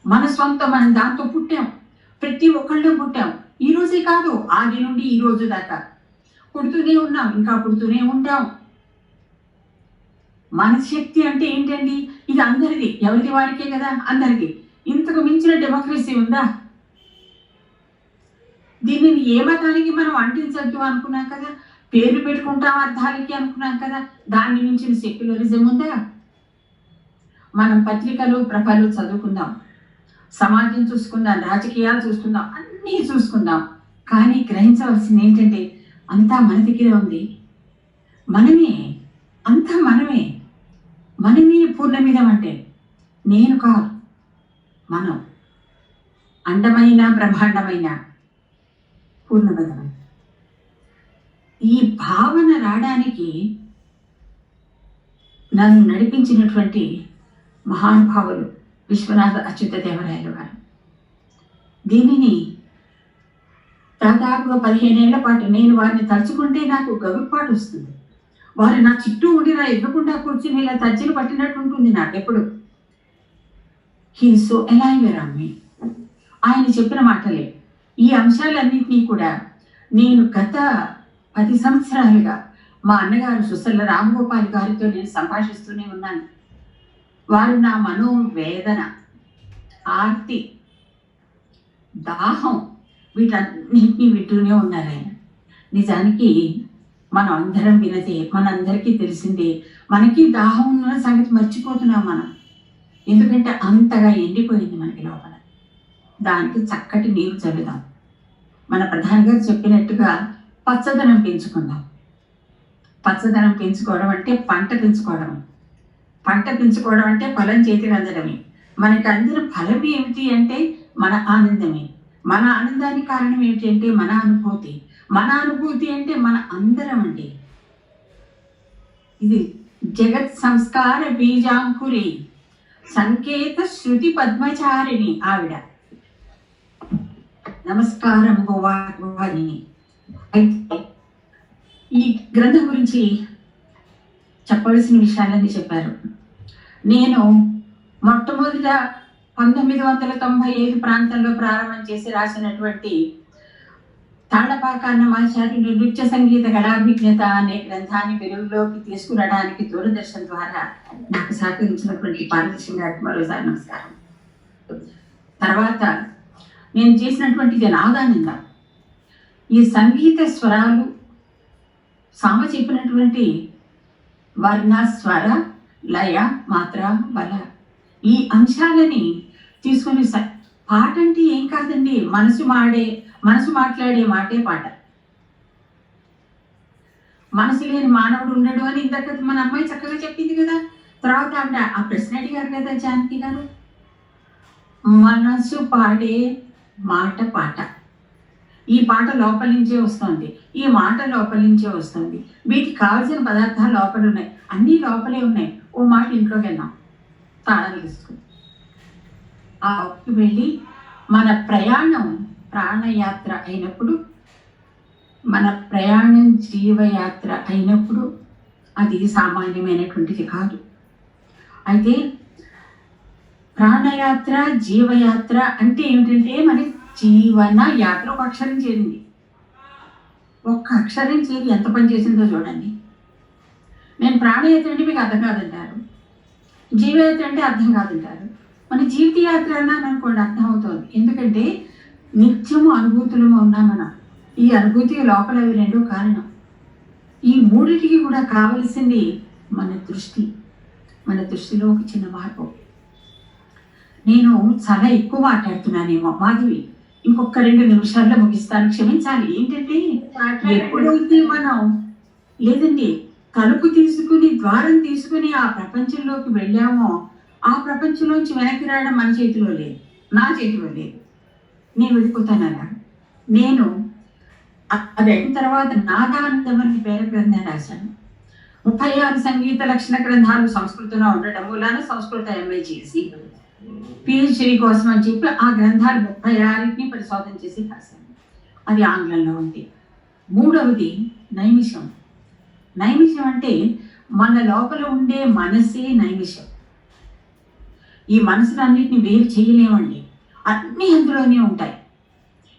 మన సొంతం. మనం దాంతో పుట్టాం, ప్రతి ఒక్కళ్ళు పుట్టాం. ఈ రోజే కాదు, ఆది నుండి ఈ రోజు దాకా పుడుతూనే ఉన్నాం, ఇంకా పుడుతూనే ఉంటాం. మన శక్తి అంటే ఏంటండి? ఇది అందరిది, ఎవరిది వారికే కదా, అందరిది. ఇంతకు మించిన డెమోక్రసీ ఉందా? దీనిని ఏ మతానికి మనం అంటించద్దు అనుకున్నాం కదా, పేర్లు పెట్టుకుంటాం అర్థాలకి అనుకున్నాం కదా. దాన్ని మించిన సెక్యులరిజం ఉందా? మనం పత్రికలు ప్రభలు చదువుకుందాం, సమాజం చూసుకుందాం, రాజకీయాలు చూసుకుందాం, అన్నీ చూసుకుందాం. కానీ గ్రహించవలసింది ఏంటంటే అంతా మన దగ్గర ఉంది. మనమే, అంతా మనమే. మనమే పూర్ణమిదం అంటే నేను కాదు, మనం. అండమైన బ్రహ్మాండమైన పూర్ణమిదం. ఈ భావన రావడానికి నన్ను నడిపించినటువంటి మహానుభావులు విశ్వనాథ అచ్యుత దేవరాయలు గారు. దీనిని దాదాపుగా 15 ఏళ్ల పాటు నేను వారిని తలుచుకుంటే నాకు గగురుపాటు వస్తుంది. వారు నా చుట్టూ ఉండి నా ఎదురుకుండా కూర్చుని ఇలా తర్జన పట్టినట్టు ఉంటుంది నాకు ఎప్పుడు. He so alive around me. ఆయన చెప్పిన మాటలే ఈ అంశాలన్నింటినీ కూడా నేను గత 10 సంవత్సరాలుగా మా అన్నగారు సుసల్ల రామగోపాల్ గారితో నేను సంభాషిస్తూనే ఉన్నాను. వారు నా మనోవేదన, ఆర్తి, దాహం వీటన్నింటినీ వింటూనే ఉన్నారు ఆయన. నిజానికి మనం అందరం వినదే, మనందరికీ తెలిసిందే. మనకి దాహం ఉన్న సంగతి మర్చిపోతున్నాం మనం. ఎందుకంటే అంతగా ఎండిపోయింది మనకి లోపల. దానికి చక్కటి నీరు చల్లుదాం. మన ప్రధాని గారు చెప్పినట్టుగా పచ్చదనం పెంచుకుందాం. పచ్చదనం పెంచుకోవడం అంటే పంట పెంచుకోవడం. పంట పెంచుకోవడం అంటే ఫలం చేతికి అందడమే. మనకి అందిన ఫలం ఏమిటి అంటే మన ఆనందమే. మన ఆనందానికి కారణం ఏమిటి అంటే మన అనుభూతి. మన అనుభూతి అంటే మన అందరం అండి. ఇది జగత్ సంస్కార బీజాంకురి సంకేత శృతి పద్మచారిణి ఆవిడ. నమస్కారం గోవాని. అయితే ఈ గ్రంథం గురించి చెప్పవలసిన విషయాలన్నీ చెప్పారు. నేను మొట్టమొదట 1995 ప్రాంతంలో ప్రారంభం చేసి రాసినటువంటి తాళపాక అన్నమాచార్యులు నృత్య సంగీత గళాభిజ్ఞత అనే గ్రంథాన్ని వెలుగులోకి తీసుకురావడానికి దూరదర్శన్ ద్వారా నాకు సహకరించినటువంటి పారదర్శన్ గారికి మరోసారి నమస్కారం. తర్వాత నేను చేసినటువంటి నాదానంద, ఈ సంగీత స్వరాలు సామ చెప్పినటువంటి వర్ణ, స్వర, లయ, మాత్ర, బల, ఈ అంశాలని తీసుకొని పాట అంటే ఏం కాదండి, మనసు మాట్లాడే మాటే పాట. మనసు లేని మానవుడు ఉండడు అని ఇంతక మన అమ్మాయి చక్కగా చెప్పింది కదా. తర్వాత ఆవిడ ఆ ప్రశ్న అడిగారు కదా జానకి గారు, మనసు పాడే మాట పాట. ఈ పాట లోపల నుంచే వస్తుంది, ఈ మాట లోపల నుంచే వస్తుంది. వీటికి కావాల్సిన పదార్థాలు లోపల ఉన్నాయి, అన్నీ లోపలే ఉన్నాయి. ఓ మాట ఇంట్లోకి వెళ్దాం, తాళాలు తీసుకుని ఆ వెళ్ళి మన ప్రయాణం ప్రాణయాత్ర అయినప్పుడు, మన ప్రయాణం జీవయాత్ర అయినప్పుడు అది సామాన్యమైనటువంటిది కాదు. అయితే ప్రాణయాత్ర జీవయాత్ర అంటే ఏమిటంటే మన జీవన యాత్ర ఒక అక్షరం చేరింది. ఒక్క అక్షరం చేరి ఎంత పని చేసిందో చూడండి. నేను ప్రాణయాత్ర అంటే మీకు అర్థం కాదంటారు, జీవయాత్ర అంటే అర్థం కాదంటారు. మన జీవిత యాత్ర అన్నాను అనుకోండి అర్థం అవుతుంది. ఎందుకంటే నిత్యము అనుభూతులము ఉన్నాం మనం. ఈ అనుభూతి లోపల అవి రెండో కారణం. ఈ మూడిటికి కూడా కావలసింది మన దృష్టి. మన దృష్టిలో ఒక చిన్న మార్పు. నేను చాలా ఎక్కువ మాట్లాడుతున్నానేమో మాధవి, ఇంకొక 2 నిమిషాల్లో ముగిస్తాను, క్షమించాలి. ఏంటంటే ఎప్పుడైతే మనం లేదండి తలుపు తీసుకుని ద్వారం తీసుకుని ఆ ప్రపంచంలోకి వెళ్ళామో, ఆ ప్రపంచంలోంచి వెనక్కి రావడం మన చేతిలో లేదు, నా చేతిలో లేదు. నేను వెళ్ళిపోతాను అలా. నేను అది అయిన తర్వాత నాదానందం అని పేరు గ్రంథం రాశాను. 36 సంగీత లక్షణ గ్రంథాలు సంస్కృతంలో ఉండటం మూలాన సంస్కృత ఎంఏ చేసి పిహెచ్డి కోసం అని చెప్పి ఆ గ్రంథాలు 36ని పరిశోధన చేసి రాశాను. అది ఆంగ్లంలో ఉంది. 3వది నైమిషం. నైమిషం అంటే మన లోపల ఉండే మనసే నైమిషం. ఈ మనసులన్నిటిని వేరు చేయలేమండి. అన్నీ అందులోనే ఉంటాయి.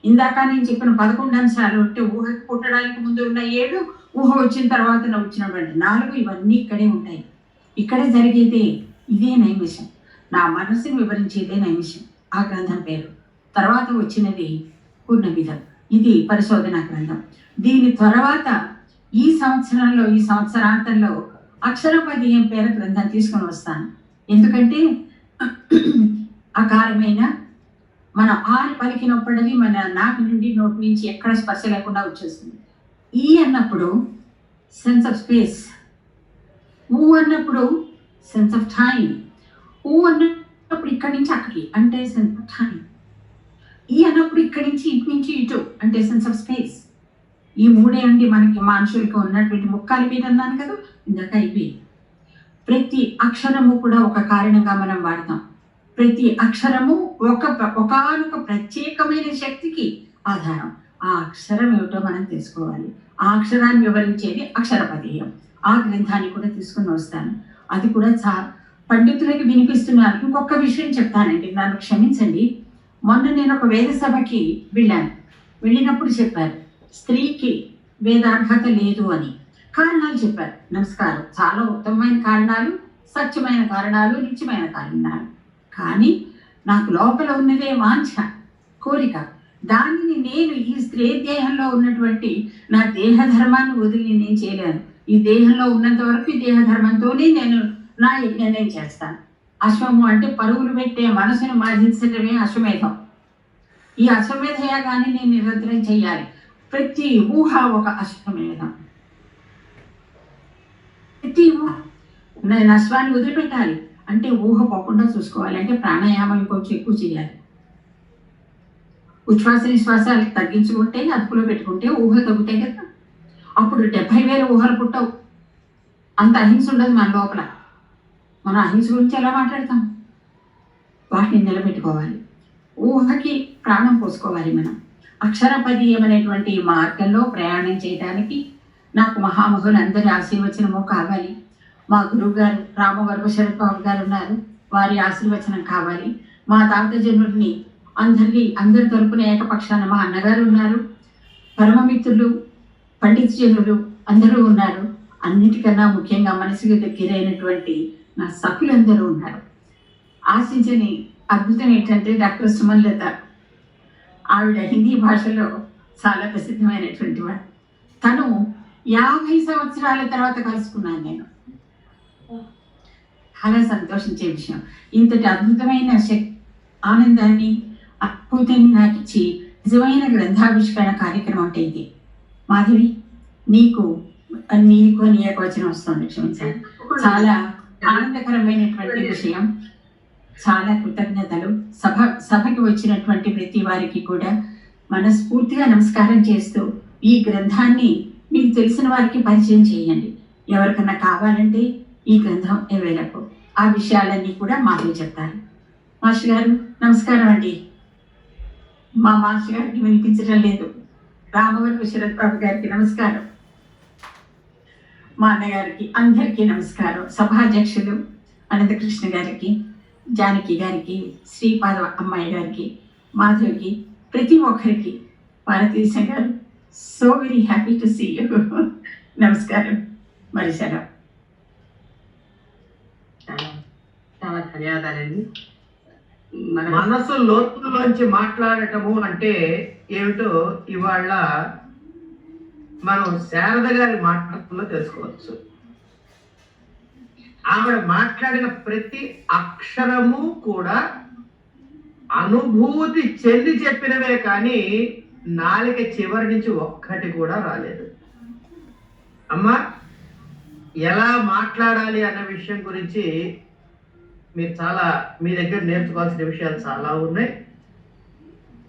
ఇందాక నేను చెప్పిన 11 అంశాలు అంటే ఊహకి పుట్టడానికి ముందు ఉన్న 7, ఊహ వచ్చిన తర్వాత వచ్చినటువంటి 4 ఇవన్నీ ఇక్కడే ఉంటాయి. ఇక్కడే జరిగేదే ఇదే నైమిషం. నా మనసుని వివరించేదే నైమిషం ఆ గ్రంథం పేరు. తర్వాత వచ్చినది పూర్ణవిధం. ఇది పరిశోధన గ్రంథం. దీని తర్వాత ఈ సంవత్సరాంతంలో అక్షరపదీయం పేరు గ్రంథం తీసుకొని వస్తాను. ఎందుకంటే అకారమైన మన ఆరు పలికినప్పుడది మన నాటి నుండి నోటి నుంచి ఎక్కడ స్పర్శ లేకుండా వచ్చేస్తుంది. ఈ అన్నప్పుడు సెన్స్ ఆఫ్ స్పేస్, ఊ అన్నప్పుడు సెన్స్ ఆఫ్ టైం, ఊ అన్నప్పుడు ఇక్కడి నుంచి అక్కడికి అంటే సెన్స్ ఆఫ్ టైం, ఈ అన్నప్పుడు ఇక్కడి నుంచి ఇటు నుంచి ఇటు అంటే సెన్స్ ఆఫ్ స్పేస్. ఈ మూడే అండి మనకి మనుషులకి ఉన్నటువంటి ముక్కాలి మీద అన్నాను కదా ఇందాక. ఇవి ప్రతి అక్షరము కూడా ఒక కారణంగా మనం వాడతాం. ప్రతి అక్షరము ఒకానొక ప్రత్యేకమైన శక్తికి ఆధారం. ఆ అక్షరం ఏమిటో మనం తెలుసుకోవాలి. ఆ అక్షరాన్ని వివరించేది అక్షరపదీయం. ఆ గ్రంథాన్ని కూడా తీసుకుని వస్తాను. అది కూడా పండితులకి వినిపిస్తున్నారు. ఇంకొక విషయం చెప్తానండి, నన్ను క్షమించండి. మొన్న నేను ఒక వేద సభకి వెళ్ళినప్పుడు చెప్పారు స్త్రీకి వేదార్హత లేదు అని. కారణాలు చెప్పారు. నమస్కారం, చాలా ఉత్తమమైన కారణాలు, సత్యమైన కారణాలు, నిత్యమైన కారణాలు. కానీ నాకు లోపల ఉన్నదే వాంఛ, కోరిక. దానిని నేను ఈ స్త్రీ దేహంలో ఉన్నటువంటి నా దేహ ధర్మాన్ని వదిలి నేను చేయలేను. ఈ దేహంలో ఉన్నంత వరకు ఈ దేహ ధర్మంతోనే నేను నా యజ్ఞం చేస్తాను. అశ్వము అంటే పరుగులు పెట్టే మనసును మాజించడమే అశ్వమేధం. ఈ అశ్వమేధ యాగాన్ని నేను నిరంతరం చేయాలి. ప్రతి ఊహ ఒక అశ్వమేధం. ప్రతి ఊహ నేను అశ్వాన్ని వదిలిపెట్టాలి అంటే ఊహ పోకుండా చూసుకోవాలి. అంటే ప్రాణాయామం కొంచెం ఎక్కువ చేయాలి. ఉచ్ఛ్వాస నిశ్వాసాలు తగ్గించుకుంటే అదుపులో పెట్టుకుంటే ఊహలు తగ్గుతాయి కదా. అప్పుడు 70,000 ఊహలు పుట్టవు. అంత అహింస ఉండదు మన లోపల. మనం అహింస గురించి ఎలా మాట్లాడతాం? వాటిని నిలబెట్టుకోవాలి. ఊహకి ప్రాణం పోసుకోవాలి. మనం అక్షరపదీయం అనేటువంటి మార్గంలో ప్రయాణం చేయడానికి నాకు మహామహులు అందరి ఆశీర్వచనము కావాలి. మా గురువు గారు రామవర్మ శరత్ బాబు గారు ఉన్నారు, వారి ఆశీర్వచనం కావాలి. మా తాత జనుడిని అందరి తరపున ఏకపక్షాన మా అన్నగారు ఉన్నారు. పరమమిత్రులు పండిత జనులు అందరూ ఉన్నారు. అన్నిటికన్నా ముఖ్యంగా మనసుకి దగ్గరైనటువంటి నా సఖులందరూ ఉన్నారు. ఆశించని అద్భుతం ఏంటంటే డాక్టర్ సుమన్లత, ఆవిడ హిందీ భాషలో చాలా ప్రసిద్ధమైనటువంటి వాడు. తను 50 సంవత్సరాల తర్వాత కలుసుకున్నాను నేను. చాలా సంతోషించే విషయం. ఇంతటి అద్భుతమైన ఆనందాన్ని అద్భుతాన్ని నాకు ఇచ్చి నిజమైన గ్రంథావిష్కరణ కార్యక్రమం అంటే ఇది. మాధవి, నీకు అని ఏకవచనం వస్తుంది, క్షమించాలి. చాలా ఆనందకరమైనటువంటి విషయం. చాలా కృతజ్ఞతలు. సభకి వచ్చినటువంటి ప్రతి వారికి కూడా మనస్ఫూర్తిగా నమస్కారం చేస్తూ ఈ గ్రంథాన్ని మీకు తెలిసిన వారికి పరిచయం చేయండి. ఎవరికన్నా కావాలంటే ఈ గ్రంథం అవైలబుల్. ఆ విషయాలన్నీ కూడా మాధవి చెప్తారు. మాస్టర్ గారు నమస్కారం అండి. మా మాస్టర్ గారికి వినిపించడం లేదు. రామవర్మ శరత్ బాబు గారికి నమస్కారం. మా అన్నగారికి అందరికీ నమస్కారం. సభాధ్యక్షులు అనంతకృష్ణ గారికి, జానకి గారికి, శ్రీపాద అమ్మాయి గారికి, మాధవికి, ప్రతి ఒక్కరికి భారతదేశం గారు so very happy to see you. నమస్కారం. మరి సెలవు. చాలా ధన్యవాదాలండి. మనసు లోతుల్లోంచి మాట్లాడటము అంటే ఏమిటో ఇవాళ మనం శారద గారి మాటల్లో తెలుసుకోవచ్చు. ఆవిడ మాట్లాడిన ప్రతి అక్షరము కూడా అనుభూతి చెంది చెప్పినవే కానీ నాలుక చివరి నుంచి ఒక్కటి కూడా రాలేదు. అమ్మా, ఎలా మాట్లాడాలి అన్న విషయం గురించి మీరు మీ దగ్గర నేర్చుకోవాల్సిన విషయాలు చాలా ఉన్నాయి.